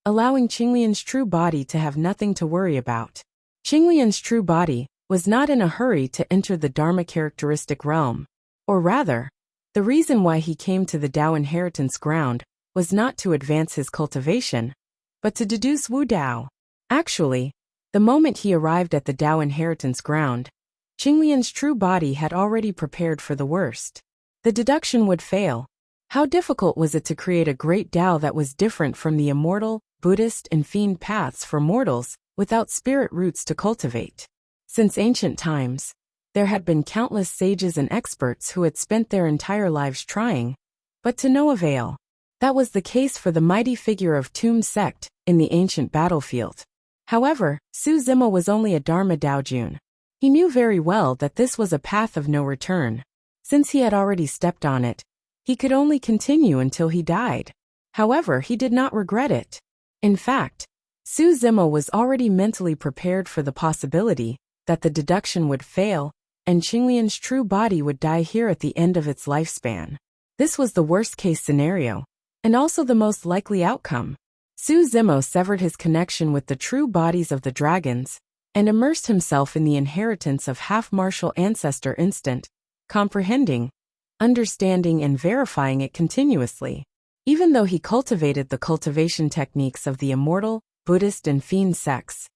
allowing Qinglian's true body to have nothing to worry about. Qinglian's true body was not in a hurry to enter the Dharma characteristic realm, or rather, the reason why he came to the Dao inheritance ground was not to advance his cultivation, but to deduce Wu Dao. Actually, the moment he arrived at the Dao inheritance ground, Qinglian's true body had already prepared for the worst. The deduction would fail. How difficult was it to create a great Dao that was different from the immortal, Buddhist and fiend paths for mortals without spirit roots to cultivate? Since ancient times, there had been countless sages and experts who had spent their entire lives trying, but to no avail. That was the case for the mighty figure of Tomb sect in the ancient battlefield. However, Su Zimo was only a Dharma Daojun. He knew very well that this was a path of no return. Since he had already stepped on it, he could only continue until he died. However, he did not regret it. In fact, Su Zimo was already mentally prepared for the possibility that the deduction would fail and Qinglian's true body would die here at the end of its lifespan. This was the worst-case scenario, and also the most likely outcome. Su Zimo severed his connection with the true bodies of the dragons and immersed himself in the inheritance of half-martial ancestor instant, comprehending, understanding and verifying it continuously. Even though he cultivated the cultivation techniques of the immortal, Buddhist and fiend sects,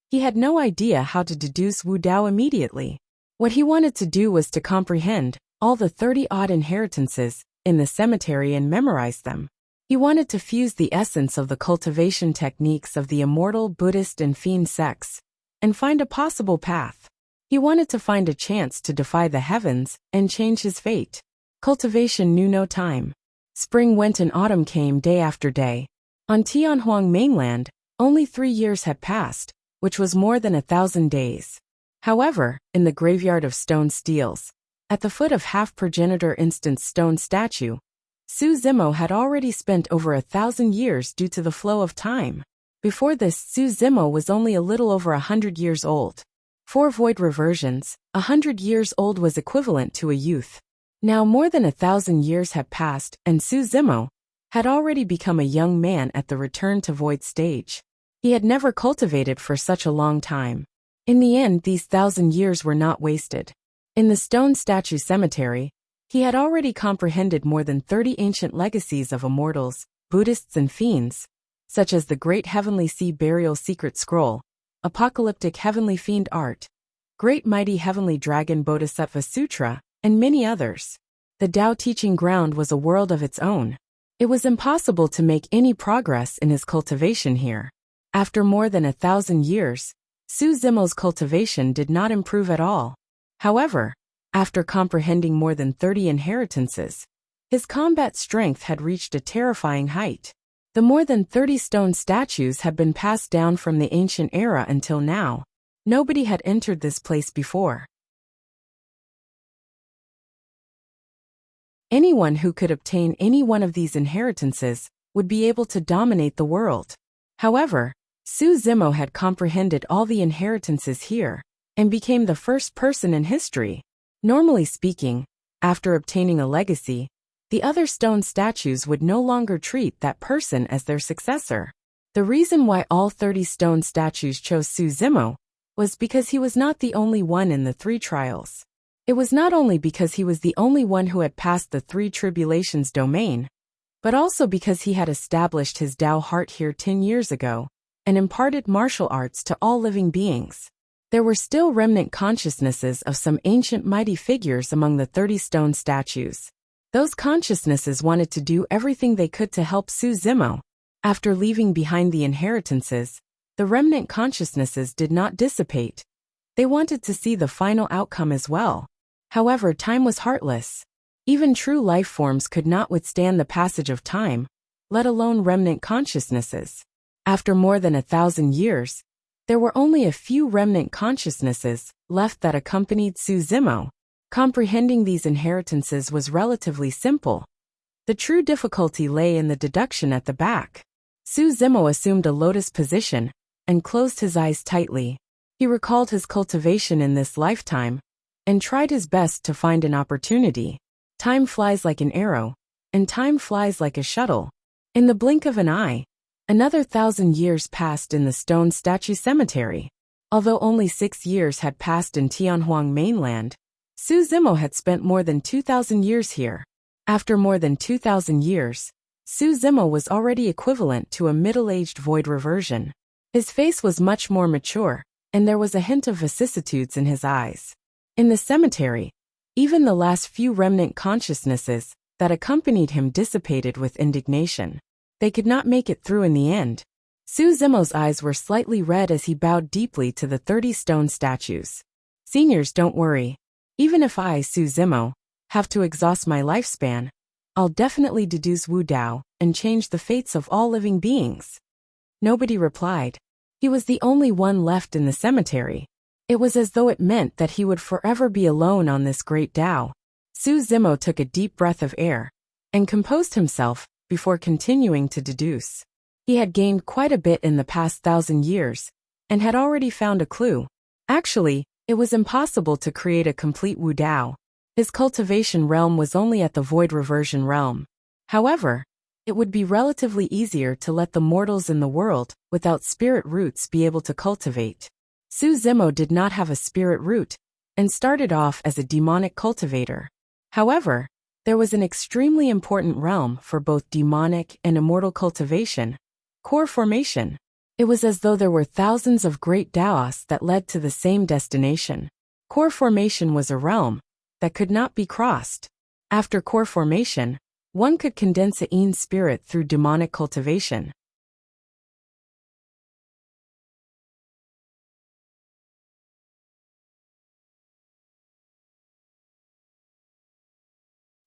he had no idea how to deduce Wu Dao immediately. What he wanted to do was to comprehend all the 30-odd inheritances in the cemetery and memorize them. He wanted to fuse the essence of the cultivation techniques of the immortal, Buddhist and fiend sects and find a possible path. He wanted to find a chance to defy the heavens and change his fate. Cultivation knew no time. Spring went and autumn came day after day. On Tianhuang mainland, only 3 years had passed, which was more than 1,000 days. However, in the graveyard of stone steels, at the foot of half-progenitor instant's stone statue, Su Zimo had already spent over 1,000 years due to the flow of time. Before this, Su Zimo was only a little over 100 years old. For void reversions, 100 years old was equivalent to a youth. Now more than 1,000 years had passed, and Su Zimo had already become a young man at the return to void stage. He had never cultivated for such a long time. In the end, these 1,000 years were not wasted. In the stone statue cemetery, he had already comprehended more than 30 ancient legacies of immortals, Buddhists and fiends, such as the Great Heavenly Sea Burial Secret Scroll, Apocalyptic Heavenly Fiend Art, Great Mighty Heavenly Dragon Bodhisattva Sutra, and many others. The Tao teaching ground was a world of its own. It was impossible to make any progress in his cultivation here. After more than 1,000 years, Su Zimo's cultivation did not improve at all. However, after comprehending more than 30 inheritances, his combat strength had reached a terrifying height. The more than 30 stone statues had been passed down from the ancient era until now. Nobody had entered this place before. Anyone who could obtain any one of these inheritances would be able to dominate the world. However, Su Zimo had comprehended all the inheritances here and became the first person in history. Normally speaking, after obtaining a legacy, the other stone statues would no longer treat that person as their successor. The reason why all 30 stone statues chose Su Zimo was because he was not the only one in the 3 trials. It was not only because he was the only one who had passed the 3 tribulations domain, but also because he had established his Tao heart here 10 years ago and imparted martial arts to all living beings. There were still remnant consciousnesses of some ancient mighty figures among the 30 stone statues. Those consciousnesses wanted to do everything they could to help Su Zimo. After leaving behind the inheritances, the remnant consciousnesses did not dissipate. They wanted to see the final outcome as well. However, time was heartless. Even true life forms could not withstand the passage of time, let alone remnant consciousnesses. After more than 1,000 years, there were only a few remnant consciousnesses left that accompanied Su Zimo. Comprehending these inheritances was relatively simple. The true difficulty lay in the deduction at the back. Su Zimo assumed a lotus position and closed his eyes tightly. He recalled his cultivation in this lifetime and tried his best to find an opportunity. Time flies like an arrow, and time flies like a shuttle. In the blink of an eye, another 1,000 years passed in the stone statue cemetery. Although only 6 years had passed in Tianhuang mainland, Su Zimo had spent more than 2,000 years here. After more than 2,000 years, Su Zimo was already equivalent to a middle-aged void reversion. His face was much more mature, and there was a hint of vicissitudes in his eyes. In the cemetery, even the last few remnant consciousnesses that accompanied him dissipated with indignation. They could not make it through in the end. Su Zimo's eyes were slightly red as he bowed deeply to the 30 stone statues. Seniors, don't worry. Even if I, Su Zimo, have to exhaust my lifespan, I'll definitely deduce Wu Dao and change the fates of all living beings. Nobody replied. He was the only one left in the cemetery. It was as though it meant that he would forever be alone on this great Dao. Su Zimo took a deep breath of air and composed himself before continuing to deduce. He had gained quite a bit in the past 1,000 years and had already found a clue. Actually, it was impossible to create a complete Wu Dao. His cultivation realm was only at the void reversion realm. However, it would be relatively easier to let the mortals in the world without spirit roots be able to cultivate. Su Zimo did not have a spirit root and started off as a demonic cultivator. However, there was an extremely important realm for both demonic and immortal cultivation: core formation. It was as though there were thousands of great Daos that led to the same destination. Core formation was a realm that could not be crossed. After core formation, one could condense a Yin spirit through demonic cultivation.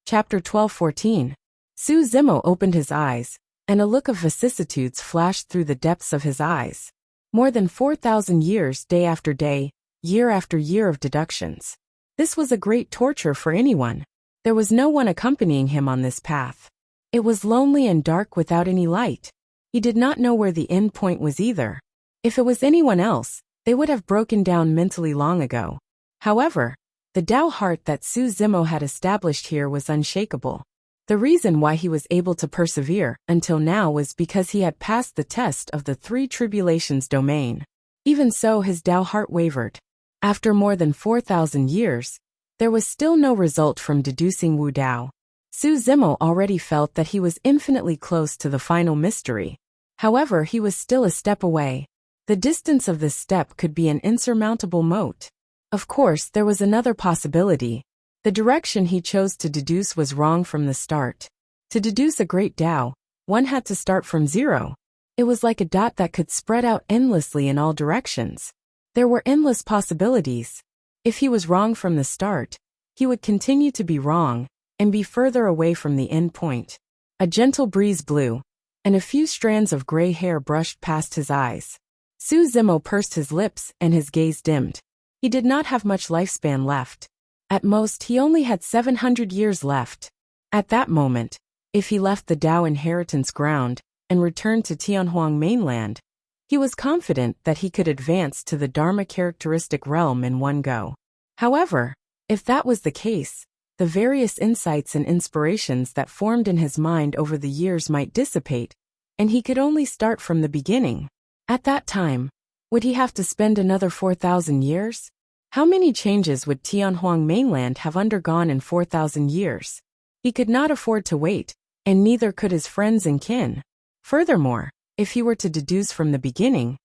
Chapter 12:14. Su Zimo opened his eyes, and a look of vicissitudes flashed through the depths of his eyes. More than 4,000 years, day after day, year after year of deductions. This was a great torture for anyone. There was no one accompanying him on this path. It was lonely and dark without any light. He did not know where the end point was either. If it was anyone else, they would have broken down mentally long ago. However, the Tao heart that Su Zimo had established here was unshakable. The reason why he was able to persevere until now was because he had passed the test of the 3 tribulations domain. Even so, his Tao heart wavered. After more than 4,000 years, there was still no result from deducing Wu Dao. Su Zimo already felt that he was infinitely close to the final mystery. However, he was still a step away. The distance of this step could be an insurmountable moat. Of course, there was another possibility. The direction he chose to deduce was wrong from the start. To deduce a great Tao, one had to start from zero. It was like a dot that could spread out endlessly in all directions. There were endless possibilities. If he was wrong from the start, he would continue to be wrong and be further away from the end point. A gentle breeze blew, and a few strands of gray hair brushed past his eyes. Su Zimo pursed his lips and his gaze dimmed. He did not have much lifespan left. At most, he only had 700 years left. At that moment, if he left the Tao inheritance ground and returned to Tianhuang mainland, he was confident that he could advance to the Dharma characteristic realm in one go. However, if that was the case, the various insights and inspirations that formed in his mind over the years might dissipate, and he could only start from the beginning. At that time, would he have to spend another 4,000 years? How many changes would Tianhuang mainland have undergone in 4,000 years? He could not afford to wait, and neither could his friends and kin. Furthermore, if he were to deduce from the beginning,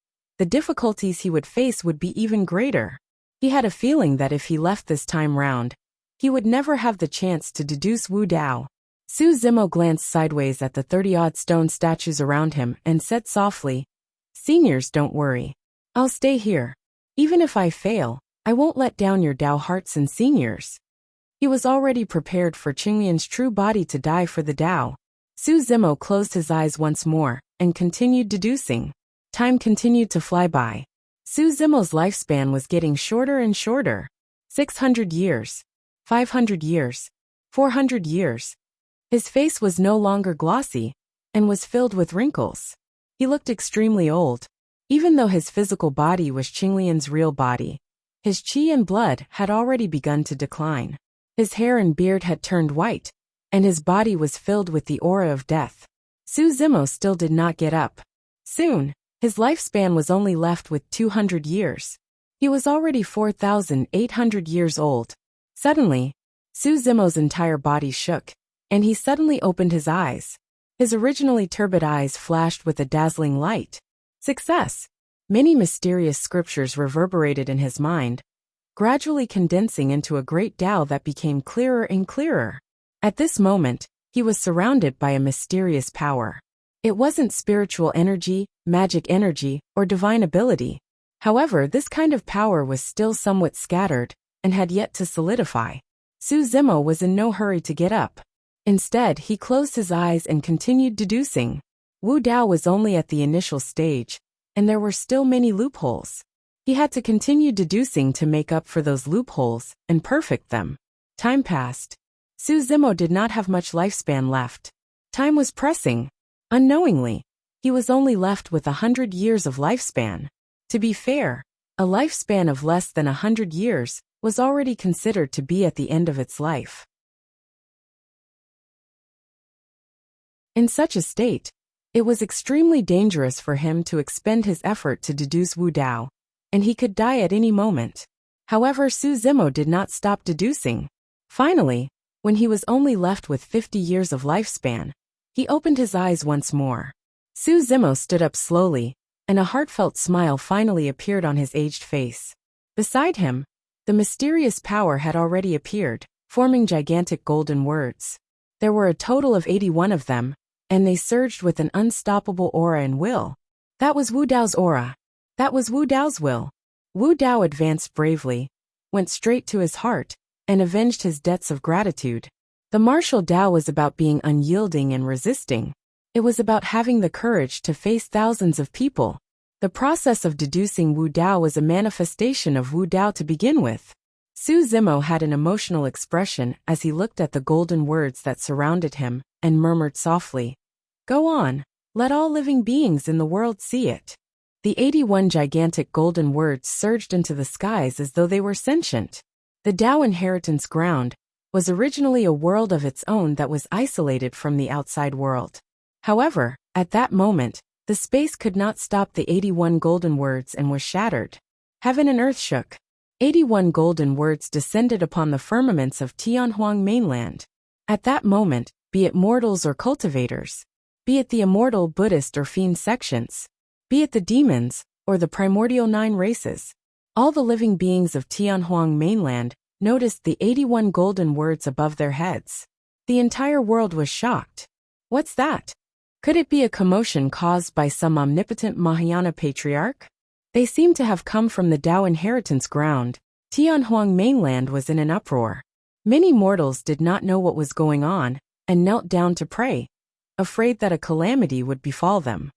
the difficulties he would face would be even greater. He had a feeling that if he left this time round, he would never have the chance to deduce Wu Dao. Su Zimo glanced sideways at the 30-odd stone statues around him and said softly, "Seniors, don't worry. I'll stay here. Even if I fail, I won't let down your Dao hearts and seniors." He was already prepared for Qinglian's true body to die for the Dao. Su Zimo closed his eyes once more and continued deducing. Time continued to fly by. Su Zimo's lifespan was getting shorter and shorter. 600 years. 500 years. 400 years. His face was no longer glossy and was filled with wrinkles. He looked extremely old. Even though his physical body was Qinglian's real body, his qi and blood had already begun to decline. His hair and beard had turned white, and his body was filled with the aura of death. Su Zimo still did not get up. Soon, his lifespan was only left with 200 years. He was already 4,800 years old. Suddenly, Su Zimo's entire body shook, and he suddenly opened his eyes. His originally turbid eyes flashed with a dazzling light. Success! Many mysterious scriptures reverberated in his mind, gradually condensing into a great Tao that became clearer and clearer. At this moment, he was surrounded by a mysterious power. It wasn't spiritual energy, magic energy, or divine ability. However, this kind of power was still somewhat scattered and had yet to solidify. Su Zimo was in no hurry to get up. Instead, he closed his eyes and continued deducing. Wu Dao was only at the initial stage, and there were still many loopholes. He had to continue deducing to make up for those loopholes and perfect them. Time passed. Su Zimo did not have much lifespan left. Time was pressing. Unknowingly, he was only left with 100 years of lifespan. To be fair, a lifespan of less than 100 years was already considered to be at the end of its life. In such a state, it was extremely dangerous for him to expend his effort to deduce Wu Dao, and he could die at any moment. However, Su Zimo did not stop deducing. Finally, when he was only left with 50 years of lifespan, he opened his eyes once more. Su Zimo stood up slowly, and a heartfelt smile finally appeared on his aged face. Beside him, the mysterious power had already appeared, forming gigantic golden words. There were a total of 81 of them, and they surged with an unstoppable aura and will. That was Wu Dao's aura. That was Wu Dao's will. Wu Dao advanced bravely, went straight to his heart, and avenged his debts of gratitude. The martial Dao was about being unyielding and resisting. It was about having the courage to face thousands of people. The process of deducing Wu Dao was a manifestation of Wu Dao to begin with. Su Zimo had an emotional expression as he looked at the golden words that surrounded him and murmured softly, "Go on, let all living beings in the world see it." The 81 gigantic golden words surged into the skies as though they were sentient. The Dao inheritance ground was originally a world of its own that was isolated from the outside world. However, at that moment, the space could not stop the 81 golden words and was shattered. Heaven and earth shook. 81 golden words descended upon the firmaments of Tianhuang mainland. At that moment, be it mortals or cultivators, be it the immortal Buddhist or fiend sections, be it the demons or the primordial 9 races, all the living beings of Tianhuang mainland noticed the 81 golden words above their heads. The entire world was shocked. What's that? Could it be a commotion caused by some omnipotent Mahayana patriarch? They seemed to have come from the Dao inheritance ground. Tianhuang mainland was in an uproar. Many mortals did not know what was going on and knelt down to pray, afraid that a calamity would befall them.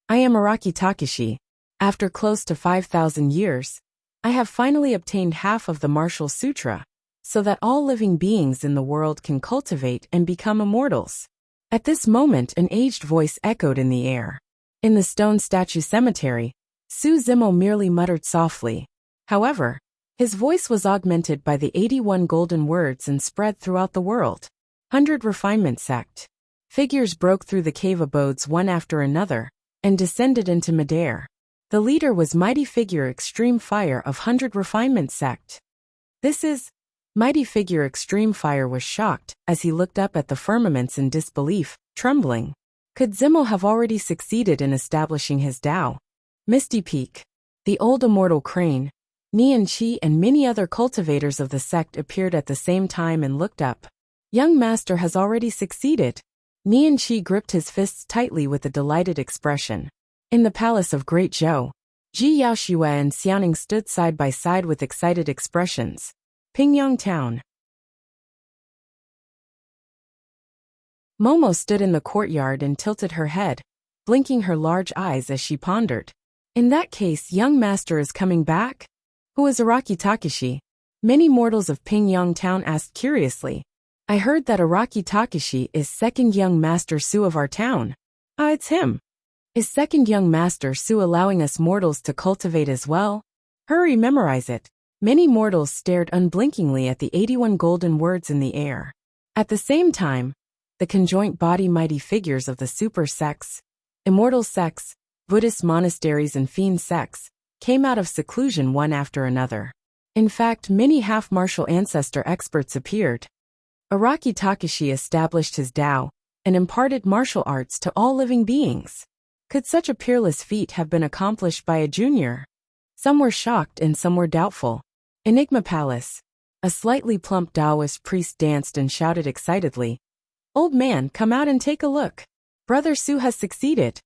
I am Araki Takeshi. After close to 5,000 years, I have finally obtained half of the Martial Sutra, so that all living beings in the world can cultivate and become immortals. At this moment, an aged voice echoed in the air. In the stone statue cemetery, Su Zimo merely muttered softly. However, his voice was augmented by the 81 golden words and spread throughout the world. 100 Refinement Sect. Figures broke through the cave abodes one after another and descended into midair. The leader was Mighty Figure Extreme Fire of 100 Refinement Sect. This is... Mighty Figure Extreme Fire was shocked as he looked up at the firmaments in disbelief, trembling. Could Zimo have already succeeded in establishing his Dao? Misty Peak. The old immortal crane, Nian Qi, and many other cultivators of the sect appeared at the same time and looked up. Young master has already succeeded. Nian Qi gripped his fists tightly with a delighted expression. In the palace of Great Zhou, Ji Yaoxue and Xiaoning stood side by side with excited expressions. Pingyang Town. Momo stood in the courtyard and tilted her head, blinking her large eyes as she pondered. In that case, young master is coming back? Who is Araki Takashi? Many mortals of Pingyang Town asked curiously. I heard that Araki Takashi is second young master Su of our town. Ah, it's him. Is second young master Su allowing us mortals to cultivate as well? Hurry, memorize it. Many mortals stared unblinkingly at the 81 golden words in the air. At the same time, the conjoint body mighty figures of the super sects, immortal sects, Buddhist monasteries and fiend sects, came out of seclusion one after another. In fact, many half-martial ancestor experts appeared. Araki Takashi established his Tao and imparted martial arts to all living beings. Could such a peerless feat have been accomplished by a junior? Some were shocked and some were doubtful. Enigma Palace. A slightly plump Taoist priest danced and shouted excitedly. Old man, come out and take a look. Brother Su has succeeded.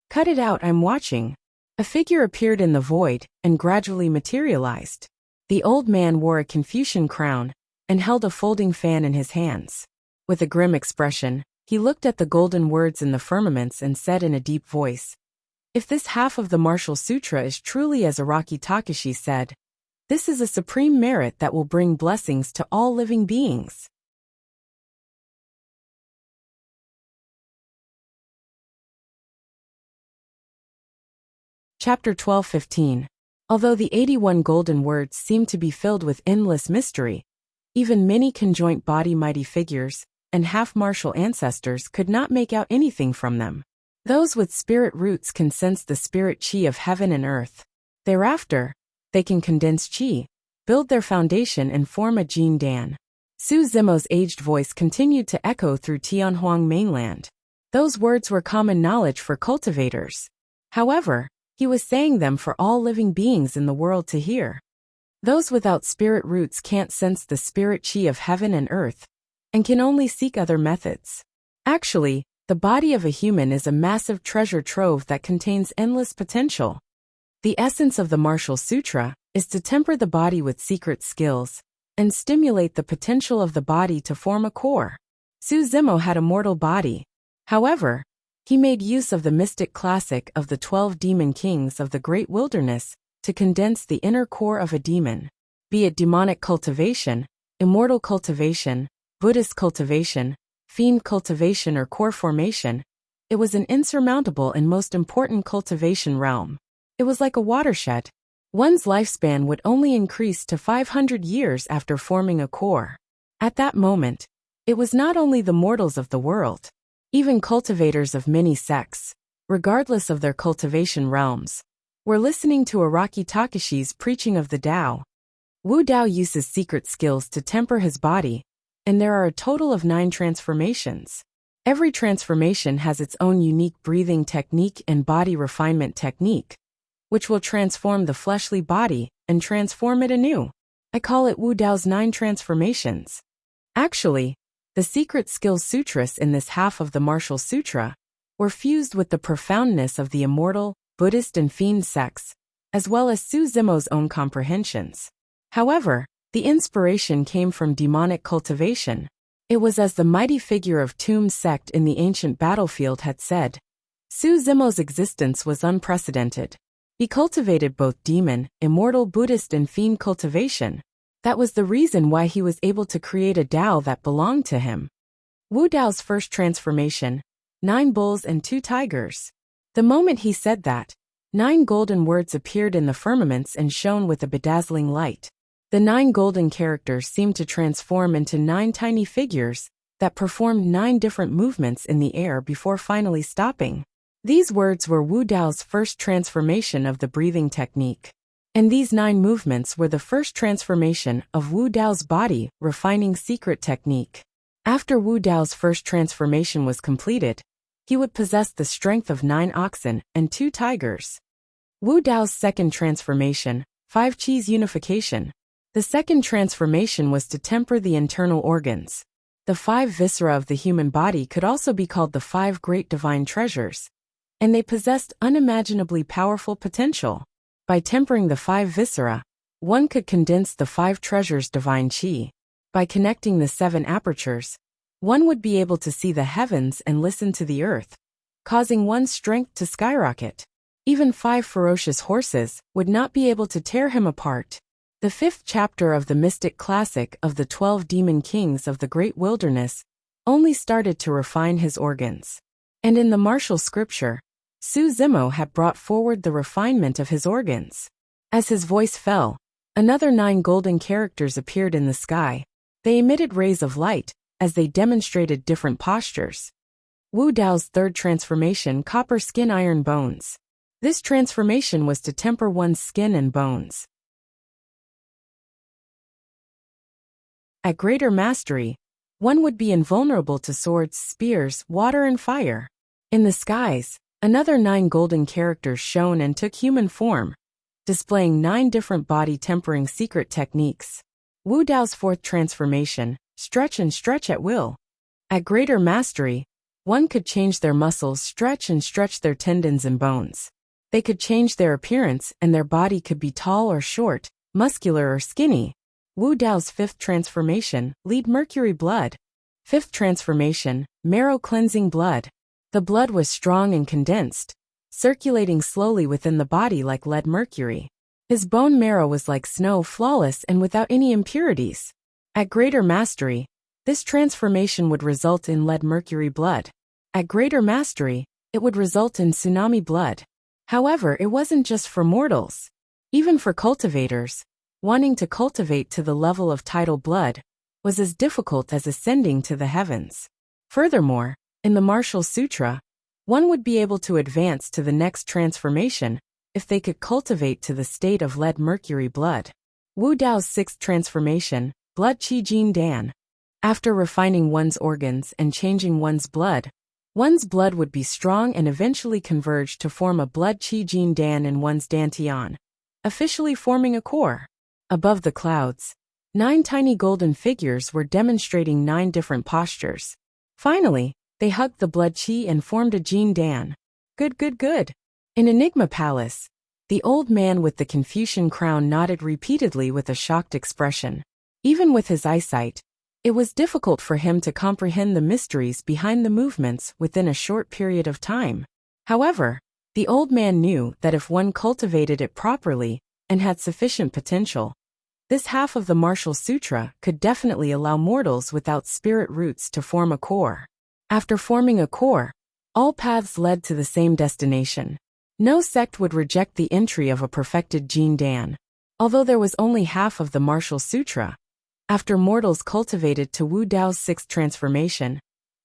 Cut it out, I'm watching. A figure appeared in the void and gradually materialized. The old man wore a Confucian crown and held a folding fan in his hands. With a grim expression, he looked at the golden words in the firmaments and said in a deep voice, if this half of the Martial Sutra is truly as Araki Takashi said, this is a supreme merit that will bring blessings to all living beings. Chapter 12:15. Although the 81 golden words seem to be filled with endless mystery, even many conjoint body mighty figures and half-martial ancestors could not make out anything from them. Those with spirit roots can sense the spirit qi of heaven and earth. Thereafter, they can condense qi, build their foundation and form a Jin Dan. Su Zimo's aged voice continued to echo through Tianhuang mainland. Those words were common knowledge for cultivators. However, he was saying them for all living beings in the world to hear. Those without spirit roots can't sense the spirit qi of heaven and earth, and can only seek other methods. Actually, the body of a human is a massive treasure trove that contains endless potential. The essence of the Martial Sutra is to temper the body with secret skills and stimulate the potential of the body to form a core. Su Zimo had a mortal body. However, he made use of the mystic classic of the 12 demon kings of the great wilderness to condense the inner core of a demon. Be it demonic cultivation, immortal cultivation, Buddhist cultivation, fiend cultivation or core formation, it was an insurmountable and most important cultivation realm. It was like a watershed. One's lifespan would only increase to 500 years after forming a core. At that moment, it was not only the mortals of the world. Even cultivators of many sects, regardless of their cultivation realms, were listening to Araki Takashi's preaching of the Tao. Wu Dao uses secret skills to temper his body, and there are a total of 9 transformations. Every transformation has its own unique breathing technique and body refinement technique, which will transform the fleshly body and transform it anew. I call it Wu Dao's 9 transformations. Actually, the secret skills sutras in this half of the Martial Sutra were fused with the profoundness of the immortal, Buddhist and fiend sects, as well as Su Zimo's own comprehensions. However, the inspiration came from demonic cultivation. It was as the mighty figure of Tomb's sect in the ancient battlefield had said. Su Zimo's existence was unprecedented. He cultivated both demon, immortal Buddhist and fiend cultivation. That was the reason why he was able to create a Tao that belonged to him. Wu Dao's first transformation, 9 bulls and 2 tigers. The moment he said that, 9 golden words appeared in the firmaments and shone with a bedazzling light. The 9 golden characters seemed to transform into 9 tiny figures that performed 9 different movements in the air before finally stopping. These words were Wu Dao's first transformation of the breathing technique. And these 9 movements were the first transformation of Wu Dao's body refining secret technique. After Wu Dao's first transformation was completed, he would possess the strength of 9 oxen and 2 tigers. Wu Dao's second transformation, 5 Qi's unification. The second transformation was to temper the internal organs. The 5 viscera of the human body could also be called the 5 great divine treasures, and they possessed unimaginably powerful potential. By tempering the 5 viscera, one could condense the 5 treasures' divine qi. By connecting the 7 apertures, one would be able to see the heavens and listen to the earth, causing one's strength to skyrocket. Even 5 ferocious horses would not be able to tear him apart. The 5th chapter of the mystic classic of the 12 demon kings of the great wilderness only started to refine his organs. And in the martial scripture, Su Zimo had brought forward the refinement of his organs. As his voice fell, another 9 golden characters appeared in the sky. They emitted rays of light as they demonstrated different postures. Wu Dao's third transformation, copper skin iron bones. This transformation was to temper one's skin and bones. At greater mastery, one would be invulnerable to swords, spears, water and fire. In the skies, another 9 golden characters shone and took human form, displaying 9 different body tempering secret techniques. Wu Dao's fourth transformation, stretch and stretch at will. At greater mastery, one could change their muscles, stretch and stretch their tendons and bones. They could change their appearance and their body could be tall or short, muscular or skinny. Wu Dao's fifth transformation, lead mercury blood. Fifth transformation, marrow cleansing blood. The blood was strong and condensed, circulating slowly within the body like lead mercury. His bone marrow was like snow, flawless and without any impurities. At greater mastery, this transformation would result in lead mercury blood. At greater mastery, it would result in tsunami blood. However, it wasn't just for mortals. Even for cultivators, wanting to cultivate to the level of tidal blood was as difficult as ascending to the heavens. Furthermore, in the Martial Sutra, one would be able to advance to the next transformation if they could cultivate to the state of lead mercury blood. Wu Dao's sixth transformation, blood qi jin dan. After refining one's organs and changing one's blood would be strong and eventually converge to form a blood qi jin dan in one's dantian, officially forming a core. Above the clouds, 9 tiny golden figures were demonstrating 9 different postures. Finally, they hugged the blood qi and formed a jin dan. Good, good, good. In Enigma Palace, the old man with the Confucian crown nodded repeatedly with a shocked expression. Even with his eyesight, it was difficult for him to comprehend the mysteries behind the movements within a short period of time. However, the old man knew that if one cultivated it properly and had sufficient potential, this half of the Martial Sutra could definitely allow mortals without spirit roots to form a core. After forming a core, all paths led to the same destination. No sect would reject the entry of a perfected Jin Dan. Although there was only half of the Martial Sutra, after mortals cultivated to Wu Dao's sixth transformation,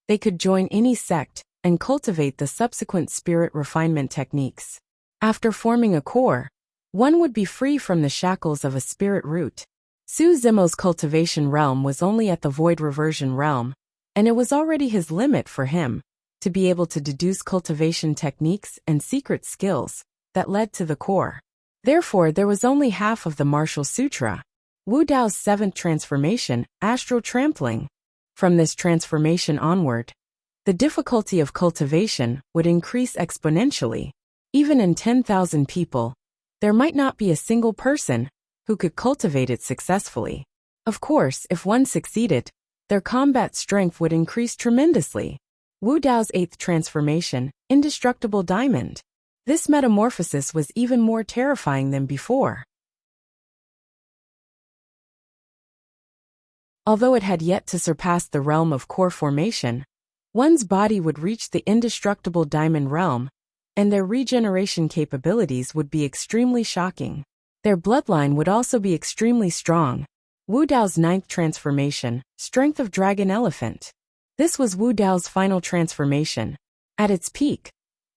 they could join any sect and cultivate the subsequent spirit refinement techniques. After forming a core, one would be free from the shackles of a spirit root. Su Zimo's cultivation realm was only at the void reversion realm, and it was already his limit for him to be able to deduce cultivation techniques and secret skills that led to the core. Therefore, there was only half of the Martial Sutra. Wu Dao's seventh transformation, astral trampling. From this transformation onward, the difficulty of cultivation would increase exponentially. Even in 10,000 people, there might not be a single person who could cultivate it successfully. Of course, if one succeeded, their combat strength would increase tremendously. Wu Dao's eighth transformation, indestructible diamond. This metamorphosis was even more terrifying than before. Although it had yet to surpass the realm of core formation, one's body would reach the indestructible diamond realm, and their regeneration capabilities would be extremely shocking. Their bloodline would also be extremely strong. Wu Dao's ninth transformation, strength of dragon elephant. This was Wu Dao's final transformation. At its peak,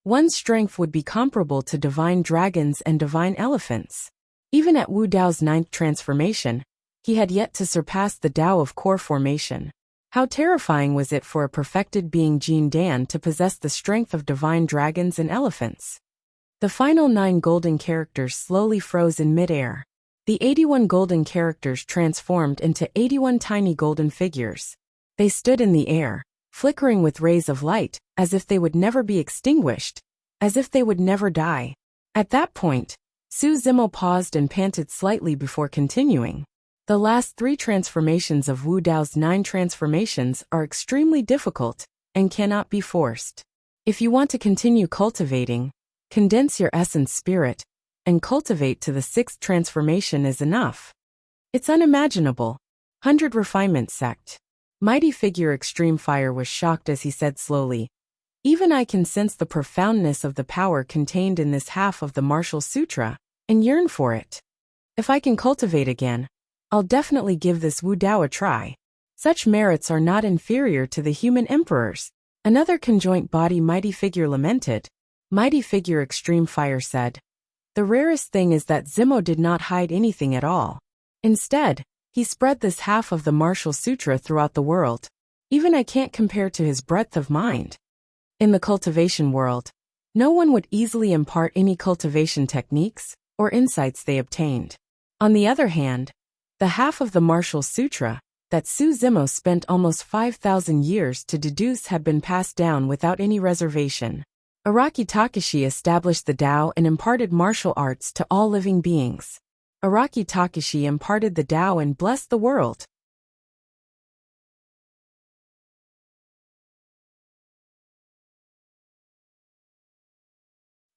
one's strength would be comparable to divine dragons and divine elephants. Even at Wu Dao's ninth transformation, he had yet to surpass the Dao of core formation. How terrifying was it for a perfected being Jin Dan to possess the strength of divine dragons and elephants? The final 9 golden characters slowly froze in midair. The 81 golden characters transformed into 81 tiny golden figures. They stood in the air, flickering with rays of light, as if they would never be extinguished, as if they would never die. At that point, Su Zimo paused and panted slightly before continuing. The last 3 transformations of Wu Dao's 9 transformations are extremely difficult and cannot be forced. If you want to continue cultivating, condense your essence spirit, and cultivate to the 6th transformation is enough. It's unimaginable. 100 Refinement Sect. Mighty Figure Extreme Fire was shocked as he said slowly, "Even I can sense the profoundness of the power contained in this half of the Martial Sutra, and yearn for it. If I can cultivate again, I'll definitely give this Wu Dao a try. Such merits are not inferior to the human emperors." Another conjoint body Mighty Figure lamented. Mighty Figure Extreme Fire said, "The rarest thing is that Zimo did not hide anything at all. Instead, he spread this half of the Martial Sutra throughout the world. Even I can't compare to his breadth of mind." In the cultivation world, no one would easily impart any cultivation techniques or insights they obtained. On the other hand, the half of the Martial Sutra that Su Zimo spent almost 5,000 years to deduce had been passed down without any reservation. Araki Takashi established the Tao and imparted martial arts to all living beings. Araki Takashi imparted the Tao and blessed the world.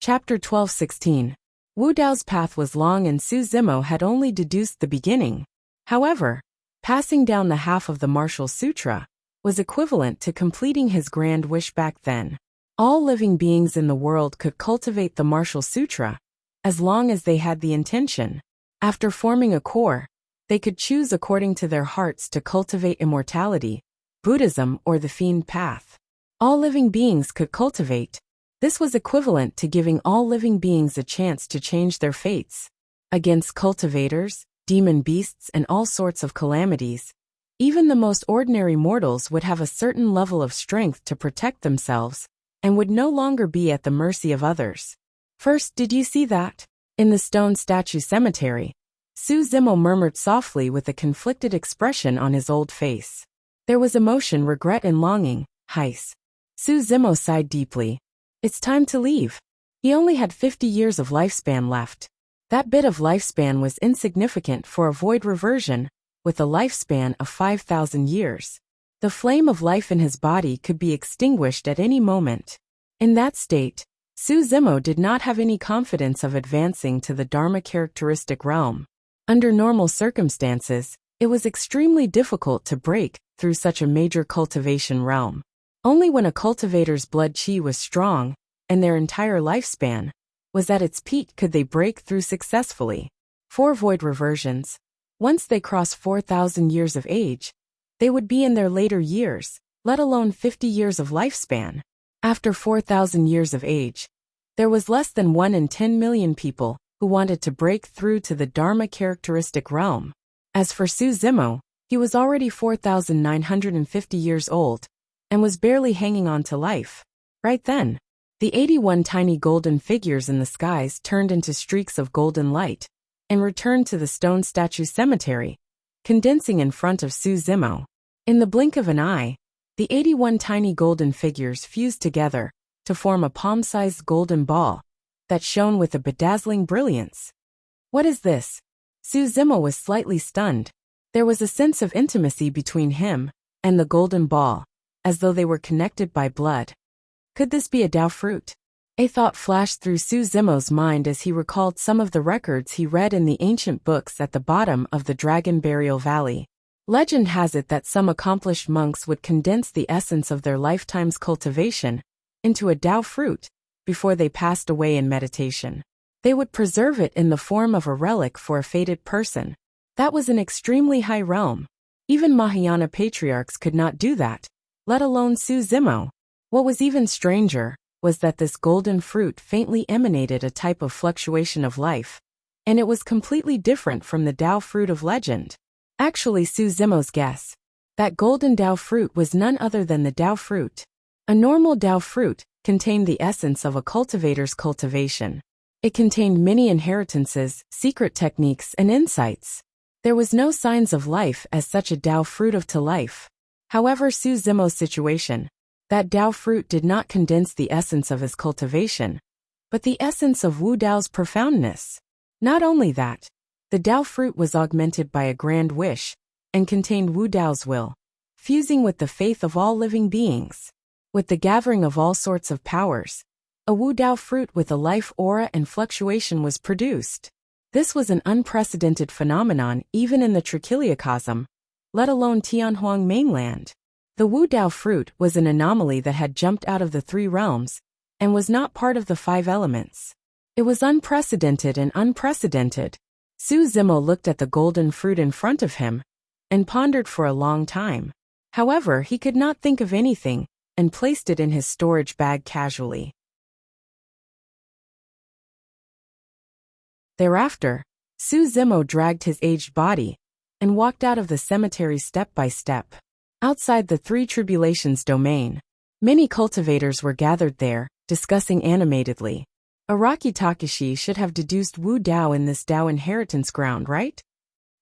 Chapter 12:16. Wu Dao's path was long and Su Zimo had only deduced the beginning. However, passing down the half of the Martial Sutra was equivalent to completing his grand wish back then. All living beings in the world could cultivate the Martial Sutra, as long as they had the intention. After forming a core, they could choose according to their hearts to cultivate immortality, Buddhism, or the fiend path. All living beings could cultivate. This was equivalent to giving all living beings a chance to change their fates. Against cultivators, demon beasts, and all sorts of calamities, even the most ordinary mortals would have a certain level of strength to protect themselves, and would no longer be at the mercy of others. "First, did you see that? In the stone statue cemetery?" Su Zimo murmured softly with a conflicted expression on his old face. There was emotion, regret, and longing. Heis. Su Zimo sighed deeply. It's time to leave. He only had 50 years of lifespan left. That bit of lifespan was insignificant for a void reversion, with a lifespan of 5,000 years. The flame of life in his body could be extinguished at any moment. In that state, Su Zimo did not have any confidence of advancing to the Dharma characteristic realm. Under normal circumstances, it was extremely difficult to break through such a major cultivation realm. Only when a cultivator's blood chi was strong, and their entire lifespan was at its peak, could they break through successfully. 4 void reversions. Once they crossed 4,000 years of age, they would be in their later years, let alone 50 years of lifespan. After 4,000 years of age, there was less than 1 in 10 million people who wanted to break through to the Dharma characteristic realm. As for Su Zimo, he was already 4,950 years old, and was barely hanging on to life. Right then, the 81 tiny golden figures in the skies turned into streaks of golden light, and returned to the stone statue cemetery, condensing in front of Su Zimo. In the blink of an eye, the 81 tiny golden figures fused together to form a palm-sized golden ball that shone with a bedazzling brilliance. What is this? Su Zimo was slightly stunned. There was a sense of intimacy between him and the golden ball, as though they were connected by blood. Could this be a Tao fruit? A thought flashed through Su Zimo's mind as he recalled some of the records he read in the ancient books at the bottom of the Dragon Burial Valley. Legend has it that some accomplished monks would condense the essence of their lifetime's cultivation into a Tao fruit before they passed away in meditation. They would preserve it in the form of a relic for a fated person. That was an extremely high realm. Even Mahayana patriarchs could not do that, let alone Su Zimo. What was even stranger was that this golden fruit faintly emanated a type of fluctuation of life, and it was completely different from the Tao fruit of legend. Actually, Su Zimo's guess, that golden Tao fruit was none other than the Tao fruit. A normal Tao fruit contained the essence of a cultivator's cultivation. It contained many inheritances, secret techniques, and insights. There was no signs of life as such a Dao fruit of to life. However, Su Zimo's situation, that Dao fruit did not condense the essence of his cultivation, but the essence of Wu Dao's profoundness. Not only that, the Dao fruit was augmented by a grand wish, and contained Wu Dao's will, fusing with the faith of all living beings. With the gathering of all sorts of powers, a Wu Dao fruit with a life aura and fluctuation was produced. This was an unprecedented phenomenon even in the Trichiliocosm, let alone Tianhuang mainland. The Wu Dao fruit was an anomaly that had jumped out of the three realms, and was not part of the five elements. It was unprecedented and unprecedented. Su Zimo looked at the golden fruit in front of him, and pondered for a long time. However, he could not think of anything, and placed it in his storage bag casually. Thereafter, Su Zimo dragged his aged body, and walked out of the cemetery step by step. Outside the Three Tribulations domain, many cultivators were gathered there, discussing animatedly. Araki Takashi should have deduced Wu Dao in this Dao inheritance ground, right?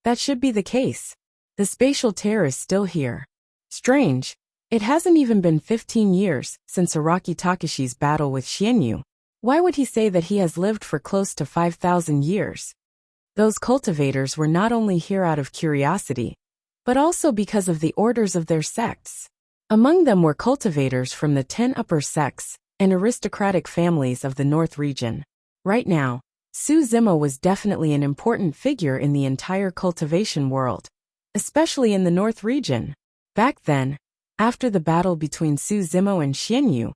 That should be the case. The spatial tear is still here. Strange. It hasn't even been 15 years since Araki Takashi's battle with Xianyu. Why would he say that he has lived for close to 5,000 years? Those cultivators were not only here out of curiosity, but also because of the orders of their sects. Among them were cultivators from the 10 upper sects and aristocratic families of the North region. Right now, Su Zimo was definitely an important figure in the entire cultivation world, especially in the North region. Back then, after the battle between Su Zimo and Xianyu,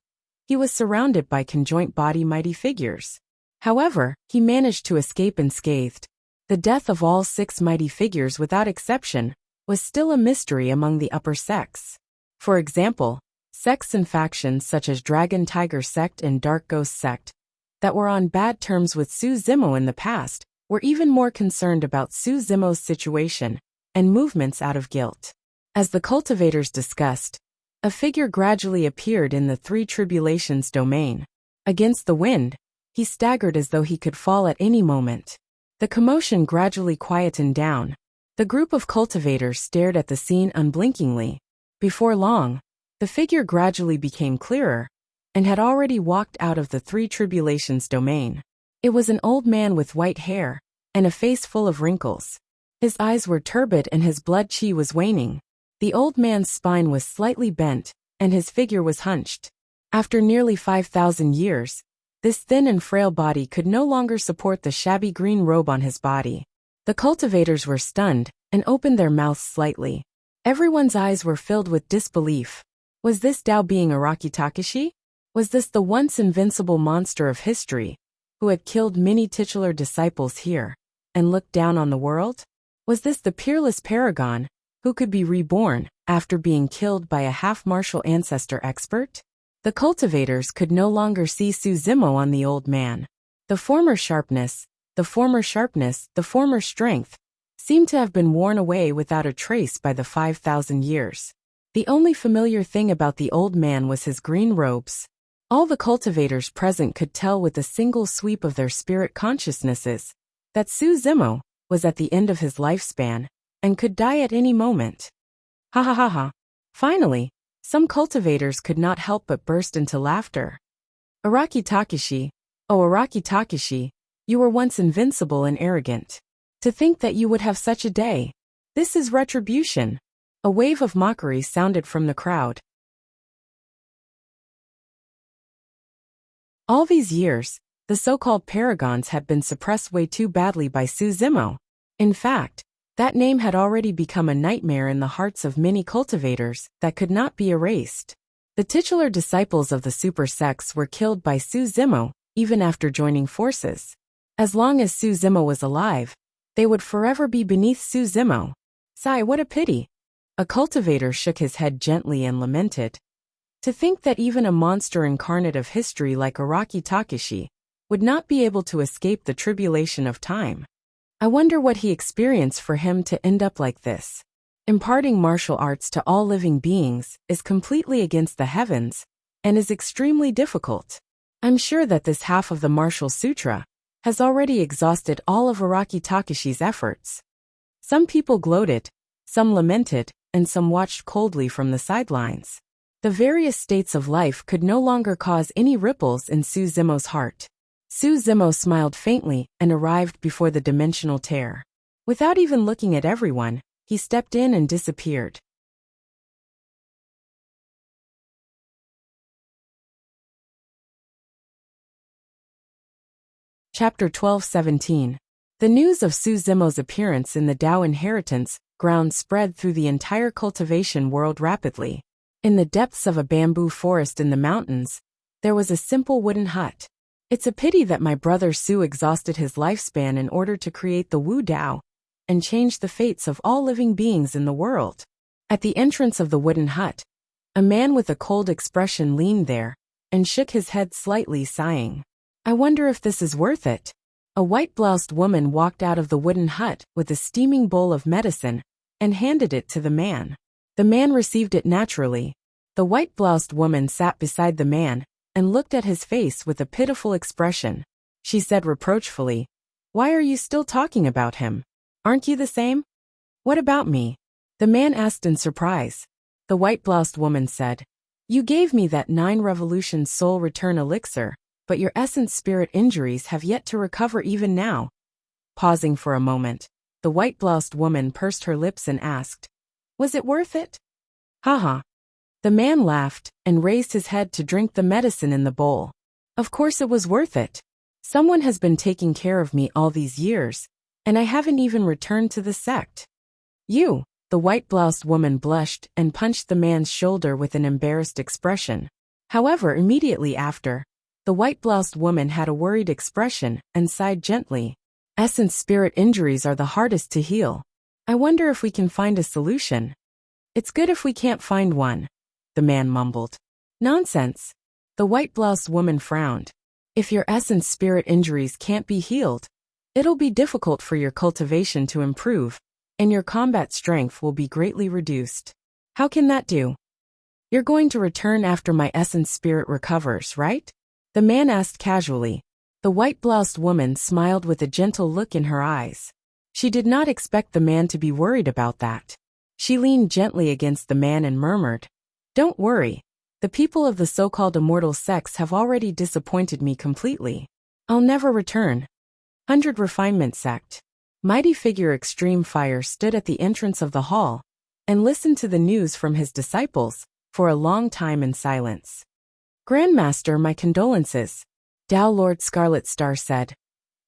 he was surrounded by conjoint body mighty figures. However, he managed to escape unscathed. The death of all 6 mighty figures without exception was still a mystery among the upper sects. For example, sects and factions such as Dragon Tiger Sect and Dark Ghost Sect, that were on bad terms with Su Zimo in the past, were even more concerned about Su Zimo's situation and movements out of guilt. As the cultivators discussed, a figure gradually appeared in the Three Tribulations domain. Against the wind, he staggered as though he could fall at any moment. The commotion gradually quietened down. The group of cultivators stared at the scene unblinkingly. Before long, the figure gradually became clearer, and had already walked out of the Three Tribulations domain. It was an old man with white hair, and a face full of wrinkles. His eyes were turbid and his blood chi was waning. The old man's spine was slightly bent, and his figure was hunched. After nearly 5,000 years, this thin and frail body could no longer support the shabby green robe on his body. The cultivators were stunned, and opened their mouths slightly. Everyone's eyes were filled with disbelief. Was this Dao being Araki Takashi? Was this the once invincible monster of history, who had killed many titular disciples here, and looked down on the world? Was this the peerless paragon, who could be reborn after being killed by a half-martial ancestor expert? The cultivators could no longer see Su Zimo on the old man. The former sharpness, the former strength, seemed to have been worn away without a trace by the 5,000 years. The only familiar thing about the old man was his green robes. All the cultivators present could tell with a single sweep of their spirit consciousnesses that Su Zimo was at the end of his lifespan, and could die at any moment. Ha ha ha ha. Finally, some cultivators could not help but burst into laughter. Araki Takashi, oh Araki Takashi, you were once invincible and arrogant. To think that you would have such a day. This is retribution. A wave of mockery sounded from the crowd. All these years, the so-called paragons had been suppressed way too badly by Su Zimo. In fact, that name had already become a nightmare in the hearts of many cultivators that could not be erased. The titular disciples of the super sects were killed by Su Zimo, even after joining forces. As long as Su Zimo was alive, they would forever be beneath Su Zimo. Sigh, what a pity. A cultivator shook his head gently and lamented. To think that even a monster incarnate of history like Araki Takashi would not be able to escape the tribulation of time. I wonder what he experienced for him to end up like this. Imparting martial arts to all living beings is completely against the heavens, and is extremely difficult. I'm sure that this half of the martial sutra has already exhausted all of Araki Takashi's efforts. Some people gloated, some lamented, and some watched coldly from the sidelines. The various states of life could no longer cause any ripples in Suzumo's heart. Suzumo smiled faintly and arrived before the dimensional tear. Without even looking at everyone, he stepped in and disappeared. Chapter 12-17. The news of Suzumo's appearance in the Dao inheritance ground spread through the entire cultivation world rapidly. In the depths of a bamboo forest in the mountains, there was a simple wooden hut. It's a pity that my brother Su exhausted his lifespan in order to create the Wu Dao and change the fates of all living beings in the world. At the entrance of the wooden hut, a man with a cold expression leaned there and shook his head slightly, sighing. I wonder if this is worth it. A white-bloused woman walked out of the wooden hut with a steaming bowl of medicine and handed it to the man. The man received it naturally. The white-bloused woman sat beside the man and looked at his face with a pitiful expression. She said reproachfully, "Why are you still talking about him? Aren't you the same?" "What about me?" the man asked in surprise. The white-bloused woman said, "You gave me that 9 revolution soul return elixir, but your essence spirit injuries have yet to recover even now." Pausing for a moment, the white-bloused woman pursed her lips and asked, "Was it worth it?" "Haha." The man laughed and raised his head to drink the medicine in the bowl. "Of course it was worth it. Someone has been taking care of me all these years, and I haven't even returned to the sect." "You," the white-bloused woman blushed and punched the man's shoulder with an embarrassed expression. However, immediately after, the white-bloused woman had a worried expression and sighed gently. "Essence spirit injuries are the hardest to heal. I wonder if we can find a solution." "It's good if we can't find one," the man mumbled. "Nonsense." The white-bloused woman frowned. "If your essence spirit injuries can't be healed, it'll be difficult for your cultivation to improve, and your combat strength will be greatly reduced. How can that do?" "You're going to return after my essence spirit recovers, right?" the man asked casually. The white-bloused woman smiled with a gentle look in her eyes. She did not expect the man to be worried about that. She leaned gently against the man and murmured, "Don't worry. The people of the so-called immortal sects have already disappointed me completely. I'll never return." 100 Refinement Sect. Mighty figure Extreme Fire stood at the entrance of the hall and listened to the news from his disciples for a long time in silence. "Grandmaster, my condolences," Dao Lord Scarlet Star said.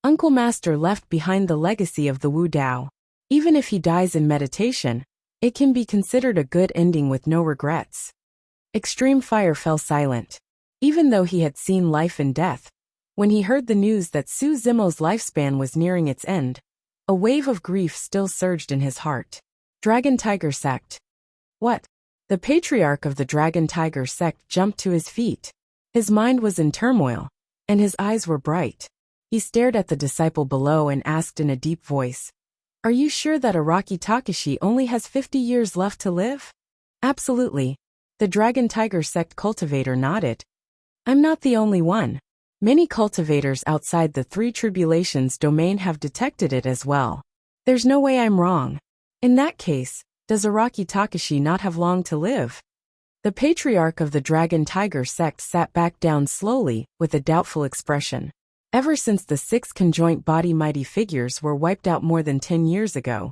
"Uncle Master left behind the legacy of the Wu Dao. Even if he dies in meditation, it can be considered a good ending with no regrets." Extreme Fire fell silent. Even though he had seen life and death, when he heard the news that Suzumo's lifespan was nearing its end, a wave of grief still surged in his heart. Dragon Tiger Sect. "What?" The patriarch of the Dragon Tiger Sect jumped to his feet. His mind was in turmoil, and his eyes were bright. He stared at the disciple below and asked in a deep voice, "Are you sure that Araki Takashi only has 50 years left to live?" "Absolutely." The Dragon Tiger Sect cultivator nodded. "I'm not the only one. Many cultivators outside the 3 Tribulations domain have detected it as well. There's no way I'm wrong. In that case, does Araki Takashi not have long to live?" The patriarch of the Dragon Tiger Sect sat back down slowly with a doubtful expression. Ever since the 6 conjoint body mighty figures were wiped out more than 10 years ago,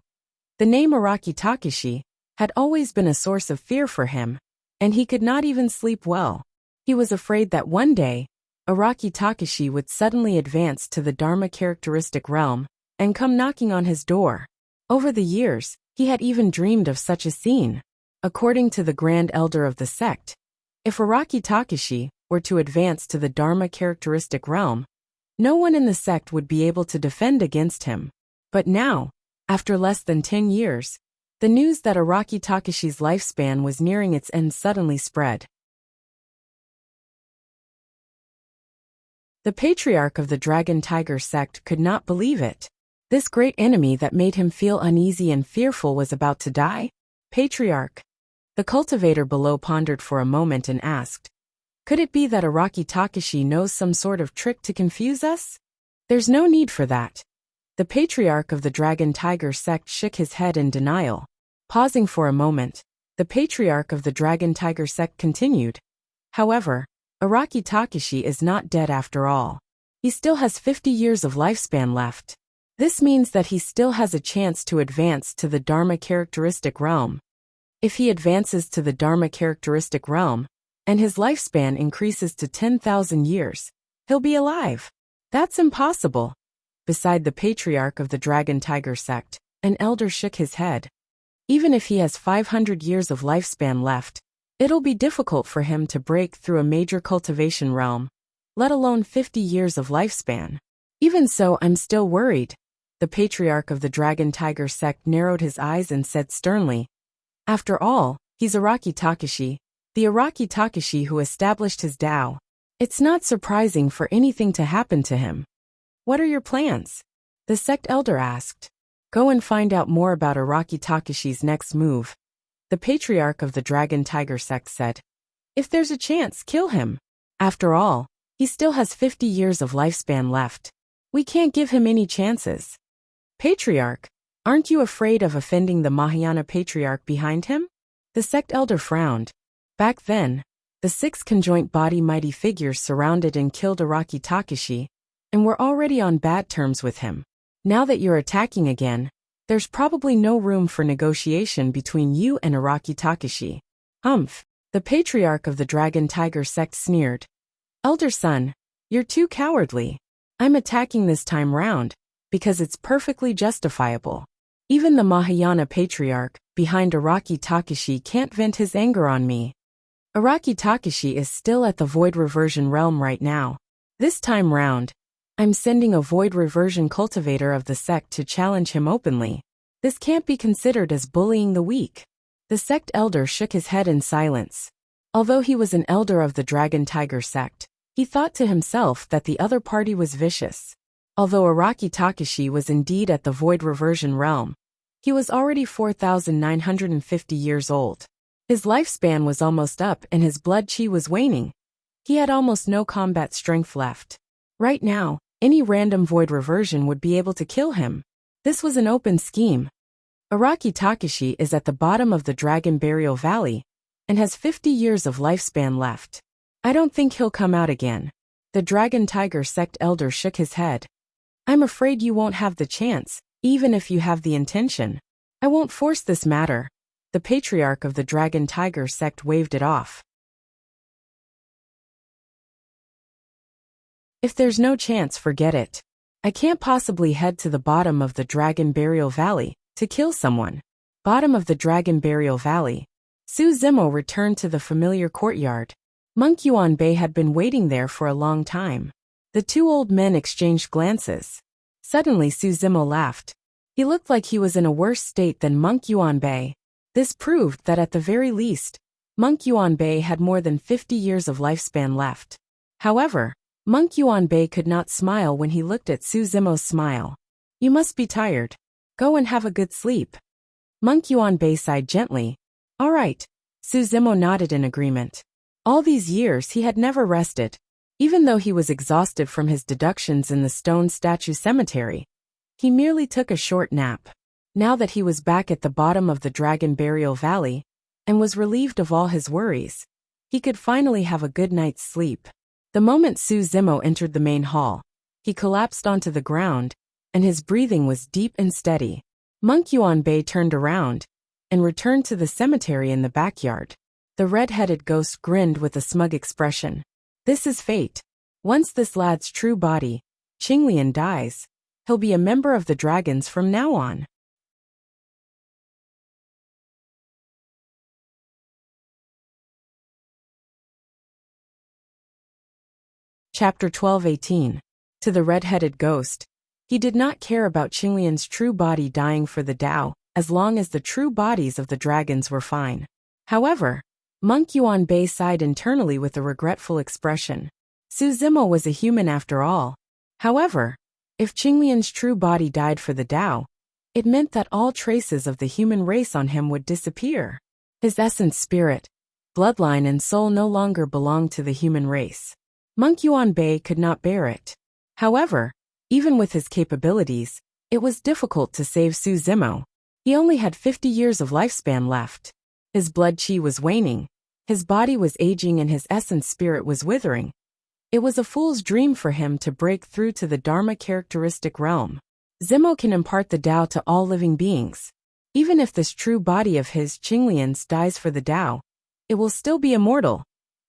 the name Araki Takashi had always been a source of fear for him, and he could not even sleep well. He was afraid that one day, Araki Takashi would suddenly advance to the Dharma characteristic realm and come knocking on his door. Over the years, he had even dreamed of such a scene. According to the Grand Elder of the sect, if Araki Takashi were to advance to the Dharma characteristic realm, no one in the sect would be able to defend against him. But now, after less than 10 years, the news that Araki Takashi's lifespan was nearing its end suddenly spread. The patriarch of the Dragon Tiger Sect could not believe it. This great enemy that made him feel uneasy and fearful was about to die? Patriarch. The cultivator below pondered for a moment and asked, "Could it be that Araki Takashi knows some sort of trick to confuse us?" There's no need for that. The patriarch of the Dragon Tiger sect shook his head in denial. Pausing for a moment, the patriarch of the Dragon Tiger sect continued. However, Araki Takashi is not dead after all. He still has 50 years of lifespan left. This means that he still has a chance to advance to the Dharma characteristic realm. If he advances to the Dharma characteristic realm, and his lifespan increases to 10,000 years, he'll be alive. That's impossible. Beside the patriarch of the Dragon Tiger sect, an elder shook his head. Even if he has 500 years of lifespan left, it'll be difficult for him to break through a major cultivation realm, let alone 50 years of lifespan. Even so, I'm still worried. The patriarch of the Dragon Tiger sect narrowed his eyes and said sternly, "After all, he's Araki Takashi, the Araki Takashi who established his Tao. It's not surprising for anything to happen to him." "What are your plans?" the sect elder asked. "Go and find out more about Araki Takashi's next move," the patriarch of the Dragon Tiger sect said. "If there's a chance, kill him. After all, he still has 50 years of lifespan left. We can't give him any chances." "Patriarch, aren't you afraid of offending the Mahayana patriarch behind him?" The sect elder frowned. Back then, the 6 conjoint body mighty figures surrounded and killed Araki Takashi, and were already on bad terms with him. Now that you're attacking again, there's probably no room for negotiation between you and Araki Takashi. "Humph," the patriarch of the Dragon Tiger sect sneered. "Elder son, you're too cowardly. I'm attacking this time round, because it's perfectly justifiable. Even the Mahayana patriarch, behind Araki Takashi, can't vent his anger on me. Araki Takashi is still at the Void Reversion realm right now. This time round, I'm sending a Void Reversion cultivator of the sect to challenge him openly. This can't be considered as bullying the weak." The sect elder shook his head in silence. Although he was an elder of the Dragon Tiger sect, he thought to himself that the other party was vicious. Although Araki Takashi was indeed at the Void Reversion realm, he was already 4,950 years old. His lifespan was almost up and his blood chi was waning. He had almost no combat strength left. Right now, any random Void Reversion would be able to kill him. This was an open scheme. Araki Takashi is at the bottom of the Dragon Burial Valley, and has 50 years of lifespan left. I don't think he'll come out again. The Dragon Tiger sect elder shook his head. "I'm afraid you won't have the chance, even if you have the intention. I won't force this matter." The patriarch of the Dragon Tiger sect waved it off. "If there's no chance, forget it. I can't possibly head to the bottom of the Dragon Burial Valley to kill someone." Bottom of the Dragon Burial Valley. Suzimo returned to the familiar courtyard. Monk Yuanbei had been waiting there for a long time. The 2 old men exchanged glances. Suddenly Suzimo laughed. He looked like he was in a worse state than Monk Yuanbei. This proved that at the very least, Monk Yuanbei had more than 50 years of lifespan left. However, Monk Yuanbei could not smile when he looked at Suzimo's smile. "You must be tired. Go and have a good sleep." Monk Yuanbei sighed gently. "All right." Suzimo nodded in agreement. All these years he had never rested. Even though he was exhausted from his deductions in the stone statue cemetery, he merely took a short nap. Now that he was back at the bottom of the Dragon Burial Valley, and was relieved of all his worries, he could finally have a good night's sleep. The moment Suzimo entered the main hall, he collapsed onto the ground, and his breathing was deep and steady. Monk Yuanbei turned around, and returned to the cemetery in the backyard. The red-headed ghost grinned with a smug expression. "This is fate. Once this lad's true body, Qinglian, dies, he'll be a member of the dragons from now on." Chapter 12:18. To the red-headed ghost. He did not care about Qinglian's true body dying for the Tao, as long as the true bodies of the dragons were fine. However, Monk Yuanbei sighed internally with a regretful expression. Suzimo was a human after all. However, if Qinglian's true body died for the Tao, it meant that all traces of the human race on him would disappear. His essence, spirit, bloodline and soul no longer belonged to the human race. Monk Yuanbei could not bear it. However, Even with his capabilities, it was difficult to save Su Zimo. He only had 50 years of lifespan left. His blood chi was waning, his body was aging and his essence spirit was withering. It was a fool's dream for him to break through to the Dharma characteristic realm. Zimo can impart the Tao to all living beings. Even if this true body of his, Qinglian's, dies for the Tao, it will still be immortal,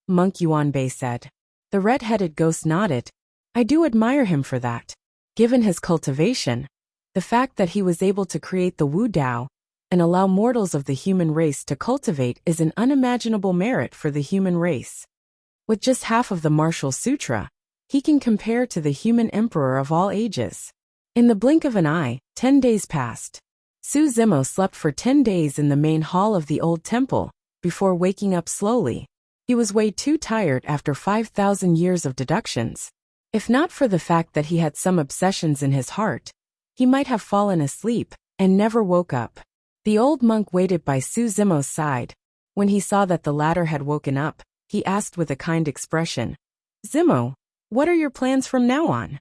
Monk Yuanbei said. The red-headed ghost nodded. I do admire him for that. Given his cultivation, the fact that he was able to create the Wu Dao and allow mortals of the human race to cultivate is an unimaginable merit for the human race. With just half of the Martial Sutra, he can compare to the human emperor of all ages. In the blink of an eye, 10 days passed. Su Zimo slept for 10 days in the main hall of the old temple, before waking up slowly. He was way too tired after 5,000 years of deductions. If not for the fact that he had some obsessions in his heart, he might have fallen asleep and never woke up. The old monk waited by Su Zimo's side. When he saw that the latter had woken up, he asked with a kind expression, Zimo, what are your plans from now on?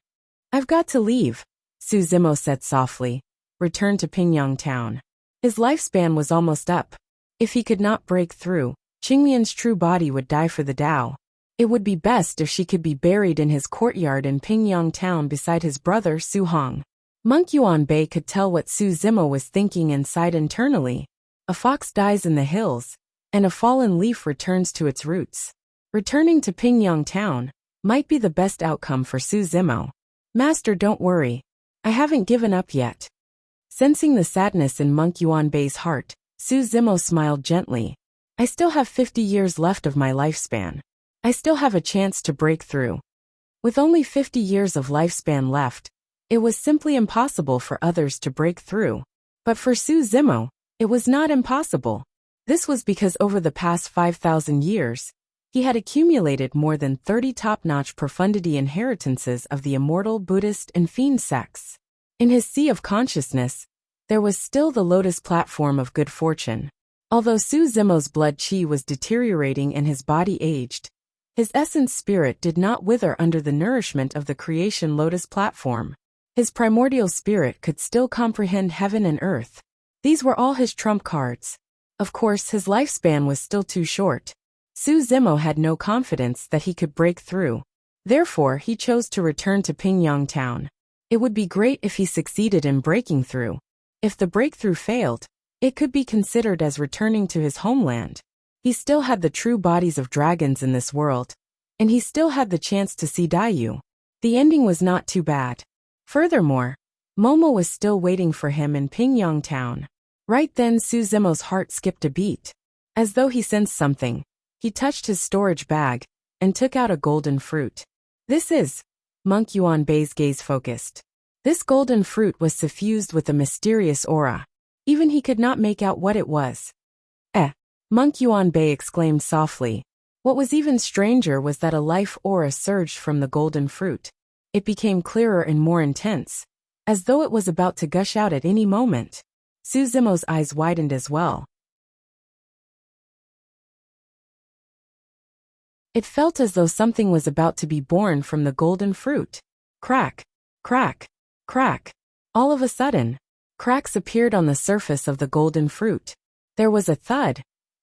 I've got to leave, Su Zimo said softly. Return to Pingyang town. His lifespan was almost up. If he could not break through, Qinglian's true body would die for the Tao. It would be best if she could be buried in his courtyard in Pingyang town beside his brother Su Hong. Monk Yuanbei could tell what Su Zimo was thinking and sighed internally. A fox dies in the hills, and a fallen leaf returns to its roots. Returning to Pingyang town might be the best outcome for Su Zimo. Master, don't worry. I haven't given up yet. Sensing the sadness in Monk Yuanbei's heart, Su Zimo smiled gently. I still have 50 years left of my lifespan. I still have a chance to break through. With only 50 years of lifespan left, it was simply impossible for others to break through. But for Su Zimo, it was not impossible. This was because over the past 5,000 years, he had accumulated more than 30 top-notch profundity inheritances of the immortal Buddhist and fiend sects. In his sea of consciousness, there was still the lotus platform of good fortune. Although Su Zimo's blood chi was deteriorating and his body aged, his essence spirit did not wither under the nourishment of the creation lotus platform. His primordial spirit could still comprehend heaven and earth. These were all his trump cards. Of course, his lifespan was still too short. Su Zimo had no confidence that he could break through. Therefore, he chose to return to Pingyang town. It would be great if he succeeded in breaking through. If the breakthrough failed, it could be considered as returning to his homeland. He still had the true bodies of dragons in this world, and he still had the chance to see Dayu. The ending was not too bad. Furthermore, Momo was still waiting for him in Pingyang town. Right then Su Zimo's heart skipped a beat. As though he sensed something, he touched his storage bag and took out a golden fruit. This is... Monk Yuanbei's gaze focused. This golden fruit was suffused with a mysterious aura. Even he could not make out what it was. Monk Yuanbei exclaimed softly. What was even stranger was that a life aura surged from the golden fruit. It became clearer and more intense, as though it was about to gush out at any moment. Su Zimo's eyes widened as well. It felt as though something was about to be born from the golden fruit. Crack, crack, crack. All of a sudden, cracks appeared on the surface of the golden fruit. There was a thud,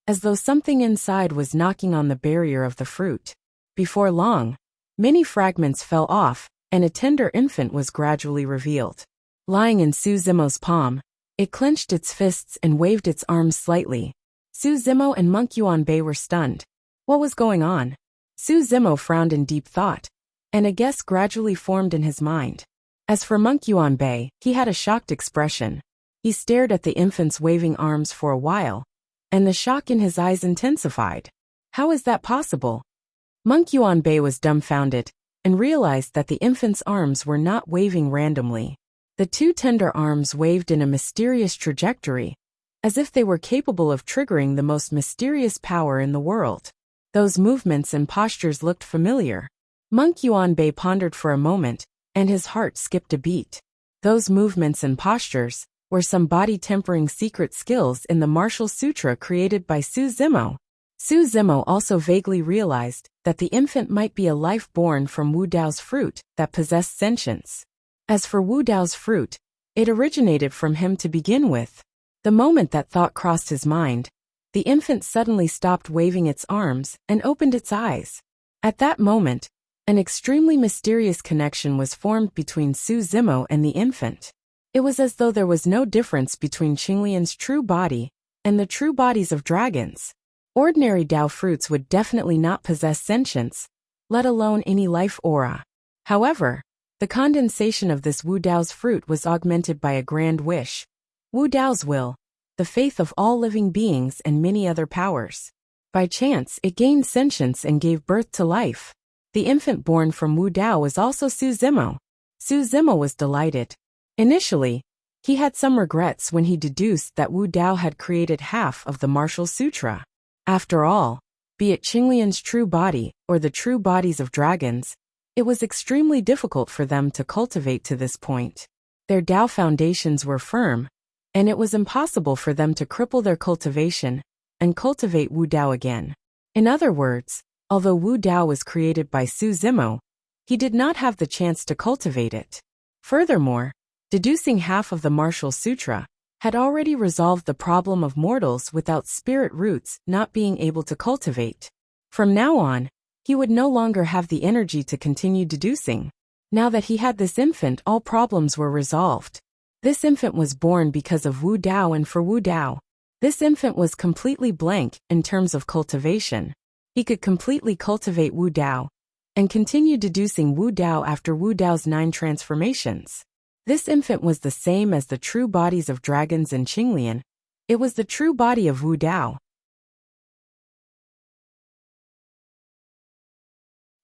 as though something inside was knocking on the barrier of the fruit. Before long, many fragments fell off, and a tender infant was gradually revealed. Lying in Su Zimo's palm, it clenched its fists and waved its arms slightly. Su Zimo and Monk Yuanbei were stunned. What was going on? Su Zimo frowned in deep thought, and a guess gradually formed in his mind. As for Monk Yuanbei, he had a shocked expression. He stared at the infant's waving arms for a while, and the shock in his eyes intensified. How is that possible? Monk Yuanbei was dumbfounded, and realized that the infant's arms were not waving randomly. The two tender arms waved in a mysterious trajectory, as if they were capable of triggering the most mysterious power in the world. Those movements and postures looked familiar. Monk Yuanbei pondered for a moment, and his heart skipped a beat. Those movements and postures were some body-tempering secret skills in the Martial Sutra created by Su Zimo. Su Zimo also vaguely realized that the infant might be a life born from Wu Dao's fruit that possessed sentience. As for Wu Dao's fruit, it originated from him to begin with. The moment that thought crossed his mind, the infant suddenly stopped waving its arms and opened its eyes. At that moment, an extremely mysterious connection was formed between Su Zimo and the infant. It was as though there was no difference between Qinglian's true body and the true bodies of dragons. Ordinary Dao fruits would definitely not possess sentience, let alone any life aura. However, the condensation of this Wu Dao's fruit was augmented by a grand wish, Wu Dao's will, the faith of all living beings and many other powers. By chance, it gained sentience and gave birth to life. The infant born from Wu Dao was also Su Zimo. Su Zimo was delighted. Initially, he had some regrets when he deduced that Wu Dao had created half of the Martial Sutra. After all, be it Qinglian's true body or the true bodies of dragons, it was extremely difficult for them to cultivate to this point. Their Dao foundations were firm, and it was impossible for them to cripple their cultivation and cultivate Wu Dao again. In other words, although Wu Dao was created by Su Zimo, he did not have the chance to cultivate it. Furthermore, deducing half of the Martial Sutra had already resolved the problem of mortals without spirit roots not being able to cultivate. From now on, he would no longer have the energy to continue deducing. Now that he had this infant, all problems were resolved. This infant was born because of Wu Dao and for Wu Dao. This infant was completely blank in terms of cultivation. He could completely cultivate Wu Dao and continue deducing Wu Dao after Wu Dao's 9 transformations. This infant was the same as the true bodies of dragons in Qinglian. It was the true body of Wu Dao.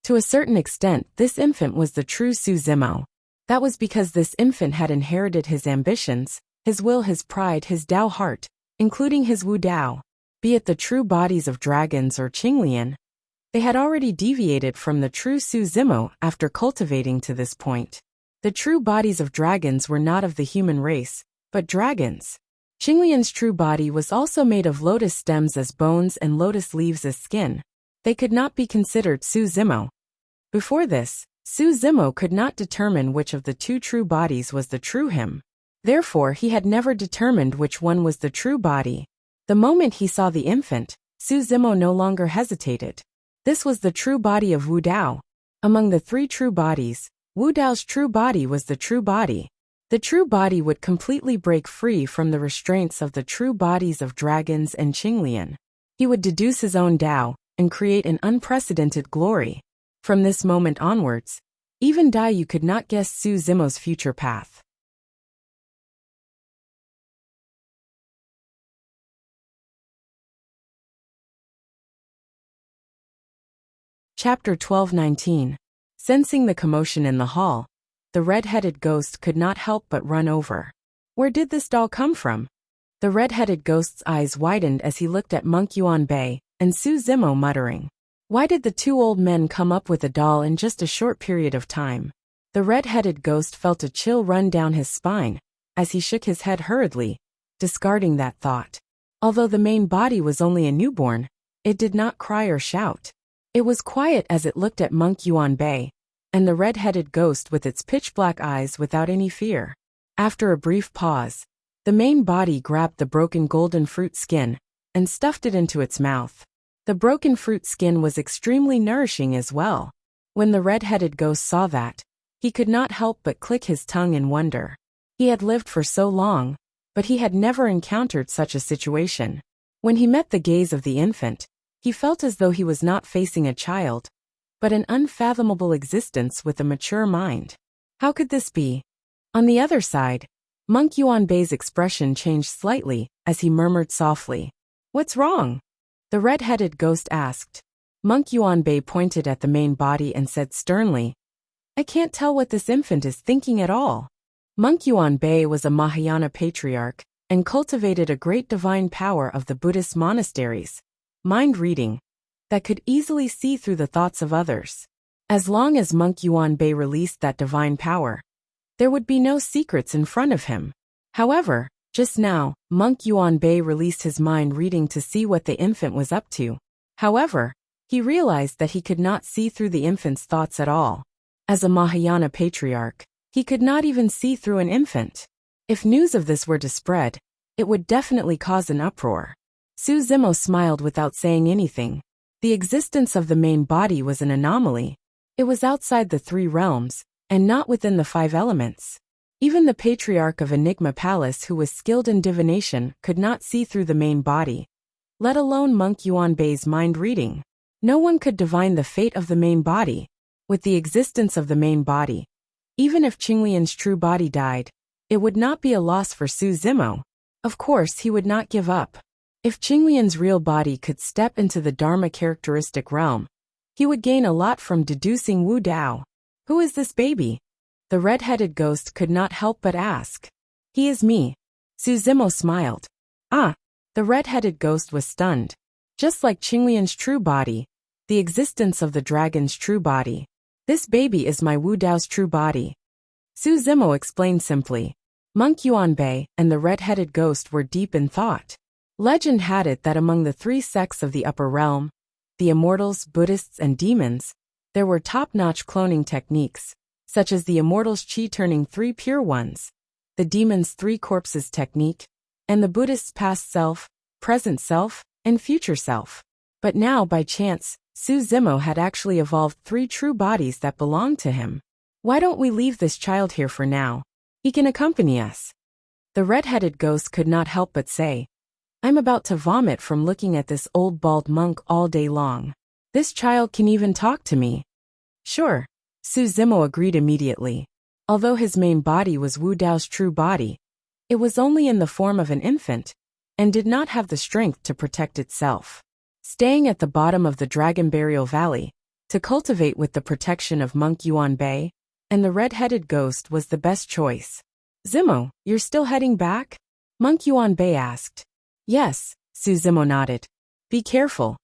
To a certain extent, this infant was the true Su Zimo. That was because this infant had inherited his ambitions, his will, his pride, his Dao heart, including his Wu Dao. Be it the true bodies of dragons or Qinglian, they had already deviated from the true Su Zimo after cultivating to this point. The true bodies of dragons were not of the human race, but dragons. Qinglian's true body was also made of lotus stems as bones and lotus leaves as skin. They could not be considered Su Zimo. Before this, Su Zimo could not determine which of the 2 true bodies was the true him. Therefore, he had never determined which one was the true body. The moment he saw the infant, Su Zimo no longer hesitated. This was the true body of Wu Dao. Among the 3 true bodies, Wu Dao's true body was the true body. The true body would completely break free from the restraints of the true bodies of dragons and Qinglian. He would deduce his own Dao and create an unprecedented glory. From this moment onwards, even Daiyu could not guess Su Zimo's future path. Chapter 12:19. Sensing the commotion in the hall, the red-headed ghost could not help but run over. Where did this doll come from? The red-headed ghost's eyes widened as he looked at Monk Yuan Bei and Su Zimo, muttering, "Why did the 2 old men come up with a doll in just a short period of time?" The red-headed ghost felt a chill run down his spine as he shook his head hurriedly, discarding that thought. Although the main body was only a newborn, it did not cry or shout. It was quiet as it looked at Monk Yuan Bei and the red-headed ghost with its pitch-black eyes without any fear. After a brief pause, the main body grabbed the broken golden fruit skin and stuffed it into its mouth. The broken fruit skin was extremely nourishing as well. When the red-headed ghost saw that, he could not help but click his tongue in wonder. He had lived for so long, but he had never encountered such a situation. When he met the gaze of the infant, he felt as though he was not facing a child, but an unfathomable existence with a mature mind. How could this be? On the other side, Monk Yuan Bei's expression changed slightly as he murmured softly, "What's wrong?" The red-headed ghost asked. Monk Yuan Bei pointed at the main body and said sternly, "I can't tell what this infant is thinking at all." Monk Yuan Bei was a Mahayana patriarch and cultivated a great divine power of the Buddhist monasteries, mind reading, that could easily see through the thoughts of others. As long as Monk Yuan Bei released that divine power, there would be no secrets in front of him. However, just now, Monk Yuan Bei released his mind reading to see what the infant was up to. However, he realized that he could not see through the infant's thoughts at all. As a Mahayana patriarch, He could not even see through an infant. If news of this were to spread, it would definitely cause an uproar. Su Zimo smiled without saying anything. The existence of the main body was an anomaly. It was outside the 3 realms, and not within the 5 elements. Even the patriarch of Enigma Palace, who was skilled in divination, could not see through the main body, let alone Monk Yuanbei's mind reading. No one could divine the fate of the main body. With the existence of the main body, even if Qinglian's true body died, it would not be a loss for Su Zimo. Of course, he would not give up. If Qinglian's real body could step into the Dharma characteristic realm, he would gain a lot from deducing Wu Dao. Who is this baby? The red-headed ghost could not help but ask. He is me. Su Zimo smiled. Ah! The red-headed ghost was stunned. Just like Qinglian's true body, the existence of the dragon's true body. This baby is my Wu Dao's true body. Su Zimo explained simply. Monk Yuanbei and the red-headed ghost were deep in thought. Legend had it that among the 3 sects of the upper realm, the immortals, Buddhists, and demons, there were top-notch cloning techniques, such as the immortals' chi turning 3 pure ones, the demons' 3 corpses technique, and the Buddhists' past self, present self, and future self. But now, by chance, Su Zimo had actually evolved 3 true bodies that belonged to him. Why don't we leave this child here for now? He can accompany us. The red-headed ghost could not help but say. I'm about to vomit from looking at this old bald monk all day long. This child can even talk to me. Sure. Su Zimo agreed immediately. Although his main body was Wu Dao's true body, it was only in the form of an infant, and did not have the strength to protect itself. Staying at the bottom of the Dragon Burial Valley, to cultivate with the protection of Monk Yuanbei, and the red-headed ghost was the best choice. Zimo, you're still heading back? Monk Yuanbei asked. Yes, Su Zimo nodded. Be careful.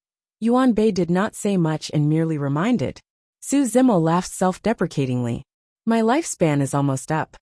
Yuanbei did not say much and merely reminded. Su Zimo laughed self-deprecatingly. My lifespan is almost up.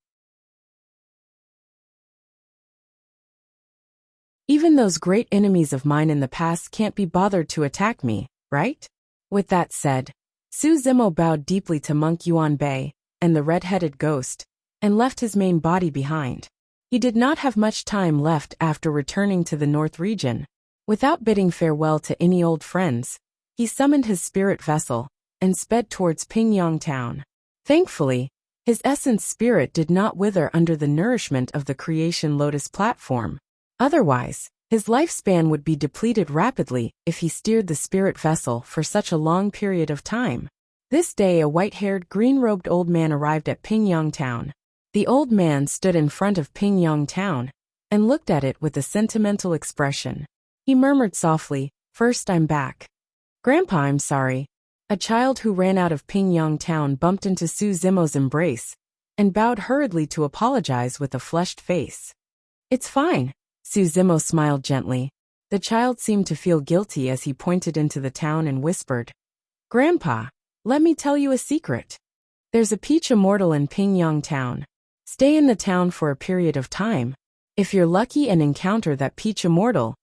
Even those great enemies of mine in the past can't be bothered to attack me, right? With that said, Su Zimo bowed deeply to Monk Yuanbei and the red-headed ghost, and left his main body behind. He did not have much time left after returning to the North region. Without bidding farewell to any old friends, he summoned his spirit vessel and sped towards Pingyang town. Thankfully, his essence spirit did not wither under the nourishment of the creation lotus platform. Otherwise, his lifespan would be depleted rapidly if he steered the spirit vessel for such a long period of time. This day a white-haired, green-robed old man arrived at Pingyang town. The old man stood in front of Pingyang town and looked at it with a sentimental expression. He murmured softly, "First, I'm back. Grandpa, I'm sorry." A child who ran out of Pingyang town bumped into Su Zimo's embrace and bowed hurriedly to apologize with a flushed face. It's fine. Su Zimo smiled gently. The child seemed to feel guilty as he pointed into the town and whispered, "Grandpa, let me tell you a secret. There's a peach immortal in Pingyang town. Stay in the town for a period of time. If you're lucky and encounter that peach immortal,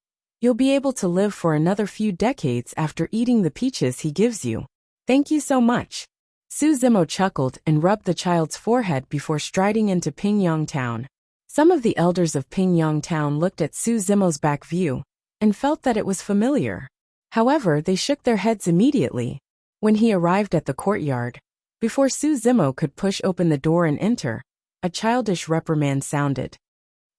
you'll be able to live for another few decades after eating the peaches he gives you. Thank you so much." Su Zimo chuckled and rubbed the child's forehead before striding into Pingyang town. Some of the elders of Pingyang town looked at Su Zimo's back view and felt that it was familiar. However, they shook their heads immediately. When he arrived at the courtyard, before Su Zimo could push open the door and enter, a childish reprimand sounded.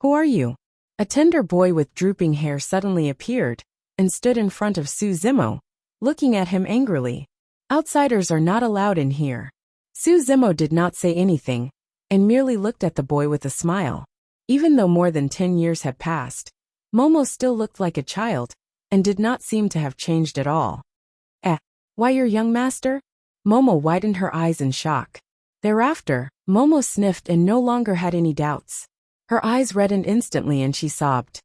"Who are you?" A tender boy with drooping hair suddenly appeared and stood in front of Su Zimo, looking at him angrily. "Outsiders are not allowed in here." Su Zimo did not say anything and merely looked at the boy with a smile. Even though more than 10 years had passed, Momo still looked like a child and did not seem to have changed at all. Why, your young master?" Momo widened her eyes in shock. Thereafter, Momo sniffed and no longer had any doubts. Her eyes reddened instantly and she sobbed.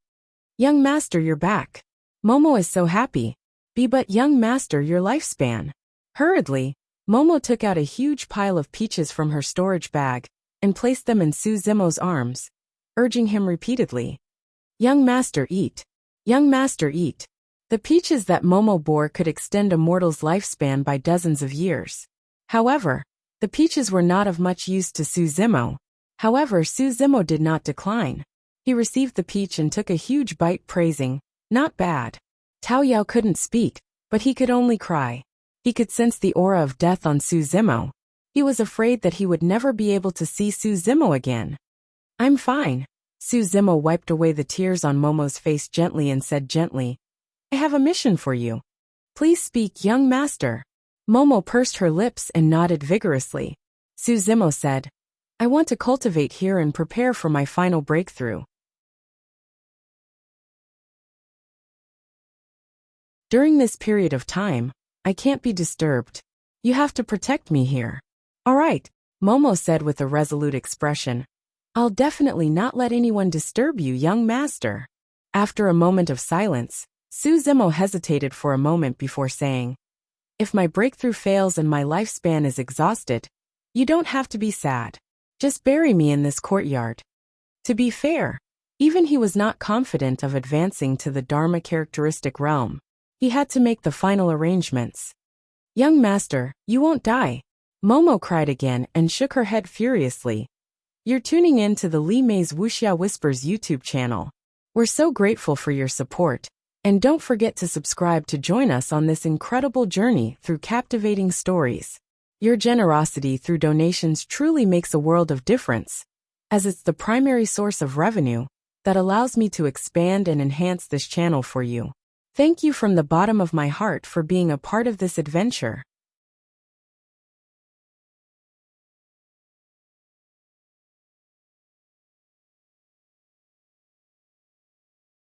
"Young master, you're back. Momo is so happy. But young master, your lifespan." Hurriedly, Momo took out a huge pile of peaches from her storage bag and placed them in Su Zimo's arms, urging him repeatedly. "Young master, eat. Young master, eat." The peaches that Momo bore could extend a mortal's lifespan by dozens of years. However, The peaches were not of much use to Suzimo. However, Suzimo did not decline. He received the peach and took a huge bite, praising, "Not bad." Tao Yao couldn't speak, but he could only cry. He could sense the aura of death on Suzimo. He was afraid that he would never be able to see Suzimo again. "I'm fine." Suzimo wiped away the tears on Momo's face gently and said gently, "I have a mission for you. Please speak, young master." Momo pursed her lips and nodded vigorously. Suzimo said, "I want to cultivate here and prepare for my final breakthrough. During this period of time, I can't be disturbed. You have to protect me here." "All right," Momo said with a resolute expression. "I'll definitely not let anyone disturb you, young master." After a moment of silence, Suzimo hesitated for a moment before saying, "If my breakthrough fails and my lifespan is exhausted, you don't have to be sad. Just bury me in this courtyard." To be fair, even he was not confident of advancing to the Dharma characteristic realm. He had to make the final arrangements. "Young master, you won't die." Momo cried again and shook her head furiously. "You're tuning in to the Li Mei's Wuxia Whispers YouTube channel. We're so grateful for your support, and don't forget to subscribe to join us on this incredible journey through captivating stories. Your generosity through donations truly makes a world of difference, as it's the primary source of revenue that allows me to expand and enhance this channel for you. Thank you from the bottom of my heart for being a part of this adventure.